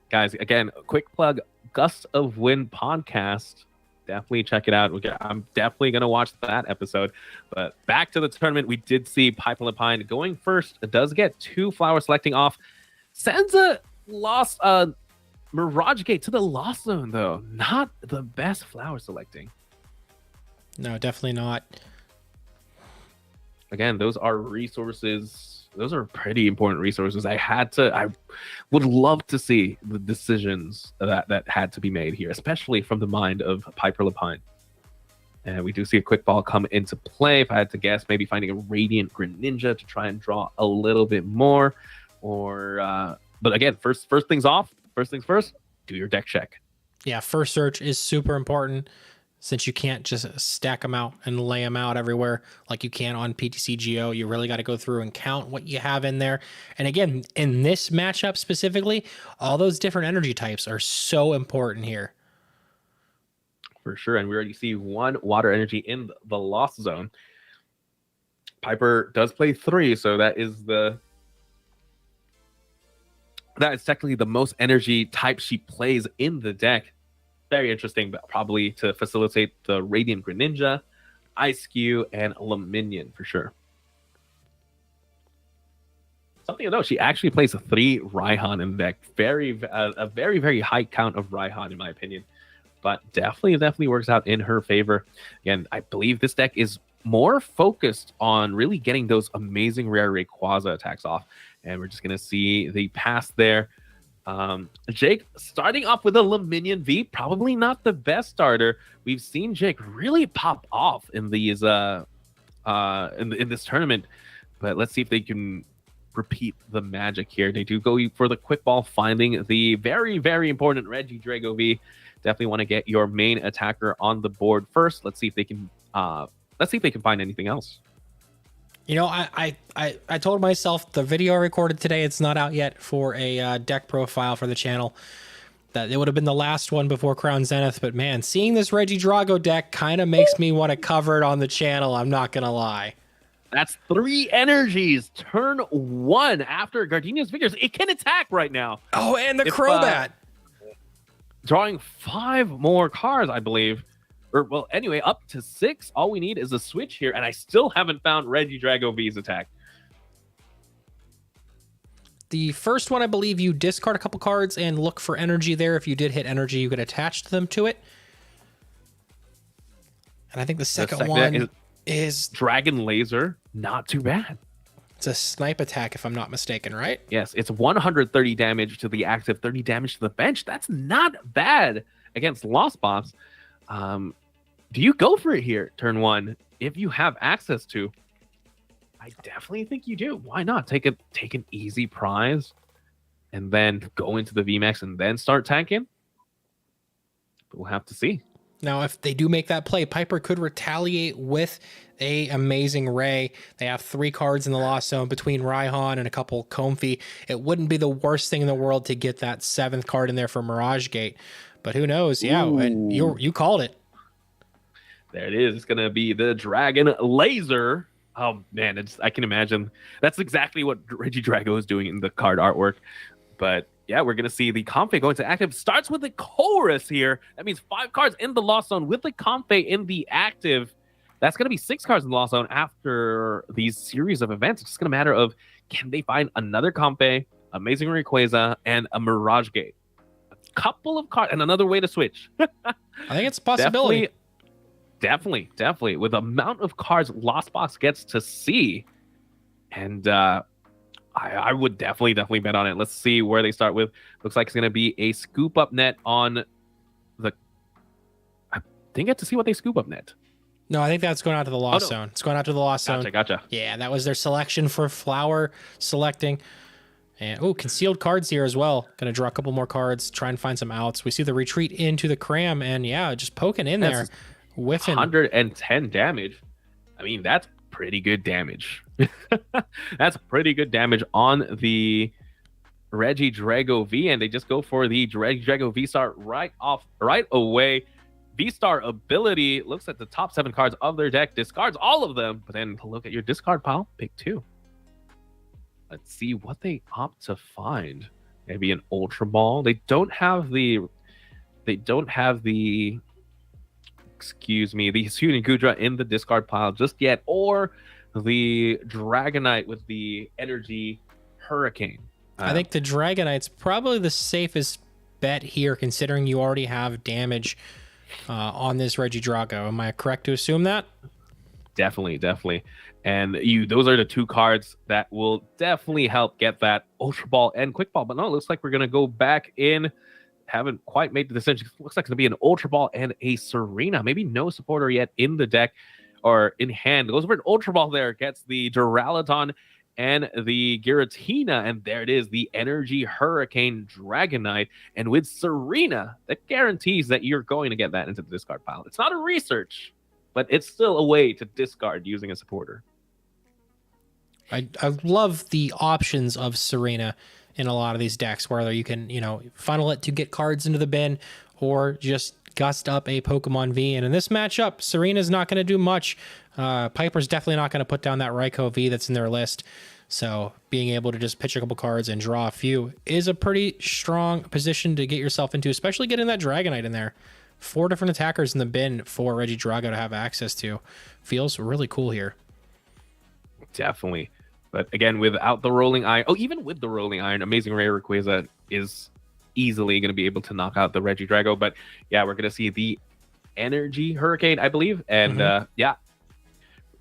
Guys, again, quick plug, Gust of Wind podcast. Definitely check it out. I'm definitely going to watch that episode. But back to the tournament, we did see Piper Lapine going first. It does get 2 flower selecting off. Senza lost Mirage Gate to the Lost Zone, though. Not the best flower selecting. No, definitely not. Again, those are resources. Those are pretty important resources. I would love to see the decisions that had to be made here, especially from the mind of Piper Lapine. And we do see a quick ball come into play. If I had to guess, maybe finding a Radiant Greninja to try and draw a little bit more. But again, first things first, do your deck check. Yeah, first search is super important, since you can't just stack them out and lay them out everywhere like you can on PTCGO. You really got to go through and count what you have in there. And again, in this matchup specifically, all those different energy types are so important here. For sure. And we already see 1 water energy in the Lost Zone. Piper does play 3, so that is technically the most energy type she plays in the deck. Very interesting, but probably to facilitate the Radiant Greninja, Ice Cube, and Luminion for sure. Something to note, she actually plays 3 Raihan in the deck. A very, very high count of Raihan in my opinion. But definitely works out in her favor. Again, I believe this deck is more focused on really getting those amazing rare Rayquaza attacks off. And we're just going to see the pass there. Jake starting off with a Luminion V, probably not the best starter. We've seen Jake really pop off in these in this tournament, but let's see if they can repeat the magic here. They do go for the quick ball, finding the very, very important Reggie Drago V. Definitely want to get your main attacker on the board first. Let's see if they can find anything else. You know, I told myself the video I recorded today, it's not out yet for a deck profile for the channel, that it would have been the last one before Crown Zenith, but man, seeing this Regidrago deck kind of makes me want to cover it on the channel. I'm not going to lie. That's 3 energies. Turn 1 after Gardenia's Vigors. It can attack right now. Oh, and the If, Crobat. Drawing 5 more cards, I believe. Or, well, anyway, up to 6. All we need is a switch here, and I still haven't found Regidrago V's attack. The first one, I believe you discard a couple cards and look for energy there. If you did hit energy, you could attach them to it. And I think the second one is Dragon Laser. Not too bad. It's a snipe attack, if I'm not mistaken, right? Yes, it's 130 damage to the active, 30 damage to the bench. That's not bad against Lost Box. Do you go for it here, turn 1, if you have access to? I definitely think you do. Why not? Take an easy prize and then go into the VMAX and then start tanking? We'll have to see. Now, if they do make that play, Piper could retaliate with a Amazing Ray. They have 3 cards in the Lost Zone between Raihan and a couple Comfy. It wouldn't be the worst thing in the world to get that 7th card in there for Mirage Gate. But who knows? Yeah, and you called it. There it is. It's going to be the Dragon Laser. Oh, man, I can imagine. That's exactly what Regidrago is doing in the card artwork. But yeah, we're going to see the Comfey going to active. Starts with the Chorus here. That means 5 cards in the Lost Zone with the Comfey in the active. That's going to be 6 cards in the Lost Zone after these series of events. It's just going to matter of, can they find another Comfey, Amazing Rayquaza, and a Mirage Gate? A couple of cards and another way to switch. I think it's a possibility. Definitely. With the amount of cards Lost Box gets to see. And I would definitely bet on it. Let's see where they start with. Looks like it's going to be a scoop up net on the... I didn't get to see what they scoop up net. No, I think that's going out to the Lost Zone. It's going out to the Lost Zone. Gotcha. Yeah, that was their selection for Flower selecting. And concealed cards here as well. Going to draw a couple more cards, try and find some outs. We see the retreat into the Cram, and yeah, just poking in there. Whiffing. 110 damage. I mean, that's pretty good damage. That's pretty good damage on the Regidrago V, and they just go for the Regidrago V-Star right away. V-Star ability looks at the top 7 cards of their deck, discards all of them, but then look at your discard pile, pick 2. Let's see what they opt to find. Maybe an Ultra Ball. They don't have the excuse me, the Hisuian Gudra in the discard pile just yet, or the Dragonite with the Energy Hurricane. I think the Dragonite's probably the safest bet here, considering you already have damage on this Regidrago. Am I correct to assume that? Definitely. And those are the 2 cards that will definitely help get that Ultra Ball and Quick Ball. But no, it looks like we're going to go back in. Haven't quite made the decision. Looks like it's going to be an Ultra Ball and a Serena. Maybe no supporter yet in the deck or in hand. Goes for an Ultra Ball there. Gets the Duraludon and the Giratina. And there it is, the Energy Hurricane Dragonite. And with Serena, that guarantees that you're going to get that into the discard pile. It's not a research, but it's still a way to discard using a supporter. I love the options of Serena in a lot of these decks, whether you can, funnel it to get cards into the bin or just gust up a Pokemon V. And in this matchup, Serena's not going to do much. Piper's definitely not going to put down that Raikou V that's in their list. So being able to just pitch a couple cards and draw a few is a pretty strong position to get yourself into, especially getting that Dragonite in there. 4 different attackers in the bin for Regidrago to have access to. Feels really cool here. Definitely. But again, without the Rolling Iron, even with the Rolling Iron, Amazing Rare Rayquaza is easily going to be able to knock out the Regidrago. But yeah, we're going to see the Energy Hurricane, I believe. And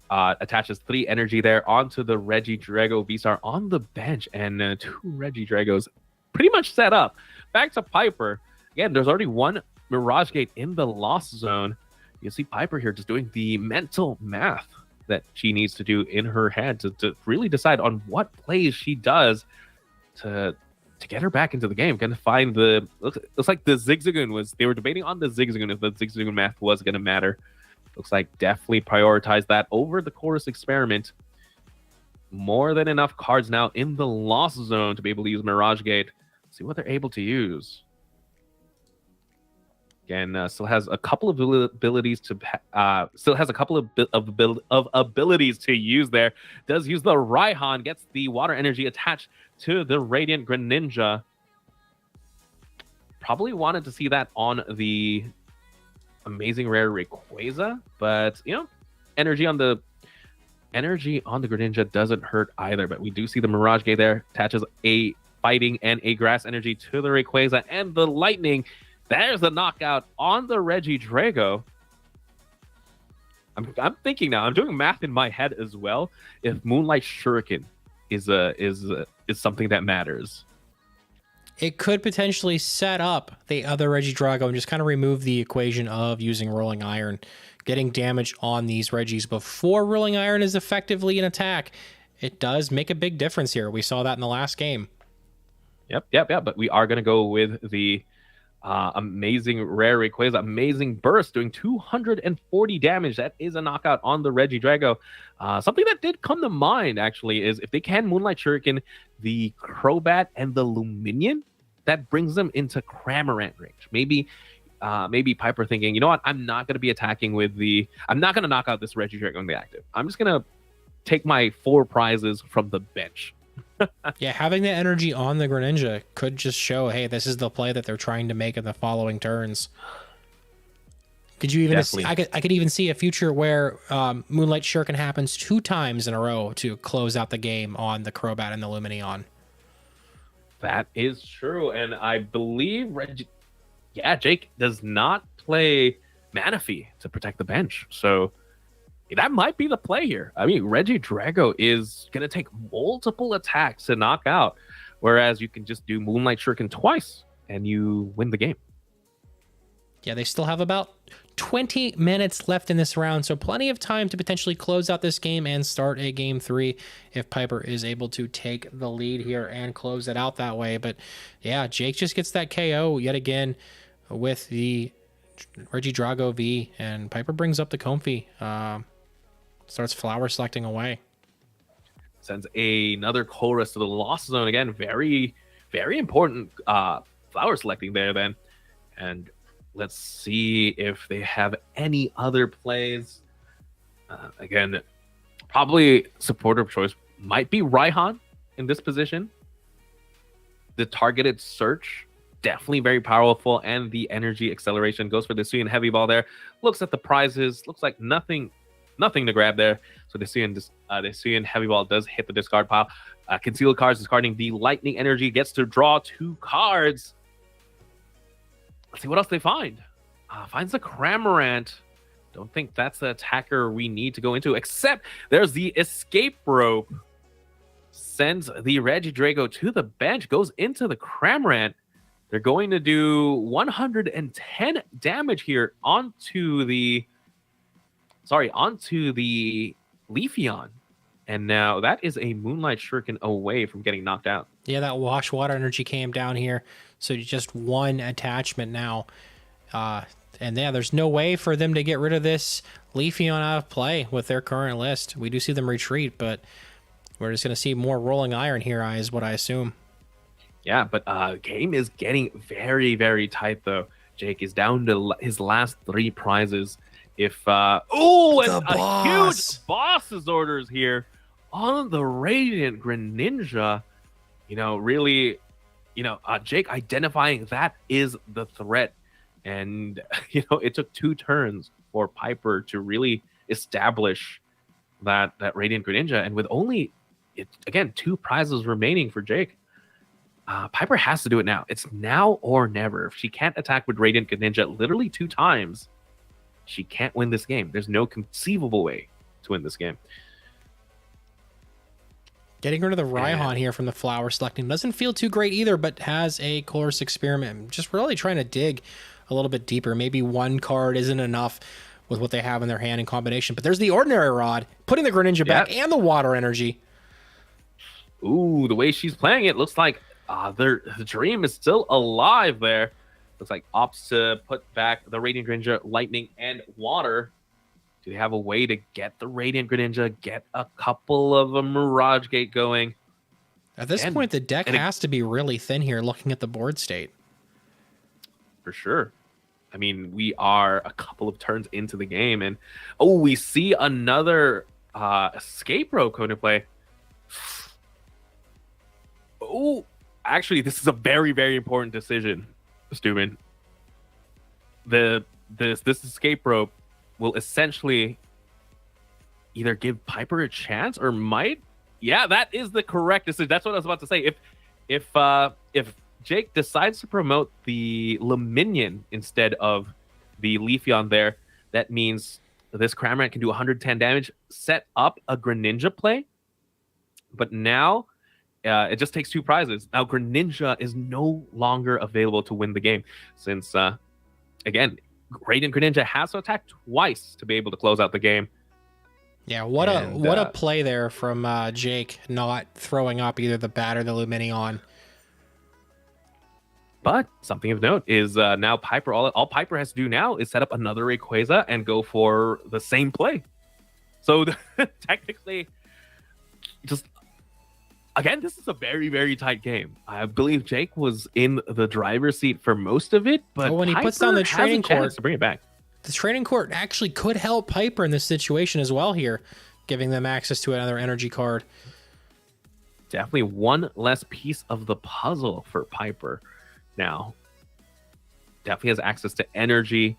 attaches 3 energy there onto the Regidrago V-Star on the bench. And 2 Regidragos pretty much set up. Back to Piper. Again, there's already 1 Mirage Gate in the Lost Zone. You see Piper here just doing the mental math that she needs to do in her head to really decide on what plays she does to get her back into the game. Gonna find looks like the Zigzagoon they were debating on the Zigzagoon if the Zigzagoon math was gonna matter. Looks like definitely prioritize that over the Chorus Experiment. More than enough cards now in the Lost Zone to be able to use Mirage Gate. See what they're able to use. Again, still has a couple of abilities to abilities to use there. Does use the Raihan, gets the water energy attached to the Radiant Greninja. Probably wanted to see that on the amazing rare Rayquaza, but energy on the Greninja doesn't hurt either. But we do see the Mirage Gate there, attaches a fighting and a grass energy to the Rayquaza, and the lightning. There's the knockout on the Regidrago. I'm thinking now. I'm doing math in my head as well. If Moonlight Shuriken is something that matters, it could potentially set up the other Regidrago and just kind of remove the equation of using Rolling Iron, getting damage on these Regis before Rolling Iron is effectively an attack. It does make a big difference here. We saw that in the last game. Yep. But we are going to go with the amazing rare Rayquaza, amazing burst, doing 240 damage. That is a knockout on the Regidrago. Something that did come to mind actually is if they can Moonlight Shuriken the Crobat and the Luminion, that brings them into Cramorant range. Maybe Piper thinking, you know what, I'm not going to be attacking I'm not going to knock out this Regidrago in the active. I'm just going to take my 4 prizes from the bench. Yeah, having the energy on the Greninja could just show, hey, this is the play that they're trying to make in the following turns. Could you even see, I could even see a future where Moonlight Shuriken happens 2 times in a row to close out the game on the Crobat and the Lumineon. That is true, and I believe Jake does not play Manaphy to protect the bench, so that might be the play here. I mean, Regidrago is going to take multiple attacks to knock out, whereas you can just do Moonlight Shuriken twice and you win the game. Yeah, they still have about 20 minutes left in this round, so plenty of time to potentially close out this game and start a game 3 if Piper is able to take the lead here and close it out that way. But yeah, Jake just gets that KO yet again with the Regidrago V, and Piper brings up the Comfey. Starts flower selecting away. Sends another Chorus to the loss zone again. Very, very important flower selecting there then. And let's see if they have any other plays. Again, probably supporter of choice might be Raihan in this position. The targeted search, definitely very powerful. And the energy acceleration goes for the Suian Heavy Ball there. Looks at the prizes. Looks like nothing to grab there. So the Suian Heavy Ball does hit the discard pile. Concealed cards discarding the Lightning Energy, gets to draw 2 cards. Let's see what else they find. Finds the Cramorant. Don't think that's the attacker we need to go into, except there's the Escape Rope. Sends the Regidrago to the bench, goes into the Cramorant. They're going to do 110 damage here onto the Leafeon. And now that is a Moonlight Shuriken away from getting knocked out. Yeah, that wash water energy came down here. So just 1 attachment now. And yeah, there's no way for them to get rid of this Leafeon out of play with their current list. We do see them retreat, but we're just going to see more Rolling Iron here, is what I assume. Yeah, but game is getting very, very tight, though. Jake is down to his last 3 prizes. If a huge boss's orders here on the Radiant Greninja, really, Jake identifying that is the threat. And, it took 2 turns for Piper to really establish that Radiant Greninja. And with only, 2 prizes remaining for Jake, Piper has to do it now. It's now or never. If she can't attack with Radiant Greninja literally 2 times, she can't win this game. There's no conceivable way to win this game. Getting rid of the Raihan here from the flower selecting doesn't feel too great either, but has a Chorus Experiment. Just really trying to dig a little bit deeper. Maybe 1 card isn't enough with what they have in their hand in combination. But there's the Ordinary Rod, putting the Greninja back and the Water Energy. Ooh, the way she's playing it looks like the dream is still alive there. Looks like opts to put back the Radiant Greninja, Lightning, and Water. Do they have a way to get the Radiant Greninja, get a couple of a Mirage Gate going? At this point, the deck has to be really thin here looking at the board state. For sure. I mean, we are a couple of turns into the game, and we see another escape rope come into play. Oh, actually, this is a very, very important decision, Steuben. This escape rope will essentially either give Piper a chance or might. Yeah, that is the correct decision. That's what I was about to say. If Jake decides to promote the Luminion instead of the Leafeon there, that means this Cramorant can do 110 damage, set up a Greninja play. But now it just takes 2 prizes. Now Greninja is no longer available to win the game since, again, Radiant Greninja has to attack twice to be able to close out the game. Yeah, what a play there from Jake, not throwing up either the bat or the Luminion. But something of note is now Piper, all Piper has to do now is set up another Rayquaza and go for the same play. So technically, just again, this is a very, very tight game. I believe Jake was in the driver's seat for most of it, but when he Piper puts down the training court to bring it back. The training court actually could help Piper in this situation as well here, giving them access to another energy card. Definitely one less piece of the puzzle for Piper now. Definitely has access to energy.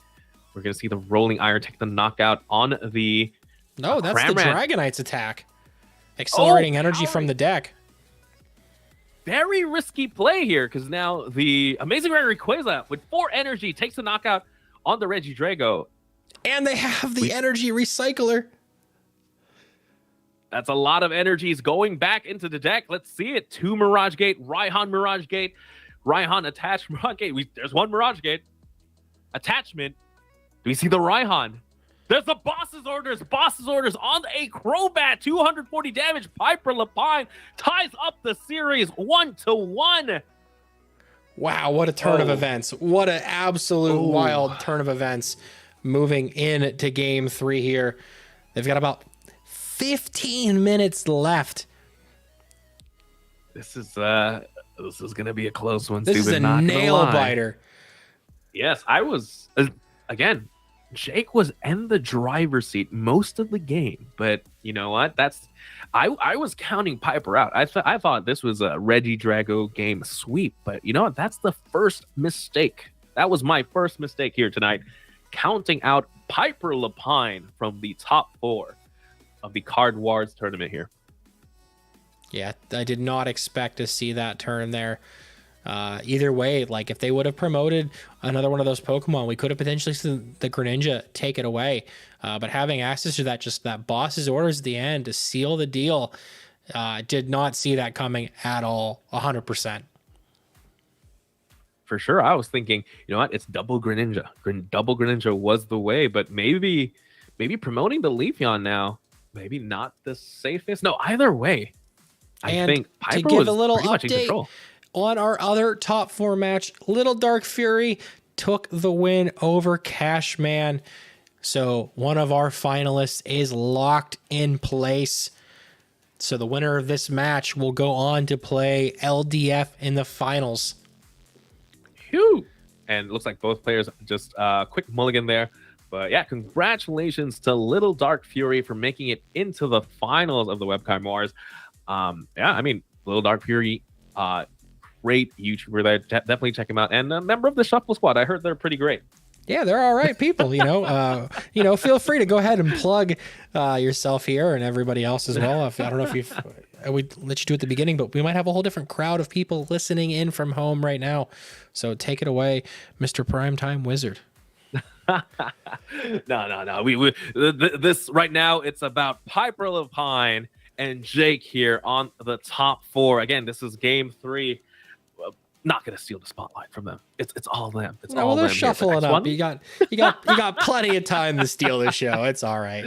We're going to see the Rolling Iron take the knockout on the No, that's Cramorant. the Dragonite's attack. Accelerating energy from the deck. Very risky play here, because now the Amazing Rare Rayquaza with 4 energy takes the knockout on the Regidrago. And they have the energy recycler. That's a lot of energies going back into the deck. Let's see it. 2 Mirage Gate, Raihan Mirage Gate, Raihan attached Mirage Gate. There's 1 Mirage Gate. Attachment. Do we see the Raihan? There's the Boss's Orders. Boss's Orders on a Crobat. 240 damage. Piper Lapine ties up the series 1-1. Wow, what a turn of events. What an absolute wild turn of events moving into game 3 here. They've got about 15 minutes left. This is going to be a close one. This is a nail biter. Yes, I was, again, Jake was in the driver's seat most of the game, but you know what? I was counting Piper out. I thought this was a Regidrago game sweep, but you know what? That's the first mistake. That was my first mistake here tonight, counting out Piper Lapine from the top 4 of the Card Wars tournament here. Yeah, I did not expect to see that turn there. Either way, like if they would have promoted another one of those Pokemon, we could have potentially seen the Greninja take it away. But having access to that Boss's Orders at the end to seal the deal, did not see that coming at all. 100%. For sure, I was thinking, you know what? It's double Greninja. Double Greninja was the way, but maybe promoting the Leafeon now, maybe not the safest. No, either way, I think Piper to give was a little pretty much in update control. On our other top 4 match, Little Dark Fury took the win over Cashman. So one of our finalists is locked in place. So the winner of this match will go on to play LDF in the finals. Phew. And it looks like both players just quick mulligan there. But yeah, congratulations to Little Dark Fury for making it into the finals of the Webcam Wars. Yeah, I mean, Little Dark Fury, great YouTuber there. Definitely check him out. And a member of the Shuffle Squad. I heard they're pretty great. Yeah, they're all right people, you know. Feel free to go ahead and plug yourself here and everybody else as well. I don't know if I would let you do it at the beginning, but we might have a whole different crowd of people listening in from home right now. So take it away, Mr. Primetime Wizard. No. This right now, it's about Piper Lapine and Jake here on the top 4. Again, this is game 3. Not gonna steal the spotlight from them. It's all them. It's all they're them. shuffling up. You got plenty of time to steal the show. It's all right.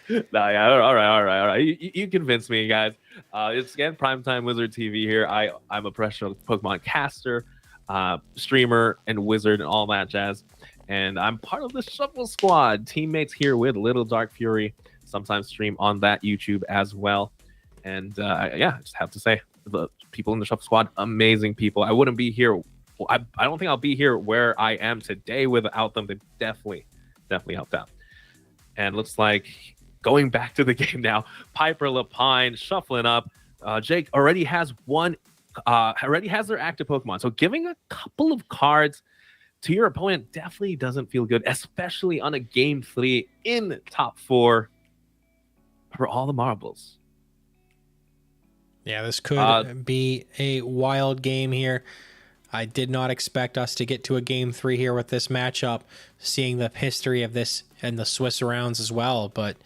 No, yeah, all right. You convinced me, guys. It's again Primetime Wizard TV here. I'm a professional Pokemon caster, streamer, and wizard, and all that jazz. And I'm part of the Shuffle Squad. Teammates here with Little Dark Fury. Sometimes stream on that YouTube as well. And yeah, I just have to say, the people in the Shuffle Squad, amazing people. I wouldn't be here I don't think I'll be here where I am today without them. They definitely helped out. And looks like going back to the game now, Piper Lapine shuffling up. Jake already has their active Pokemon. So giving a couple of cards to your opponent definitely doesn't feel good, especially on a game 3 in top 4 for all the marbles. Yeah, this could be a wild game here. I did not expect us to get to a game 3 here with this matchup, seeing the history of this and the Swiss rounds as well. But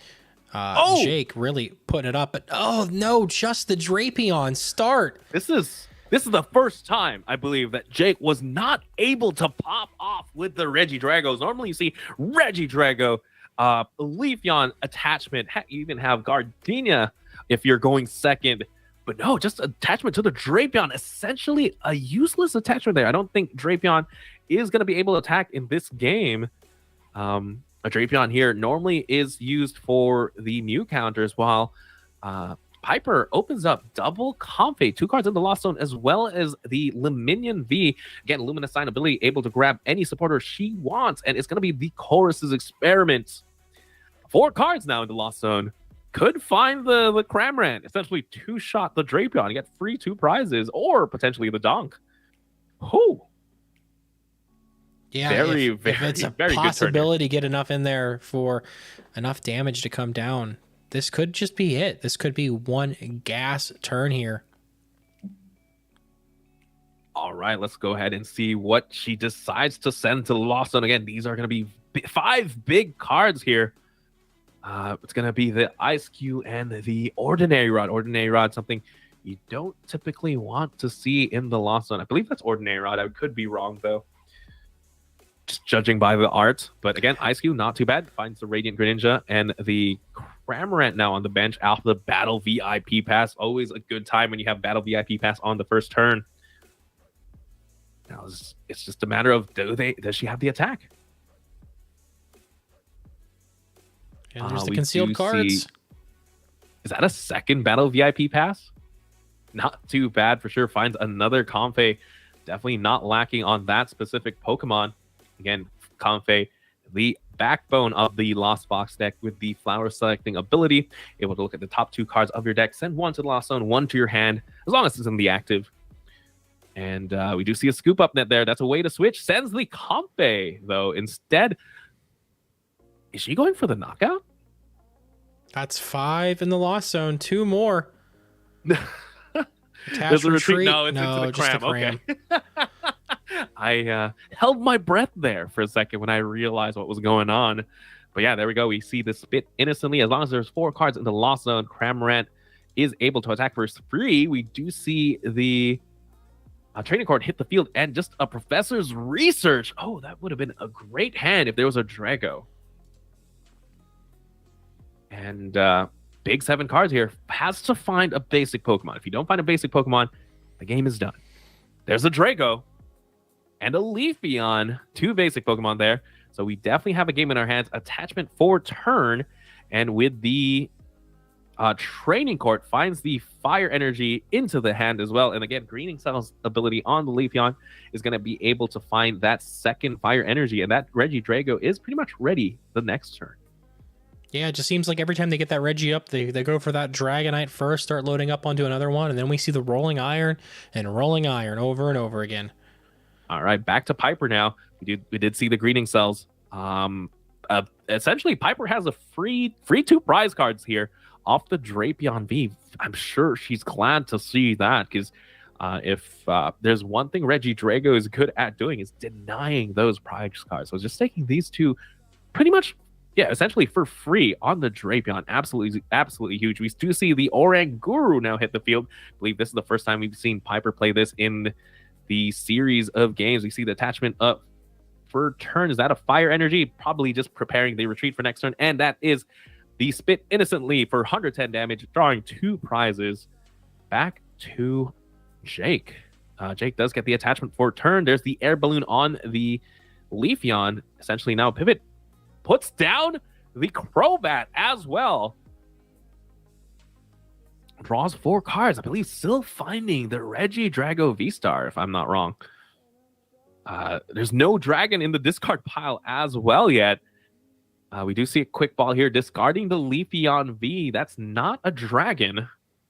Jake really putting it up. But oh no, just the Drapion start. This is the first time, I believe, that Jake was not able to pop off with the Regidragos. Normally you see Regidrago, Leafeon attachment, you even have Gardenia if you're going second. But no, just attachment to the Drapion. Essentially a useless attachment there. I don't think Drapion is going to be able to attack in this game. A Drapion here normally is used for the Mew counters, while Piper opens up double Comfey, 2 cards in the Lost Zone, as well as the Luminion V. Again, Luminous Sign ability, able to grab any supporter she wants, and it's going to be the Chorus's Experiment. 4 cards now in the Lost Zone. Could find the Cramorant, essentially 2-shot the Drapion, get free 2 prizes, or potentially the Donk. Whoo! Yeah, very, if it's a very possibility to get enough in there for enough damage to come down, this could just be it. This could be one gas turn here. All right, let's go ahead and see what she decides to send to the Lost Zone. Again, these are going to be 5 big cards here. It's going to be the Ice Cube and the Ordinary Rod. Ordinary Rod, something you don't typically want to see in the Lost Zone. I believe that's Ordinary Rod. I could be wrong, though, just judging by the art. But again, Ice Cube, not too bad. Finds the Radiant Greninja and the Cramorant now on the bench after the Battle VIP Pass. Always a good time when you have Battle VIP Pass on the first turn. Now, it's just a matter of, does she have the attack? And there's the concealed cards. Is that a second Battle VIP Pass? Not too bad for sure. Finds another Comfey. Definitely not lacking on that specific Pokemon. Again, Comfey, the backbone of the Lost Box deck with the flower selecting ability. Able to look at the top 2 cards of your deck, send 1 to the Lost Zone, 1 to your hand, as long as it's in the active. And we do see a scoop up net there. That's a way to switch. Sends the Comfey, though. Instead, is she going for the knockout? That's 5 in the Lost Zone. 2 more. There's a retreat. No, it's into the just cram. a cram. Okay. I held my breath there for a second when I realized what was going on. But yeah, there we go. We see the spit innocently. As long as there's 4 cards in the Lost Zone, Cramorant is able to attack for free. We do see the training card hit the field, and just a Professor's Research. Oh, that would have been a great hand if there was a Drago. And big 7 cards here. Has to find a basic Pokemon. If you don't find a basic Pokemon, the game is done. There's a Drago and a Leafeon. 2 basic Pokemon there. So we definitely have a game in our hands. Attachment for turn. And with the training court, finds the fire energy into the hand as well. And again, Greening Cell's ability on the Leafeon is going to be able to find that second fire energy. And that Regidrago is pretty much ready the next turn. Yeah, it just seems like every time they get that Reggie up, they go for that Dragonite first, start loading up onto another one, and then we see the Rolling Iron and Rolling Iron over and over again. All right, back to Piper now. We did see the Greening Cells. Essentially, Piper has a free 2 prize cards here off the Drapion V. I'm sure she's glad to see that, because if there's one thing Regidrago is good at doing, is denying those prize cards. So just taking these 2 pretty much, yeah, essentially for free on the Drapion. Absolutely huge. We do see the Oranguru now hit the field. I believe this is the first time we've seen Piper play this in the series of games. We see the attachment up for turn. Is that a fire energy? Probably just preparing the retreat for next turn. And that is the Spit Innocently for 110 damage, drawing 2 prizes. Back to Jake. Jake does get the attachment for turn. There's the air balloon on the Leafeon. Essentially now pivot. Puts down the Crobat as well. Draws 4 cards. I believe still finding the Regidrago V-Star, if I'm not wrong. There's no dragon in the discard pile as well yet. We do see a quick ball here, discarding the Leafeon V. That's not a dragon.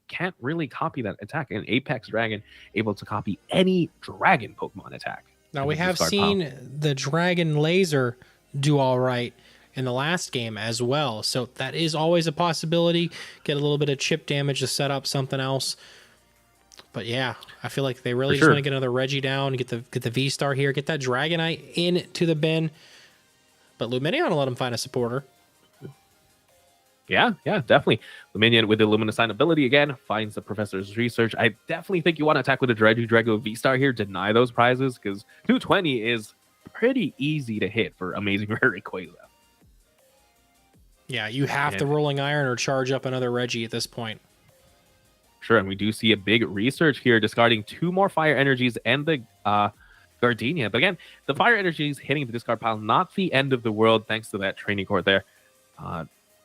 Can't really copy that attack. An Apex Dragon able to copy any dragon Pokemon attack. Now, we have seen the Dragon Laser do all right in the last game as well. So that is always a possibility. Get a little bit of chip damage to set up something else. But yeah, I feel like they really just want to get another Reggie down, get the V-Star here, get that Dragonite into the bin. But Lumineon will let him find a supporter. Yeah, definitely. Luminion with the Luminescent ability again finds the Professor's Research. I definitely think you want to attack with a Regidrago V-Star here, deny those prizes, because 220 is pretty easy to hit for Amazing Rare Rayquaza. Yeah, you have to Rolling Iron or charge up another Reggie at this point. Sure, and we do see a big research here, discarding 2 more Fire Energies and the Gardenia. But again, the Fire Energies hitting the discard pile, not the end of the world, thanks to that training court there.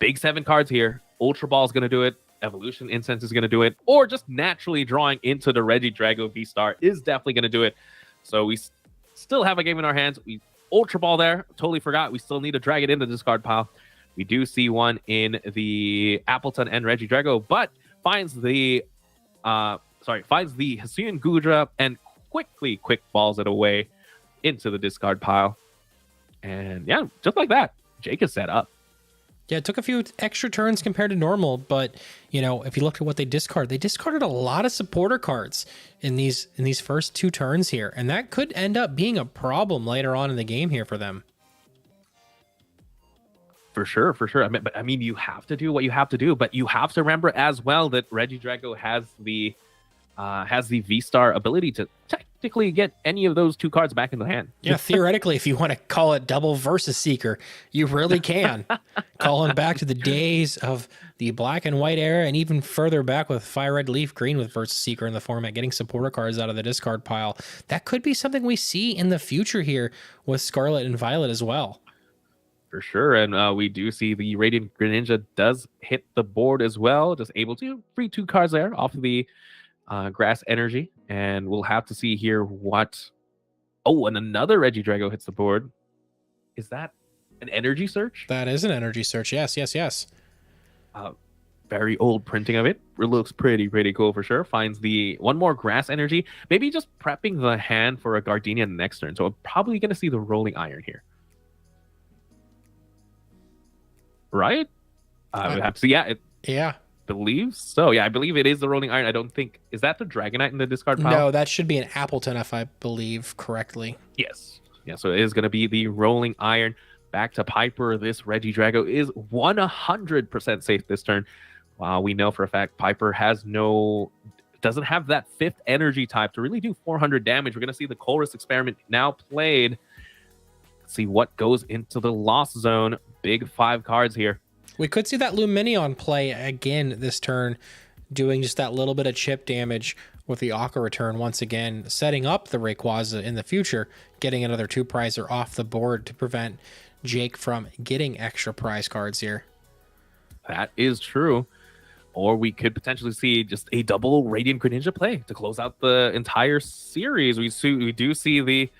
Big 7 cards here. Ultra Ball is going to do it. Evolution Incense is going to do it. Or just naturally drawing into the Regidrago V-Star is definitely going to do it. So we still have a game in our hands. We Ultra Ball there. Totally forgot. We still need to drag it in the discard pile. We do see one in the Appleton and Regidrago, but finds the Hisuian Gudra and quick balls it away into the discard pile. And yeah, just like that, Jake is set up. Yeah, it took a few extra turns compared to normal, but you know, if you look at what they discarded a lot of supporter cards in these first 2 turns here, and that could end up being a problem later on in the game here for them. For sure. I mean, you have to do what you have to do, but you have to remember as well that Regidrago has the V-Star ability to technically get any of those 2 cards back in the hand. Yeah, theoretically, if you want to call it double Versus Seeker, you really can. Calling back to the days of the Black and White era, and even further back with Fire Red Leaf Green with Versus Seeker in the format, getting supporter cards out of the discard pile. That could be something we see in the future here with Scarlet and Violet as well. For sure, and we do see the Radiant Greninja does hit the board as well, just able to free 2 cards there off of the Grass Energy, and we'll have to see here what... Oh, and another Regidrago hits the board. Is that an Energy Search? That is an Energy Search, yes. Very old printing of it. It looks pretty cool for sure. Finds the 1 more Grass Energy, maybe just prepping the hand for a Gardenia next turn, so I'm probably going to see the Rolling Iron here. Right? We have to see. Yeah. Believe so. Yeah, I believe it is the Rolling Iron. I don't think... Is that the Dragonite in the discard pile? No, that should be an Appleton, if I believe correctly. Yes. Yeah, so it is going to be the Rolling Iron. Back to Piper. This Regidrago is 100% safe this turn. We know for a fact Piper doesn't have that 5th energy type to really do 400 damage. We're going to see the Colress experiment now played. Let's see what goes into the Lost Zone. Big 5 cards here. We could see that Lumineon play again this turn, doing just that little bit of chip damage with the Aqua Return once again, setting up the Rayquaza in the future, getting another 2-prizer off the board to prevent Jake from getting extra prize cards here. That is true. Or we could potentially see just a double Radiant Greninja play to close out the entire series. We do see the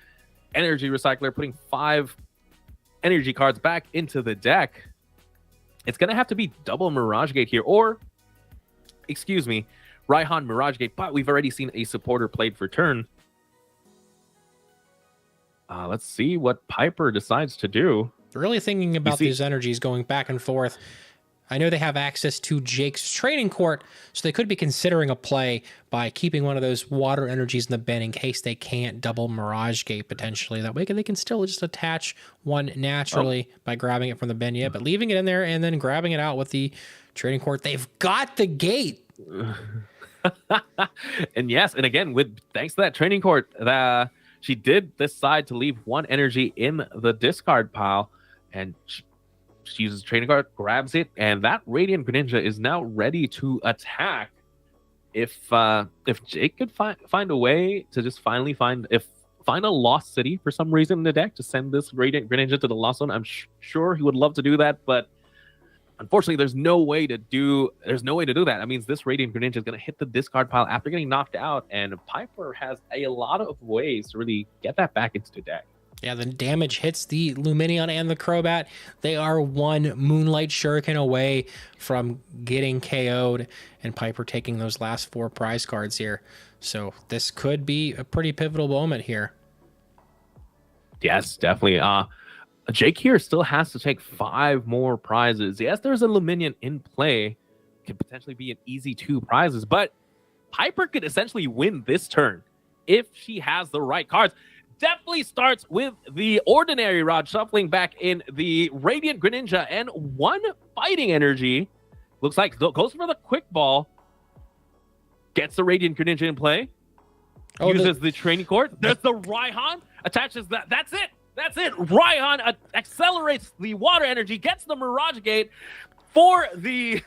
Energy Recycler putting 5 energy cards back into the deck. It's going to have to be double Mirage Gate here, or, Raihan Mirage Gate, but we've already seen a supporter played for turn. Let's see what Piper decides to do. Really thinking about these energies going back and forth. I know they have access to Jake's training court, so they could be considering a play by keeping one of those water energies in the bin in case they can't double Mirage Gate potentially. That way they can still just attach one naturally by grabbing it from the bin. Yeah, but leaving it in there and then grabbing it out with the training court. They've got the gate. And yes, and again, thanks to that training court, she did decide to leave 1 energy in the discard pile, and she uses training card, grabs it, and that Radiant Greninja is now ready to attack. If Jake could find a way to just finally find a Lost City for some reason in the deck to send this Radiant Greninja to the Lost Zone, I'm sure he would love to do that, but Unfortunately, there's no way to do that. That means this Radiant Greninja is going to hit the discard pile after getting knocked out, and Piper has a lot of ways to really get that back into the deck. Yeah, the damage hits the Luminion and the Crobat. They are one Moonlight Shuriken away from getting KO'd, and Piper taking those last 4 prize cards here. So this could be a pretty pivotal moment here. Yes, definitely. Jake here still has to take 5 more prizes. Yes, there's a Luminion in play. Could potentially be an easy 2 prizes, but Piper could essentially win this turn if she has the right cards. Definitely starts with the Ordinary Rod, shuffling back in the Radiant Greninja and 1 Fighting Energy. Looks like goes for the Quick Ball. Gets the Radiant Greninja in play. Uses the Training Court. There's the Raihan. Attaches that. That's it. That's it. Raihan accelerates the Water Energy. Gets the Mirage Gate. For the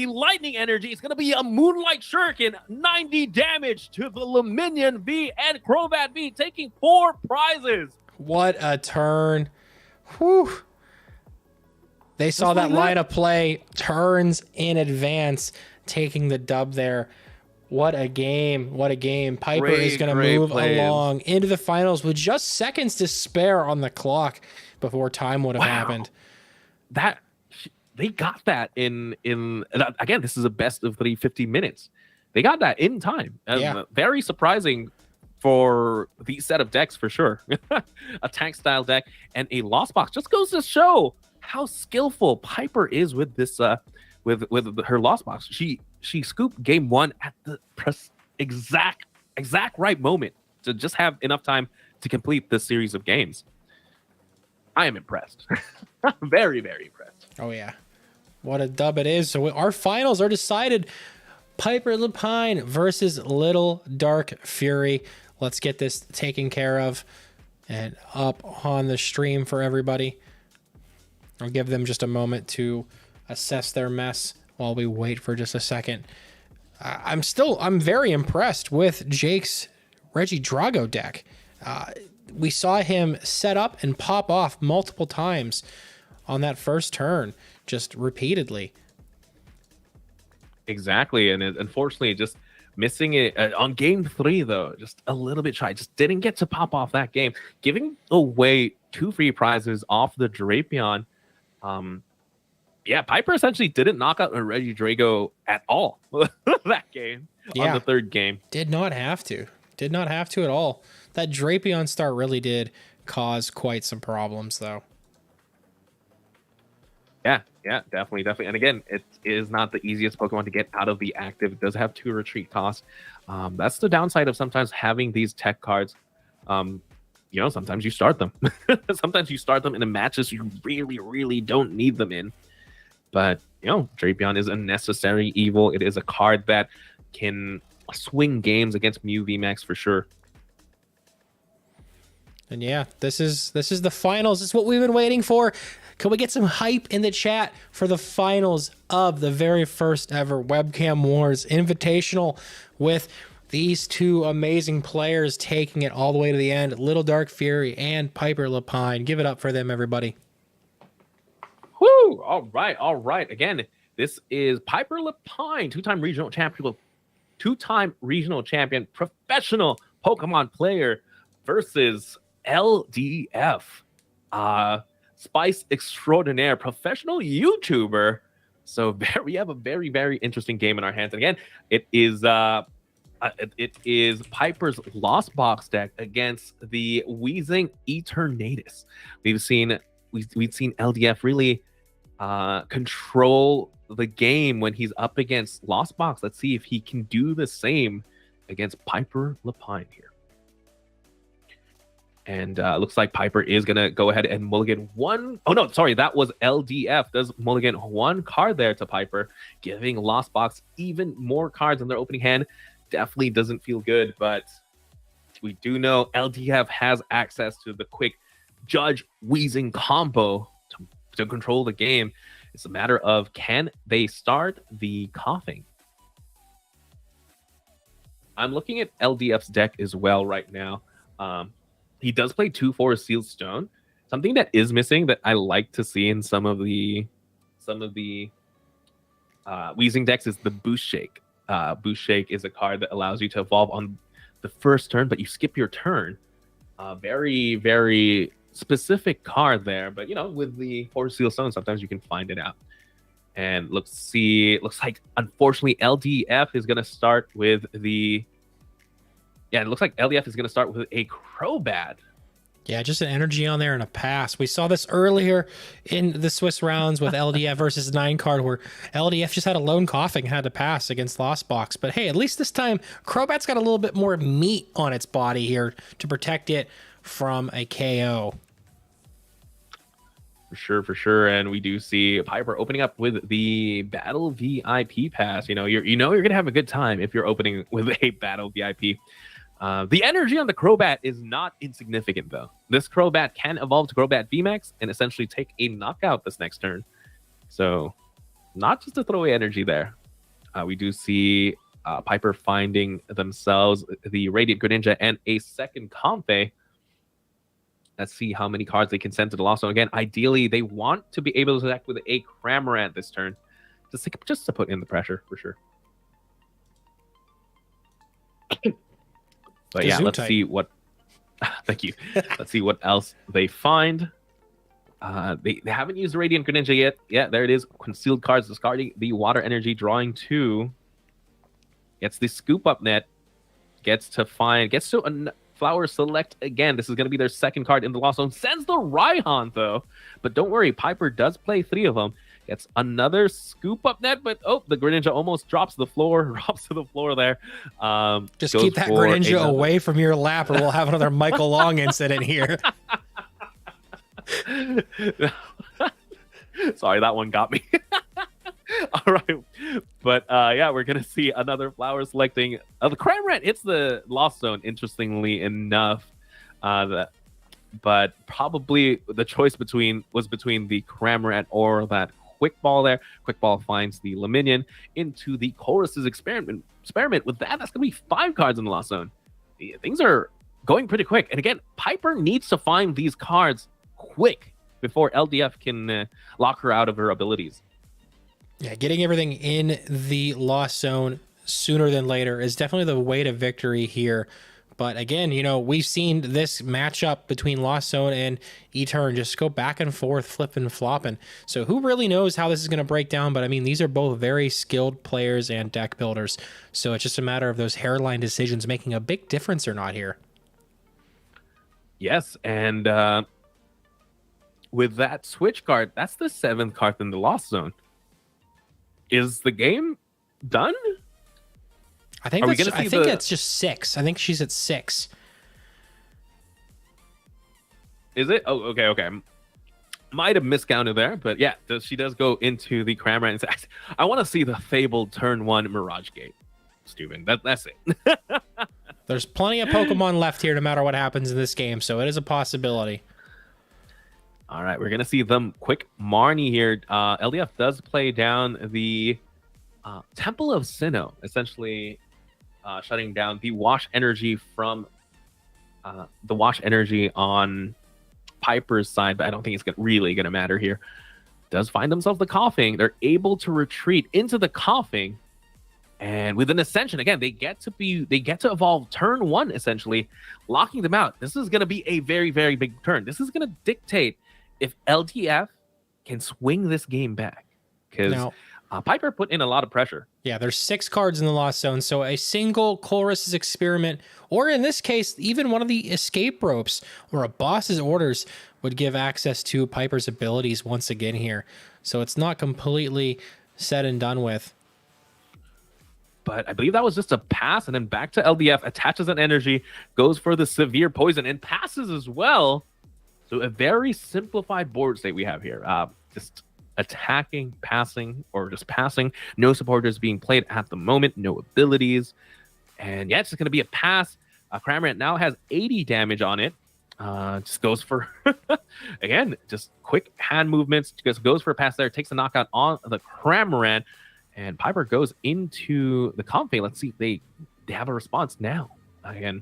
Lightning Energy, it's going to be a Moonlight Shuriken. 90 damage to the Luminion V and Crobat V, taking 4 prizes. What a turn. Whew. They saw that line of play, turns in advance, taking the dub there. What a game. What a game. Piper is going to move along into the finals with just seconds to spare on the clock before time would have happened. They got that in again, this is a best of 350 minutes. They got that in time. Very surprising for the set of decks for sure. A tank style deck and a Lost Box just goes to show how skillful Piper is with this with her Lost Box. She scooped game 1 at the exact right moment to just have enough time to complete this series of games. I am impressed. Very, very impressed. Oh yeah. What a dub it is. So our finals are decided. Piper Lapine versus Little Dark Fury. Let's get this taken care of and up on the stream for everybody. I'll give them just a moment to assess their mess while we wait for just a second. I'm very impressed with Jake's Regidrago deck. We saw him set up and pop off multiple times on that first turn, just repeatedly. Exactly, and unfortunately, just missing it on game 3 though, just a little bit shy. Just didn't get to pop off that game, giving away 2 free prizes off the Drapion. Piper essentially didn't knock out a Regidrago at all that game on the 3rd game. Did not have to at all. That Drapion start really did cause quite some problems though. Yeah, definitely. And again, it is not the easiest Pokemon to get out of the active. It does have 2 retreat costs. That's the downside of sometimes having these tech cards. Sometimes you start them. Sometimes you start them in the matches you really, really don't need them in. But, Drapion is a necessary evil. It is a card that can swing games against Mew VMAX for sure. And yeah, this is the finals. This is what we've been waiting for. Can we get some hype in the chat for the finals of the very first ever Webcam Wars Invitational with these 2 amazing players taking it all the way to the end, Little Dark Fury and Piper Lapine. Give it up for them, everybody. Woo! All right. Again, this is Piper Lapine, 2-time regional champion, professional Pokemon player versus LDF. Spice extraordinaire, professional YouTuber. So we have a very, very interesting game in our hands. And again, it is Piper's Lost Box deck against the Wheezing Eternatus. We've seen LDF really control the game when he's up against Lost Box. Let's see if he can do the same against Piper Lapine here. And looks like Piper is going to go ahead and mulligan 1. Oh, no, sorry. That was LDF. Does mulligan 1 card there to Piper, giving Lost Box even more cards in their opening hand. Definitely doesn't feel good, but we do know LDF has access to the quick Judge Wheezing combo to control the game. It's a matter of, can they start the coughing? I'm looking at LDF's deck as well right now. He does play 2/4 Sealed Stone. Something that is missing that I like to see in some of the some of the Weezing decks is the Boost Shake. Boost Shake is a card that allows you to evolve on the first turn, but you skip your turn. Very, very specific card there, but with the Force Seal Stone, sometimes you can find it out. And looks like unfortunately LDF is gonna start with the. Yeah, it looks like LDF is gonna start with a Crobat. Yeah, just an energy on there and a pass. We saw this earlier in the Swiss rounds with LDF versus 9 card, where LDF just had a lone coughing, had to pass against Lost Box. But hey, at least this time, Crobat's got a little bit more meat on its body here to protect it from a KO. For sure. And we do see Piper opening up with the Battle VIP pass. You're gonna have a good time if you're opening with a Battle VIP. The energy on the Crobat is not insignificant, though. This Crobat can evolve to Crobat VMAX and essentially take a knockout this next turn. So, not just a throwaway energy there. We do see Piper finding themselves the Radiant Greninja and a second Comfey. Let's see how many cards they can send to the Lost Zone. Again, ideally, they want to be able to attack with a Cramorant this turn. Just to put in the pressure, for sure. But yeah, let's see what. Thank you. Let's see what else they find. They haven't used the Radiant Greninja yet. Yeah, there it is. Concealed cards, discarding the Water Energy, drawing 2. Gets the Scoop Up Net. Gets to a Flower Select again. This is going to be their second card in the Lost Zone. Sends the Raihan though, but don't worry, Piper does play 3 of them. Gets another Scoop Up Net, but the Greninja almost drops to the floor there. Just keep that Greninja away from your lap, or we'll have another Michael Long incident here. Sorry, that one got me. All right, but yeah, we're gonna see another Flower selecting. The Cramorant hits the Lost Zone, interestingly enough. But probably the choice was between the Cramorant or that Quick Ball there. Quick Ball finds the Laminion into the Chorus's experiment. With that, that's going to be 5 cards in the Lost Zone. Things are going pretty quick. And again, Piper needs to find these cards quick before LDF can lock her out of her abilities. Yeah, getting everything in the Lost Zone sooner than later is definitely the way to victory here. But again, we've seen this matchup between Lost Zone and Etern just go back and forth, flipping, flopping. So who really knows how this is going to break down? But I mean, these are both very skilled players and deck builders. So it's just a matter of those hairline decisions making a big difference or not here. Yes, and with that switch card, that's the 7th card in the Lost Zone. Is the game done? I think it's just 6. I think she's at 6. Is it? Oh, okay. Might have miscounted there, but yeah, she does go into the Cramorant and says, I want to see the fabled turn 1 Mirage Gate. Stupid. That's it. There's plenty of Pokemon left here no matter what happens in this game, so it is a possibility. All right, we're going to see them quick Marnie here. LDF does play down the Temple of Sinnoh, essentially shutting down the Wash Energy from the Wash Energy on Piper's side, but I don't think it's really going to matter here. Does find themselves the Coughing. They're able to retreat into the Coughing, and with an Ascension, again, they get to evolve turn 1, essentially, locking them out. This is going to be a very, very big turn. This is going to dictate if LTF can swing this game back, because Piper put in a lot of pressure. Yeah, there's 6 cards in the Lost Zone, so a single Chorus's Experiment, or in this case, even one of the Escape Ropes or a Boss's Orders would give access to Piper's abilities once again here. So it's not completely said and done with. But I believe that was just a pass, and then back to LDF, attaches an energy, goes for the Severe Poison, and passes as well. So a very simplified board state we have here. Just attacking, passing, or just passing. No supporters being played at the moment. No abilities. And yeah, it's just going to be a pass. Cramorant now has 80 damage on it. Just goes for, again, just quick hand movements. Just goes for a pass there. Takes a knockout on the Cramorant. And Piper goes into the Comfey. Let's see if they have a response now. Again,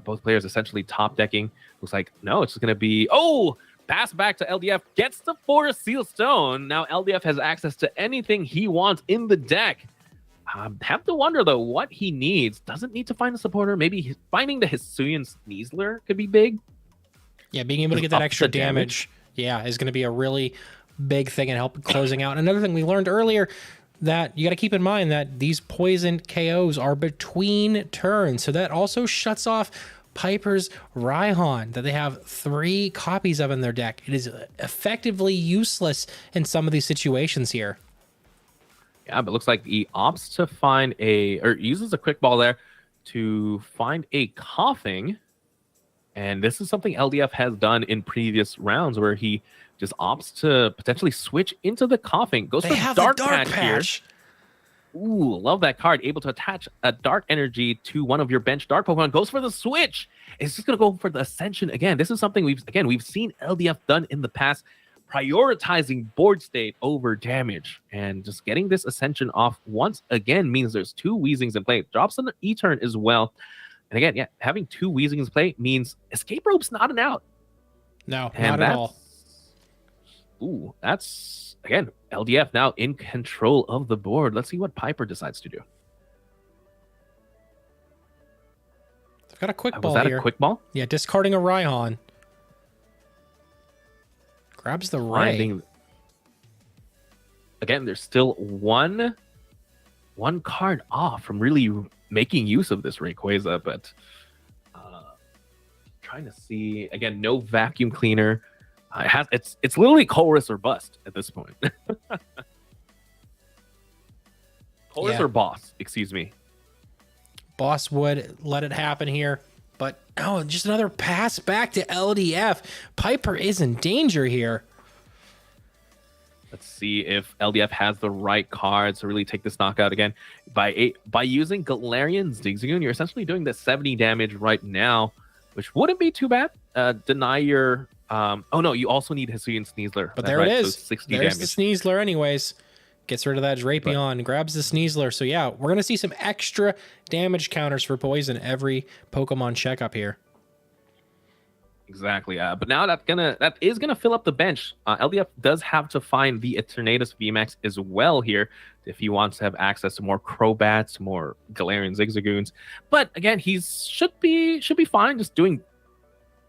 both players essentially top decking. Looks like, no, it's just going to be, Pass back to LDF. Gets the Forest Seal Stone. Now LDF has access to anything he wants in the deck. Have to wonder, though, what he needs. Doesn't need to find a supporter. Maybe finding the Hisuian Sneasler could be big. Yeah, being able to get that extra damage, is going to be a really big thing and help closing out. Another thing we learned earlier, that you got to keep in mind that these poison KOs are between turns. So that also shuts off Piper's Raihan that they have 3 copies of in their deck. It is effectively useless in some of these situations here. Yeah, but looks like he opts to find uses a quick ball there to find a coughing. And this is something LDF has done in previous rounds where he just opts to potentially switch into the coughing. Goes for dark patch here. Ooh, love that card. Able to attach a dark energy to one of your bench dark Pokemon. Goes for the switch. It's just going to go for the Ascension again. This is something we've seen LDF done in the past. Prioritizing board state over damage, and just getting this Ascension off once again means there's 2 Weezings in play. Drops an E-turn as well. And again, having 2 Weezings in play means Escape Rope's not an out. No, not at all. Ooh, that's, again, LDF now in control of the board. Let's see what Piper decides to do. They've got a quick ball here. Was that here. A quick ball? Yeah, discarding a Raihan. Grabs the Ray. Again, there's still one card off from really making use of this Rayquaza, but trying to see again, no vacuum cleaner. It's literally Colress or bust at this point. Colress or boss, excuse me. Boss would let it happen here. But, just another pass back to LDF. Piper is in danger here. Let's see if LDF has the right cards to really take this knockout again. By using Galarian Zigzagoon, you're essentially doing the 70 damage right now, which wouldn't be too bad. Deny your... you also need Hisuian Sneasler. But there it is. So 60 There's damage. the Sneasler anyways. Gets rid of that Drapion, grabs the Sneasler. So yeah, we're going to see some extra damage counters for poison every Pokemon checkup here. Exactly. But now that is gonna fill up the bench. LDF does have to find the Eternatus VMAX as well here if he wants to have access to more Crobats, more Galarian Zigzagoons. But again, he should be fine just doing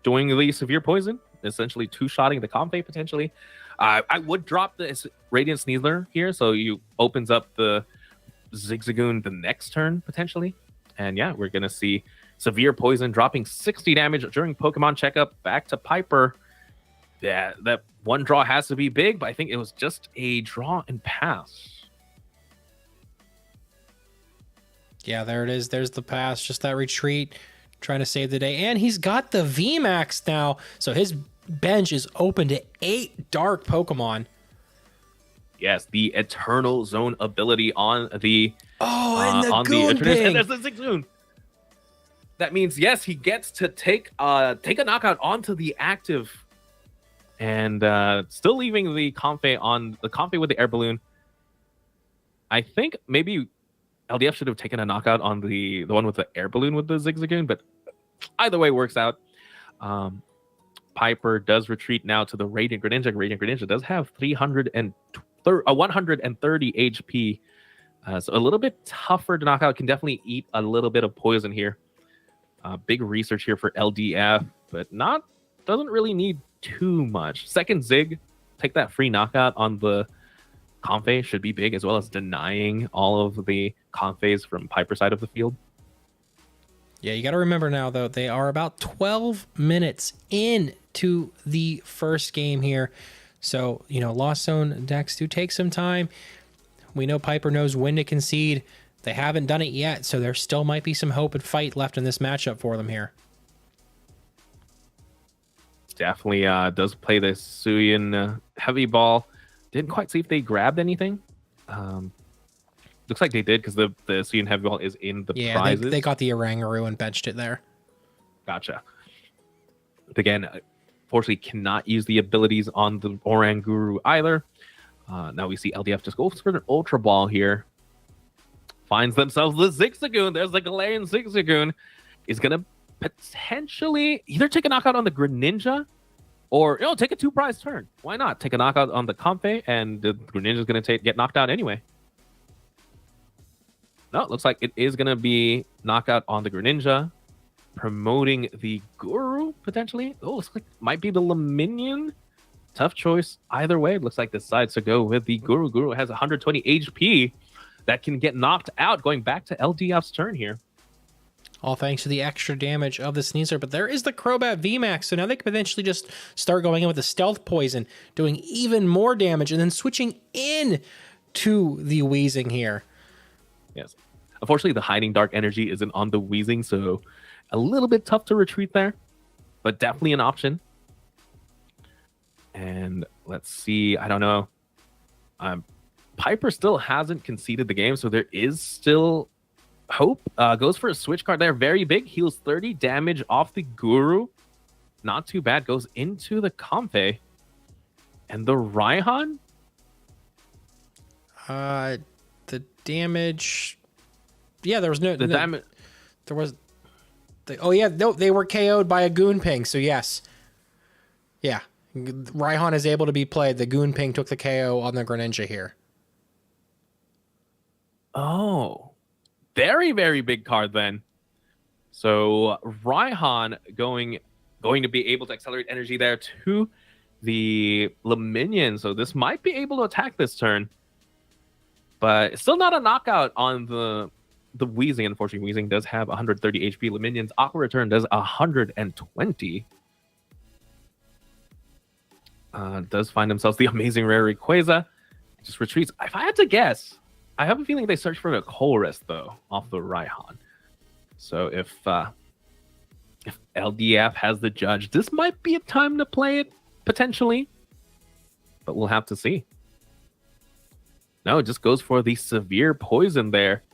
the severe poison, essentially 2-shotting the Comfey potentially. I would drop the Radiant Sneasler here, so you opens up the Zigzagoon the next turn potentially. And yeah, we're gonna see severe poison dropping 60 damage during Pokemon checkup. Back to Piper. Yeah, that one draw has to be big, but I think it was just a draw and pass. Yeah, there it is. There's the pass. Just that retreat, trying to save the day. And he's got the VMAX now, so his bench is open to 8 dark Pokemon. Yes, the Eternal Zone ability on the and the Eternatus, and there's the Zigzagoon. That means yes, he gets to take a knockout onto the active, and still leaving the Comfey with the air balloon. I think maybe LDF should have taken a knockout on the one with the air balloon with the Zigzagoon, but either way works out. Piper does retreat now to the Radiant Greninja. Radiant Greninja does have 130 HP, so a little bit tougher to knock out. Can definitely eat a little bit of poison here. Big research here for LDF, but doesn't really need too much. Second Zig, take that free knockout on the Comfey should be big, as well as denying all of the Comfeys from Piper's side of the field. Yeah, you got to remember now, though, they are about 12 minutes into the first game here. So, Lost Zone decks do take some time. We know Piper knows when to concede. They haven't done it yet, so there still might be some hope and fight left in this matchup for them here. Definitely does play the Suyin heavy ball. Didn't quite see if they grabbed anything. Looks like they did, because the Suyin heavy ball is in the prizes. Yeah, they got the Oranguru and benched it there. Gotcha. But again, fortunately cannot use the abilities on the Oranguru either. Now we see LDF just goes for an Ultra Ball here. Finds themselves the Zigzagoon. There's the Galarian Zigzagoon. Is going to potentially either take a knockout on the Greninja Or, take a 2-prize turn. Why not? Take a knockout on the Comfey, and the Greninja's going to get knocked out anyway. No, it looks like it is going to be knockout on the Greninja, promoting the Guru, potentially. Oh, looks like it might be the Luminion. Tough choice. Either way, it looks like decides to go with the Guru. Guru has 120 HP that can get knocked out, going back to LDF's turn here. All thanks to the extra damage of the Sneasler. But there is the Crobat VMAX, so now they can potentially just start going in with the Stealth Poison, doing even more damage, and then switching in to the Weezing here. Yes. Unfortunately, the Hiding Dark Energy isn't on the Weezing, so a little bit tough to retreat there, but definitely an option. And let's see, I don't know. Piper still hasn't conceded the game, so there is still hope. Goes for a switch card there, very big, heals 30 damage off the Guru. Not too bad. Goes into the Comfey. And the Raihan? The damage... Yeah, there was no... The damage... There was... Oh, yeah, no, they were KO'd by a Goon Ping, so yes. Yeah. Raihan is able to be played. The Goon Ping took the KO on the Greninja here. Oh. Very, very big card then. So Raihan going to be able to accelerate energy there to the Luminion. So this might be able to attack this turn. But it's still not a knockout on the Weezing. Unfortunately, Weezing does have 130 HP. Luminion's Aqua Return does 120. Does find themselves the amazing rare Rayquaza. Just retreats. If I had to guess, I have a feeling they search for a Colress, though, off the Raihan. So if LDF has the judge, this might be a time to play it, potentially. But we'll have to see. No, it just goes for the severe poison there.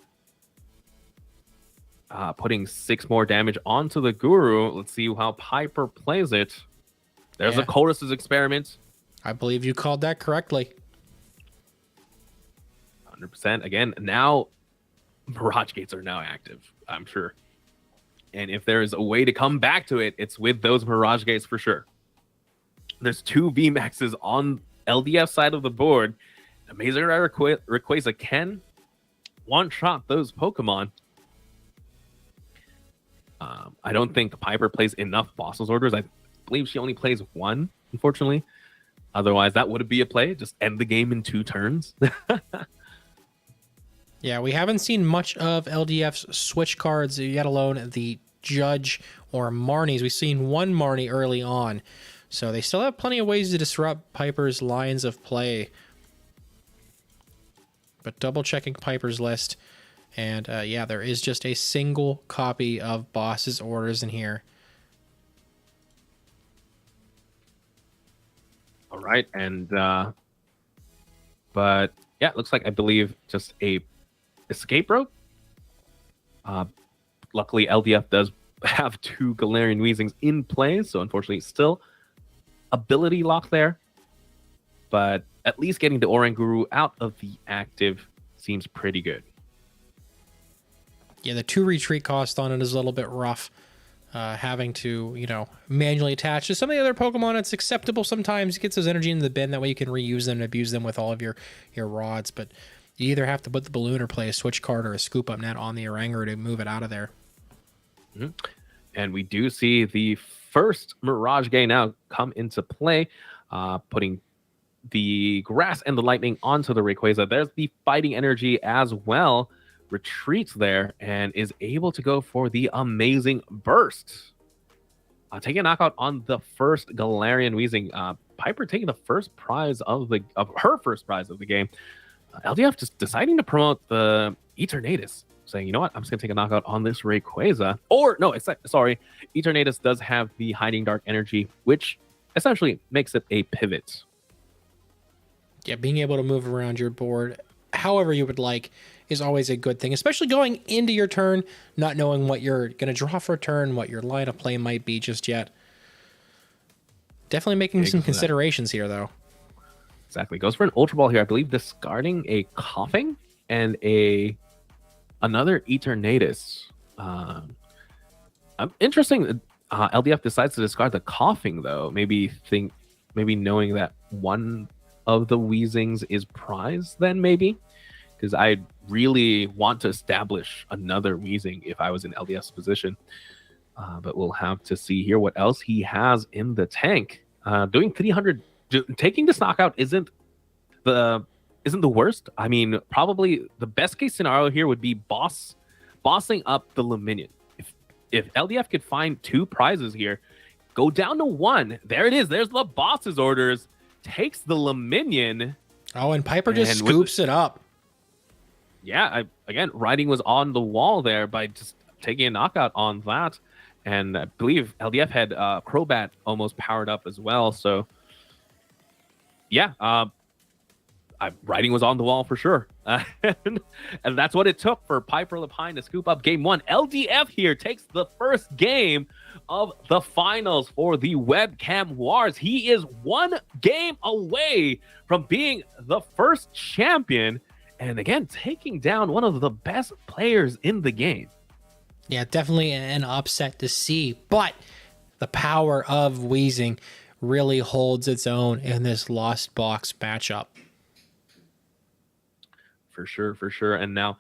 Putting 6 more damage onto the Guru. Let's see how Piper plays it. There's a Colress's experiment. I believe you called that correctly. 100%. Again, now Mirage Gates are now active, I'm sure. And if there is a way to come back to it, it's with those Mirage Gates for sure. There's 2 VMAXs on LDF side of the board. Amazing Rare Rayquaza can one-shot those Pokemon. I don't think Piper plays enough Bosses orders. I believe she only plays 1, unfortunately. Otherwise, that would be a play. Just end the game in 2 turns. Yeah, we haven't seen much of LDF's switch cards, yet alone the Judge or Marnies. We've seen 1 Marnie early on. So they still have plenty of ways to disrupt Piper's lines of play. But double checking Piper's list. And yeah, there is just a single copy of Boss's orders in here. All right. And, but yeah, it looks like, I believe, just a escape rope. Luckily, LDF does have 2 Galarian Weezings in play, so unfortunately, still ability lock there. But at least getting the Oranguru out of the active seems pretty good. Yeah, the 2 retreat cost on it is a little bit rough. Having to, manually attach to some of the other Pokemon, it's acceptable sometimes. It gets those energy into the bin. That way you can reuse them and abuse them with all of your rods. But you either have to put the balloon or play a switch card or a scoop up net on the Oranguru to move it out of there. Mm-hmm. And we do see the first Mirage Gate now come into play, putting the Grass and the Lightning onto the Rayquaza. There's the Fighting Energy as well. Retreats there and is able to go for the Amazing Burst. Taking a knockout on the first Galarian Weezing. Piper taking the first prize of her first prize of the game. LDF just deciding to promote the Eternatus, saying, you know what, I'm just going to take a knockout on this Rayquaza. Or, no, sorry, Eternatus does have the Hiding Dark Energy, which essentially makes it a pivot. Yeah, being able to move around your board however you would like is always a good thing, especially going into your turn, not knowing what you're going to draw for a turn, what your line of play might be just yet. Definitely making some considerations here, though. Exactly. Goes for an Ultra Ball here. I believe discarding a Coughing and another Eternatus. Interesting. LDF decides to discard the coughing though. Maybe knowing that one of the Weezings is prized then maybe, because I really want to establish another Weezing if I was in LDF's position. But we'll have to see here what else he has in the tank. Doing 300, taking this knockout isn't the worst. I mean, probably the best case scenario here would be bossing up the Luminion. If LDF could find 2 prizes here, go down to 1. There it is. There's the boss's orders. Takes the Luminion. Oh, and Piper just scoops it up. Yeah, again, writing was on the wall there by just taking a knockout on that. And I believe LDF had Crobat almost powered up as well. So, yeah, writing was on the wall for sure. And that's what it took for Piper Lapine to scoop up game 1. LDF here takes the first game of the finals for the Webcam Wars. He is 1 game away from being the first champion. And again, taking down one of the best players in the game. Yeah, definitely an upset to see. But the power of Weezing really holds its own in this Lost Box matchup. For sure. And now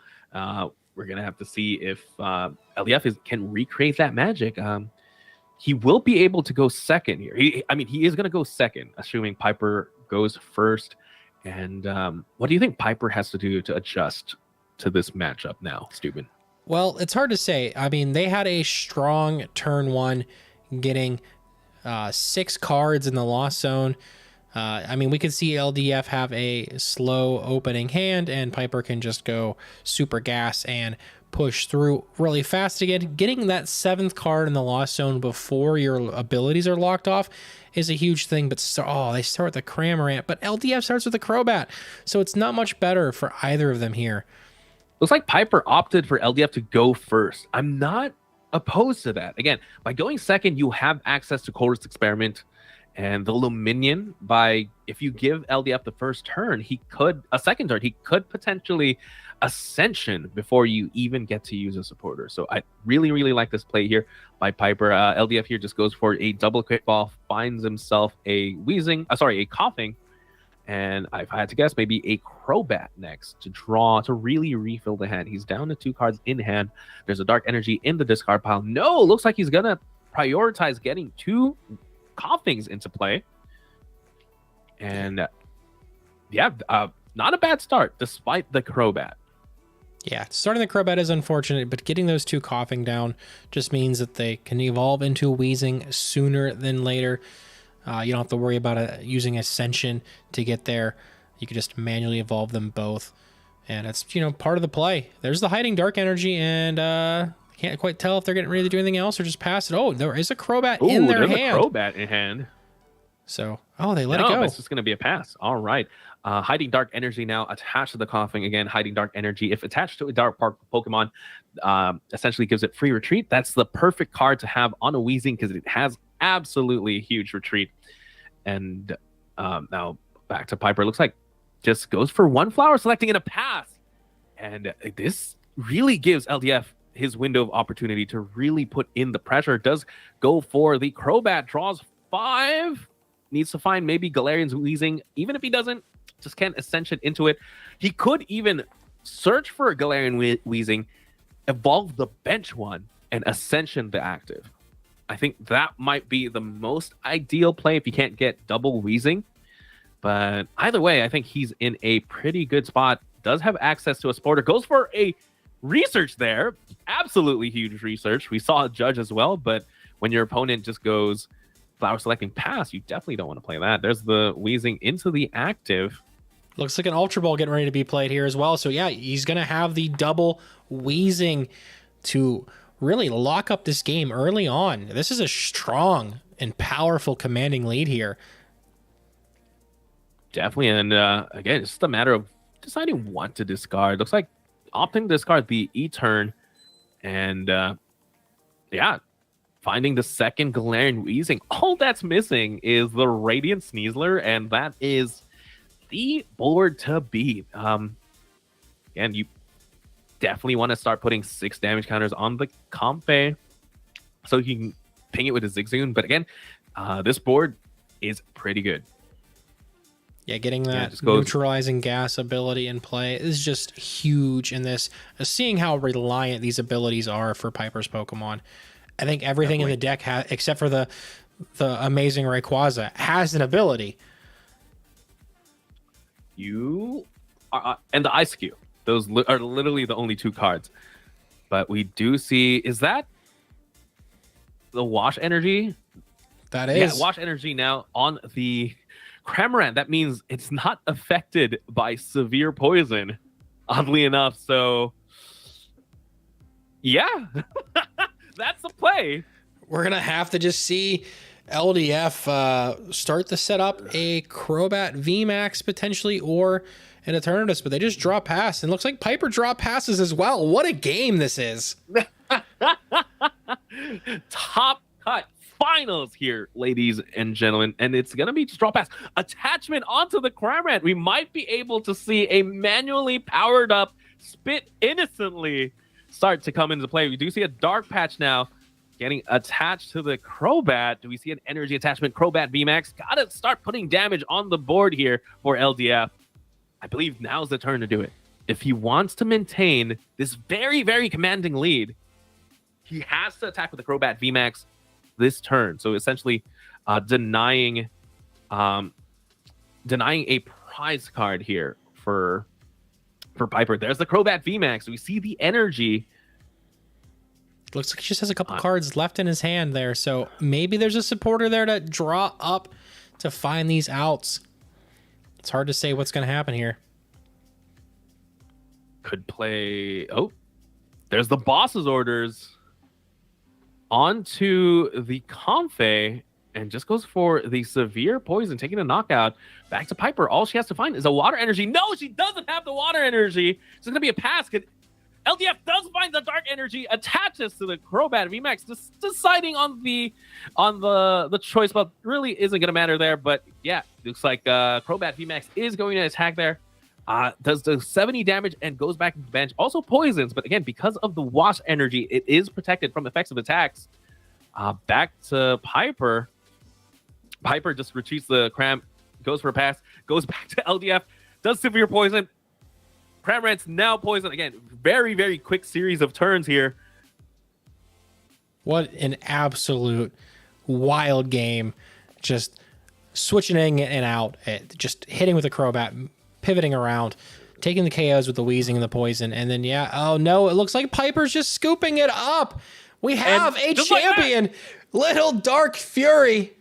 we're going to have to see if LDF can recreate that magic. He will be able to go second here. He is going to go second, assuming Piper goes first. And what do you think Piper has to do to adjust to this matchup now, Steuben? Well, it's hard to say. I mean, they had a strong turn 1, getting 6 cards in the Lost Zone. I mean, we could see LDF have a slow opening hand, and Piper can just go super gas and push through really fast again. Getting that 7th card in the Lost Zone before your abilities are locked off is a huge thing. But they start with the Cramorant, but LDF starts with the Crobat, so it's not much better for either of them here. Looks like Piper opted for LDF to go first. I'm not opposed to that. Again, by going second, you have access to Coldest Experiment and the Luminion. If you give LDF the first turn, a second turn, he could potentially Ascension before you even get to use a supporter. So I really, really like this play here by Piper. LDF here just goes for a double quick ball, finds himself a coughing. And if I had to guess, maybe a Crobat next to draw to really refill the hand. He's down to 2 cards in hand. There's a Dark Energy in the discard pile. No, looks like he's going to prioritize getting 2 coughings into play. And not a bad start despite the Crobat. Yeah, starting the Crobat is unfortunate, but getting those 2 coughing down just means that they can evolve into a Weezing sooner than later. You don't have to worry about using Ascension to get there. You can just manually evolve them both. And it's, part of the play. There's the hiding Dark Energy, and can't quite tell if they're getting ready to do anything else or just pass it. Oh, there is a Crobat in their hand. A Crobat in hand. So, they let it go. It's just going to be a pass. All right. Hiding Dark Energy now attached to the coughing. Again, Hiding Dark Energy, if attached to a Dark Park Pokemon, essentially gives it free retreat. That's the perfect card to have on a Weezing because it has absolutely a huge retreat. And now back to Piper. Looks like just goes for 1 flower, selecting in a pass. And this really gives LDF his window of opportunity to really put in the pressure. Does go for the Crobat, draws 5. Needs to find maybe Galarian's Weezing. Even if he doesn't, just can't Ascension into it. He could even search for a Galarian Weezing, evolve the bench one, and Ascension the active. I think that might be the most ideal play if you can't get double Weezing. But either way, I think he's in a pretty good spot. Does have access to a supporter. Goes for a research there. Absolutely huge research. We saw a judge as well, but when your opponent just goes flower selecting pass, you definitely don't want to play that. There's the Weezing into the active. Looks like an Ultra Ball getting ready to be played here as well. So yeah, he's going to have the double Weezing to really lock up this game early on. This is a strong and powerful commanding lead here. Definitely. And again, it's just a matter of deciding what to discard. Looks like opting to discard the E-turn. And finding the second Galarian Weezing. All that's missing is the Radiant Sneasler, and that is the board to beat. And you definitely want to start putting 6 damage counters on the Compe so you can ping it with a Zigzagoon. But again, this board is pretty good. Yeah, getting that just goes- neutralizing gas ability in play is just huge in this. Seeing how reliant these abilities are for Piper's Pokemon, I think everything in the deck, except for the amazing Rayquaza, has an ability. You are, and the Ice Cube. Those are literally the only 2 cards. But we do see, is that the Wash Energy? That is. Yeah, Wash Energy now on the Cramorant. That means it's not affected by severe poison, oddly enough. So, yeah, that's a play. We're going to have to just see LDF start to set up a Crobat VMAX potentially, or an Eternatus, but they just draw pass. And looks like Piper draw passes as well. What a game this is. Top cut finals here, ladies and gentlemen. And it's going to be just draw pass. Attachment onto the Cramorant. We might be able to see a manually powered up Spit Innocently start to come into play. We do see a Dark Patch now getting attached to the Crobat. Do we see an energy attachment? Crobat VMAX gotta start putting damage on the board here for LDF. I believe now's the turn to do it. If he wants to maintain this very, very commanding lead, he has to attack with the Crobat VMAX this turn. So essentially denying a prize card here for Piper. There's the Crobat VMAX. We see the energy. Looks like he just has a couple cards left in his hand there. So maybe there's a supporter there to draw up to find these outs. It's hard to say what's going to happen here. Could play... Oh, there's the boss's orders onto the Comfey and just goes for the severe poison, taking a knockout. Back to Piper. All she has to find is a water energy. No, she doesn't have the water energy. It's going to be a pass. LDF does find the dark energy, attaches to the Crobat VMAX, just deciding on the choice, but really isn't going to matter there. But yeah, looks like Crobat VMAX is going to attack there. Does the 70 damage and goes back to the bench. Also poisons, but again, because of the Wash energy, it is protected from effects of attacks. Back to Piper. Piper just retreats the Cram, goes for a pass, goes back to LDF, does severe poison. Cramorant's now poisoned. Again, very, very quick series of turns here. What an absolute wild game. Just switching in and out, just hitting with the Crobat, pivoting around, taking the KOs with the wheezing and the poison. And then, yeah, oh no, it looks like Piper's just scooping it up. We have a champion, Little Dark Fury,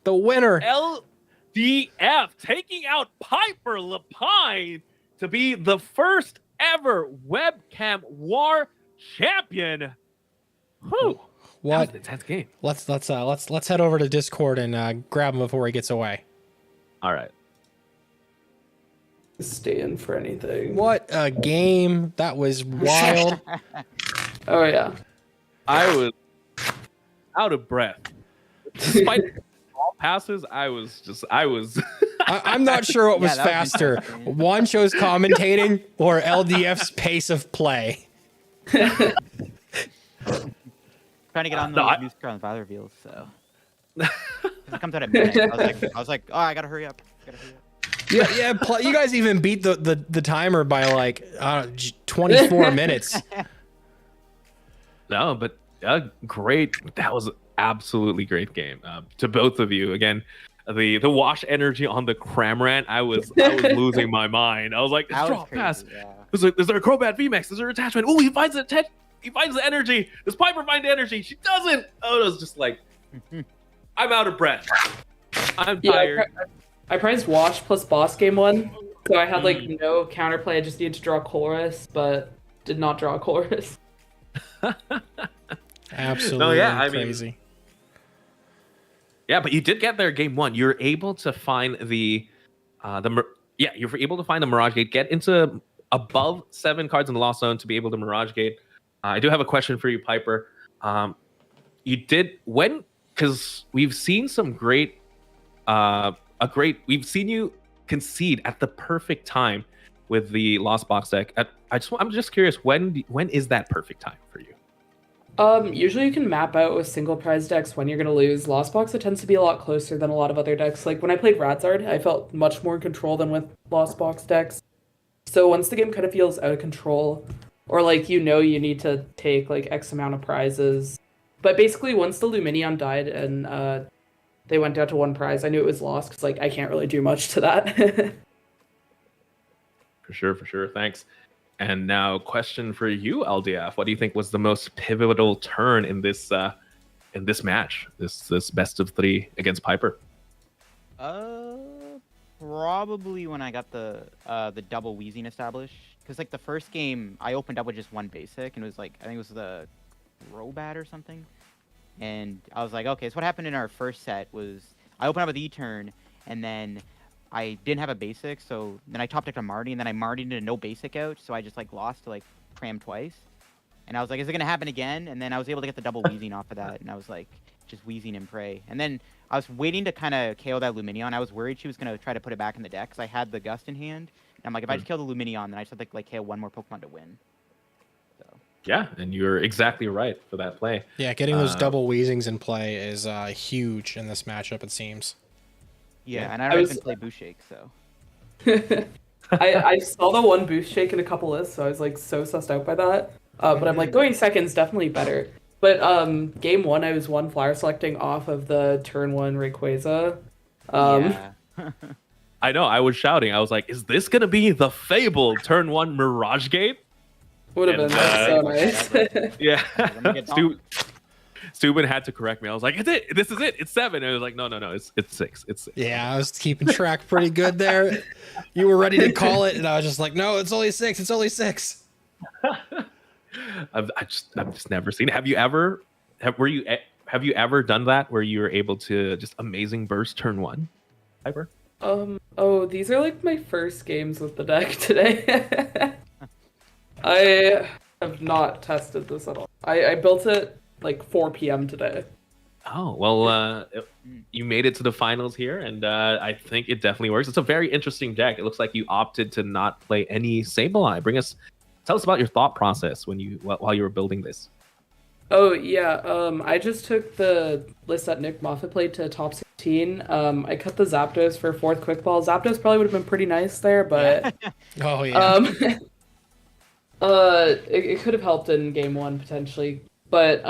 the winner. LDF taking out Piper Lapine to be the first ever Webcam War champion. Whew. What? That was an intense game. Let's head over to Discord and grab him before he gets away. All right. Stand for anything. What a game. That was wild. Oh yeah. I was out of breath. Despite all passes, I was I'm not sure what was that was faster. interesting. One show's commentating or LDF's pace of play. Trying to get on No, the news car on the father reveals, so it comes out at midnight. I was like, oh, I gotta hurry up. Yeah. You guys even beat the timer by like 24 minutes. No, but great. That was absolutely great game. To both of you, again, the Wash energy on the Cramorant, I was losing my mind. I was like, it's That was draw pass. crazy, yeah. Is there a Crobat VMAX? Is there attachment? Oh, he finds the energy. Does Piper find the energy? She doesn't. Oh, it was just like, I'm out of breath. I'm tired. I priced Wash plus boss game 1, so I had like no counterplay. I just needed to draw Chorus, but did not draw Chorus. Absolutely crazy. Yeah, but you did get there game 1. You're able to find you were able to find the Mirage Gate, get into above 7 cards in the Lost Zone to be able to Mirage Gate. I do have a question for you, Piper. Because we've seen some we've seen you concede at the perfect time with the Lost Box deck. I'm just curious, when is that perfect time for you? Usually you can map out with single prize decks when you're gonna lose. Lost Box, it tends to be a lot closer than a lot of other decks. Like when I played Radzard, I felt much more in control than with Lost Box decks. So once the game kind of feels out of control, or like you need to take like X amount of prizes. But basically once the Luminion died and they went down to one prize, I knew it was lost because like I can't really do much to that. For sure. Thanks. And now, question for you, LDF. What do you think was the most pivotal turn in this match? This best of 3 against Piper? Probably when I got the double wheezing established. Because like the first game, I opened up with just one basic, and it was like I think it was the Robat or something. And I was like, okay, so what happened in our first set was I opened up with E-turn, and then I didn't have a basic, so then I top decked a Marty, and then I Martied into no basic out, so I just like lost to like Cram twice. And I was like, is it gonna happen again? And then I was able to get the double wheezing off of that, and I was like, just wheezing and pray. And then I was waiting to kind of KO that Luminion. I was worried she was gonna try to put it back in the deck, because I had the Gust in hand. And I'm like, if I just kill the Luminion, then I just have to like KO one more Pokemon to win. So. Yeah, and you're exactly right for that play. Yeah, getting those double wheezings in play is huge in this matchup, it seems. Yeah, and I don't even play Boost Shake, so. I saw the one Boost Shake in a couple lists, so I was like so sussed out by that. But I'm like, going second's definitely better. But game 1, I was one flyer selecting off of the turn 1 Rayquaza. Yeah. I know, I was shouting. I was like, is this going to be the fabled turn 1 Mirage Gate? Would have been so nice. Yeah. Steuben had to correct me. I was like, it's it. This is it. It's 7. And I was like, no, it's 6. It's 6. Yeah, I was keeping track pretty good there. You were ready to call it, and I was just like, no, it's only 6. It's only 6. I've just never seen it. Have you ever done that where you were able to just amazing burst turn 1? Piper? These are like my first games with the deck today. I have not tested this at all. I built it like 4 p.m. today. Oh, well, you made it to the finals here, and I think it definitely works. It's a very interesting deck. It looks like you opted to not play any Sableye. Tell us about your thought process while you were building this. Oh, yeah. I just took the list that Nick Moffat played to top 16. I cut the Zapdos for 4th Quick Ball. Zapdos probably would have been pretty nice there, but... Oh, yeah. It could have helped in game 1, potentially. But,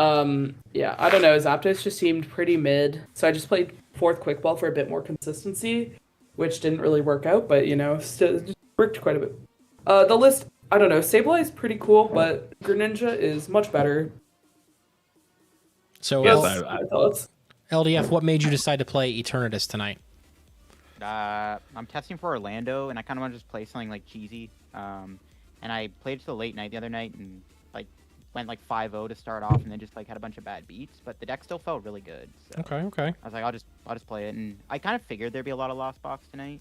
yeah, I don't know. Zapdos just seemed pretty mid. So I just played 4th Quick Ball for a bit more consistency, which didn't really work out, but, still just worked quite a bit. The list, I don't know. Sableye is pretty cool, but Greninja is much better. So, LDF, what made you decide to play Eternatus tonight? I'm testing for Orlando, and I kind of want to just play something like cheesy. And I played it till late night the other night, and like went like 5-0 to start off, and then just like had a bunch of bad beats. But the deck still felt really good. So Okay. I was like, I'll just play it, and I kind of figured there'd be a lot of Lost Box tonight,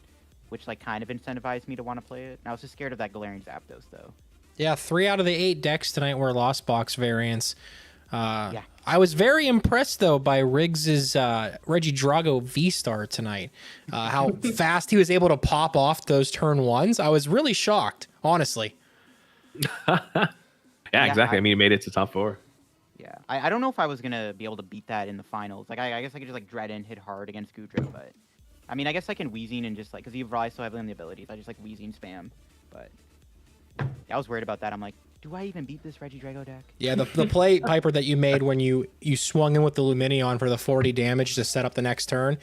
which like kind of incentivized me to want to play it. And I was just scared of that Galarian Zapdos though. Yeah, 3 out of the 8 decks tonight were Lost Box variants. Yeah. I was very impressed, though, by Riggs's Regidrago V-Star tonight. How fast he was able to pop off those turn 1s. I was really shocked, honestly. Yeah, exactly. I mean, he made it to top 4. Yeah. I don't know if I was going to be able to beat that in the finals. Like, I guess I could just, like, dread and hit hard against Goodra, but... I mean, I guess I can Weezing and just, like... Because he relies so heavily on the abilities. I just, like, Weezing spam. But... Yeah, I was worried about that. I'm like... Do I even beat this Regidrago deck? Yeah, the play, Piper, that you made when you swung in with the Luminion for the 40 damage to set up the next turn,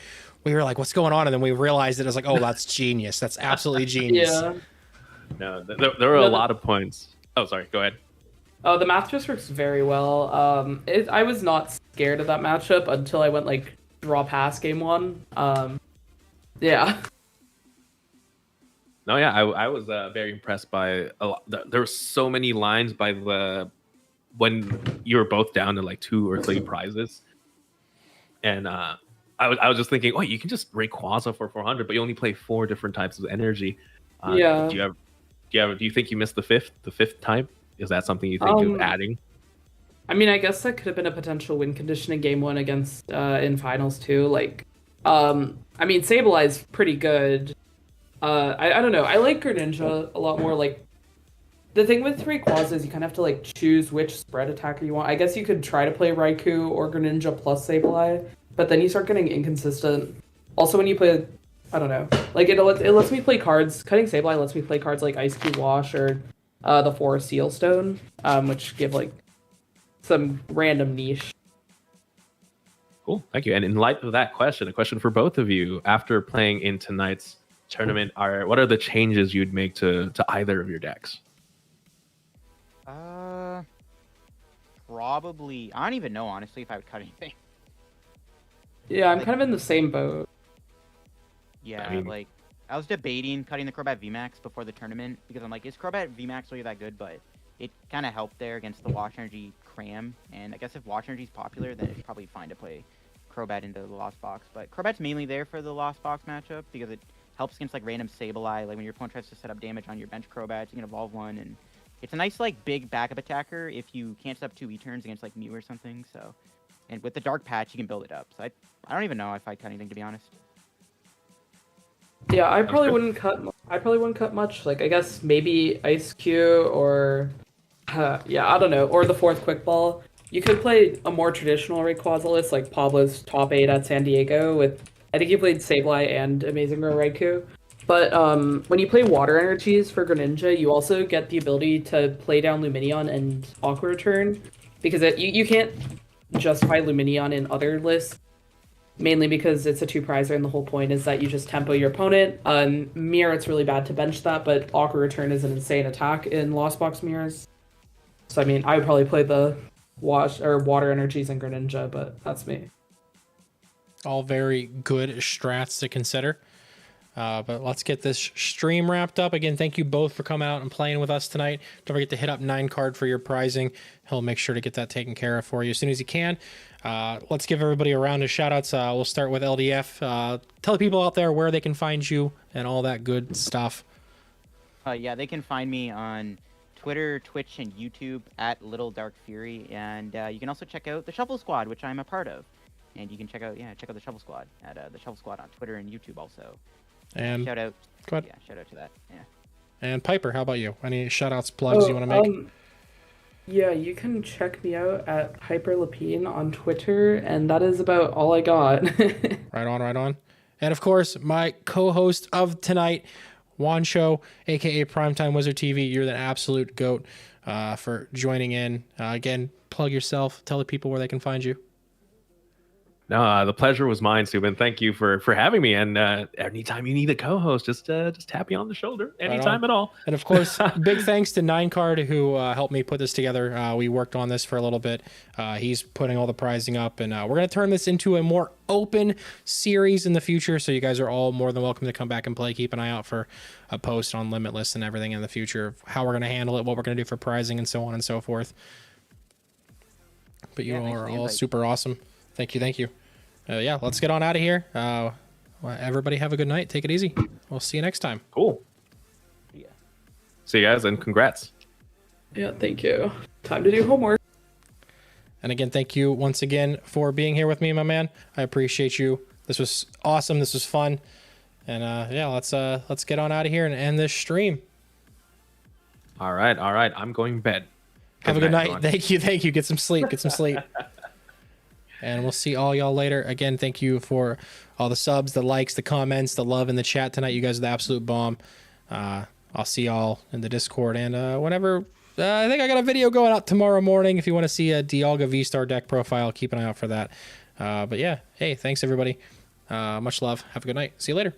we were like, what's going on? And then we realized it was like, oh, that's genius. That's absolutely genius. Yeah. No, there were a lot of points. Oh, sorry. Go ahead. Oh, the math just works very well. I was not scared of that matchup until I went, like, draw pass game 1. Yeah. No, yeah, I was very impressed by a lot. There were so many lines when you were both down to like 2 or 3 prizes, and I was just thinking, oh, you can just Rayquaza for 400, but you only play 4 different types of energy. Yeah. Do you think you missed the fifth type? Is that something you think of adding? I mean, I guess that could have been a potential win condition in game 1 against in finals too. Like, I mean, Sableye's pretty good. I don't know. I like Greninja a lot more. Like, The thing with Rayquaza is you kind of have to like choose which spread attacker you want. I guess you could try to play Raikou or Greninja plus Sableye, but then you start getting inconsistent. Also, when you play, I don't know, like it lets me play cards. Cutting Sableye lets me play cards like Ice Cube Wash or the Forest Seal Stone, which give like some random niche. Cool, thank you. And in light of that question, a question for both of you: after playing in tonight's tournament, what are the changes you'd make to either of your decks? Probably. I don't even know, honestly, if I would cut anything. Yeah, I'm kind of in the same boat. Yeah, I mean- like, I was debating cutting the Crobat VMAX before the tournament, because I'm like, is Crobat VMAX really that good? But it kind of helped there against the Wash Energy Cram, and I guess if Wash Energy is popular, then it's probably fine to play Crobat into the Lost Box. But Crobat's mainly there for the Lost Box matchup, because it helps against, like, random Sableye. Like, when your opponent tries to set up damage on your bench Crobats, you can evolve one, and it's a nice, like, big backup attacker if you can't set up 2 E-turns against, like, Mew or something, so... And with the Dark Patch, you can build it up. So I don't even know if I'd cut anything, to be honest. Yeah, I probably good. wouldn't cut. I probably wouldn't cut much. Like I guess maybe Ice Q or, yeah, I don't know, or the fourth Quick Ball. You could play a more traditional Rayquaza list, like Pablo's top 8 at San Diego. With I think you played Sableye and Amazing Grow Raikou. But when you play Water Energies for Greninja, you also get the ability to play down Lumineon and Aqua Return, because you can't justify Lumineon in other lists. Mainly because it's a 2-prizer, and the whole point is that you just tempo your opponent. Mirror, it's really bad to bench that, but Aqua Return is an insane attack in Lost Box mirrors. So I mean, I would probably play the Water Energies and Greninja, but that's me. All very good strats to consider. But let's get this stream wrapped up. Again, thank you both for coming out and playing with us tonight. Don't forget to hit up 9card for your prizing. He'll make sure to get that taken care of for you as soon as he can. Let's give everybody a round of shout-outs. We'll start with LDF. Tell the people out there where they can find you and all that good stuff. Yeah, they can find me on Twitter, Twitch, and YouTube at Little Dark Fury, and you can also check out the Shuffle Squad, which I'm a part of. And you can check out the Shuffle Squad at the Shuffle Squad on Twitter and YouTube also. And shout out. go ahead. Yeah, shout out to that. Yeah. And Piper, how about you? Any shout-outs, plugs you want to make? Yeah, you can check me out at Hyperlapine on Twitter, and that is about all I got. Right on. And of course, my co-host of tonight, Wancho, aka Primetime Wizard TV. You're the absolute GOAT for joining in. Again, plug yourself. Tell the people where they can find you. No, the pleasure was mine, Subin. Thank you for having me. And anytime you need a co-host, just tap me on the shoulder anytime at all. And of course, big thanks to 9card who helped me put this together. We worked on this for a little bit. He's putting all the prizing up, and we're going to turn this into a more open series in the future. So you guys are all more than welcome to come back and play. Keep an eye out for a post on Limitless and everything in the future of how we're going to handle it, what we're going to do for prizing, and so on and so forth. But you all are all super awesome. Thank you. Yeah, let's get on out of here. Everybody have a good night. Take it easy. We'll see you next time. Cool. Yeah. See you guys, and congrats. Yeah, thank you. Time to do homework. And again, thank you once again for being here with me, my man. I appreciate you. This was awesome. This was fun. And yeah, let's get on out of here and end this stream. All right. I'm going to bed. Have a good night. Thank you. Get some sleep. And we'll see all y'all later. Again, thank you for all the subs, the likes, the comments, the love in the chat tonight. You guys are the absolute bomb. I'll see y'all in the Discord. And whenever, I think I got a video going out tomorrow morning. If you want to see a Dialga V-Star deck profile, keep an eye out for that. But yeah, hey, thanks everybody. Much love. Have a good night. See you later.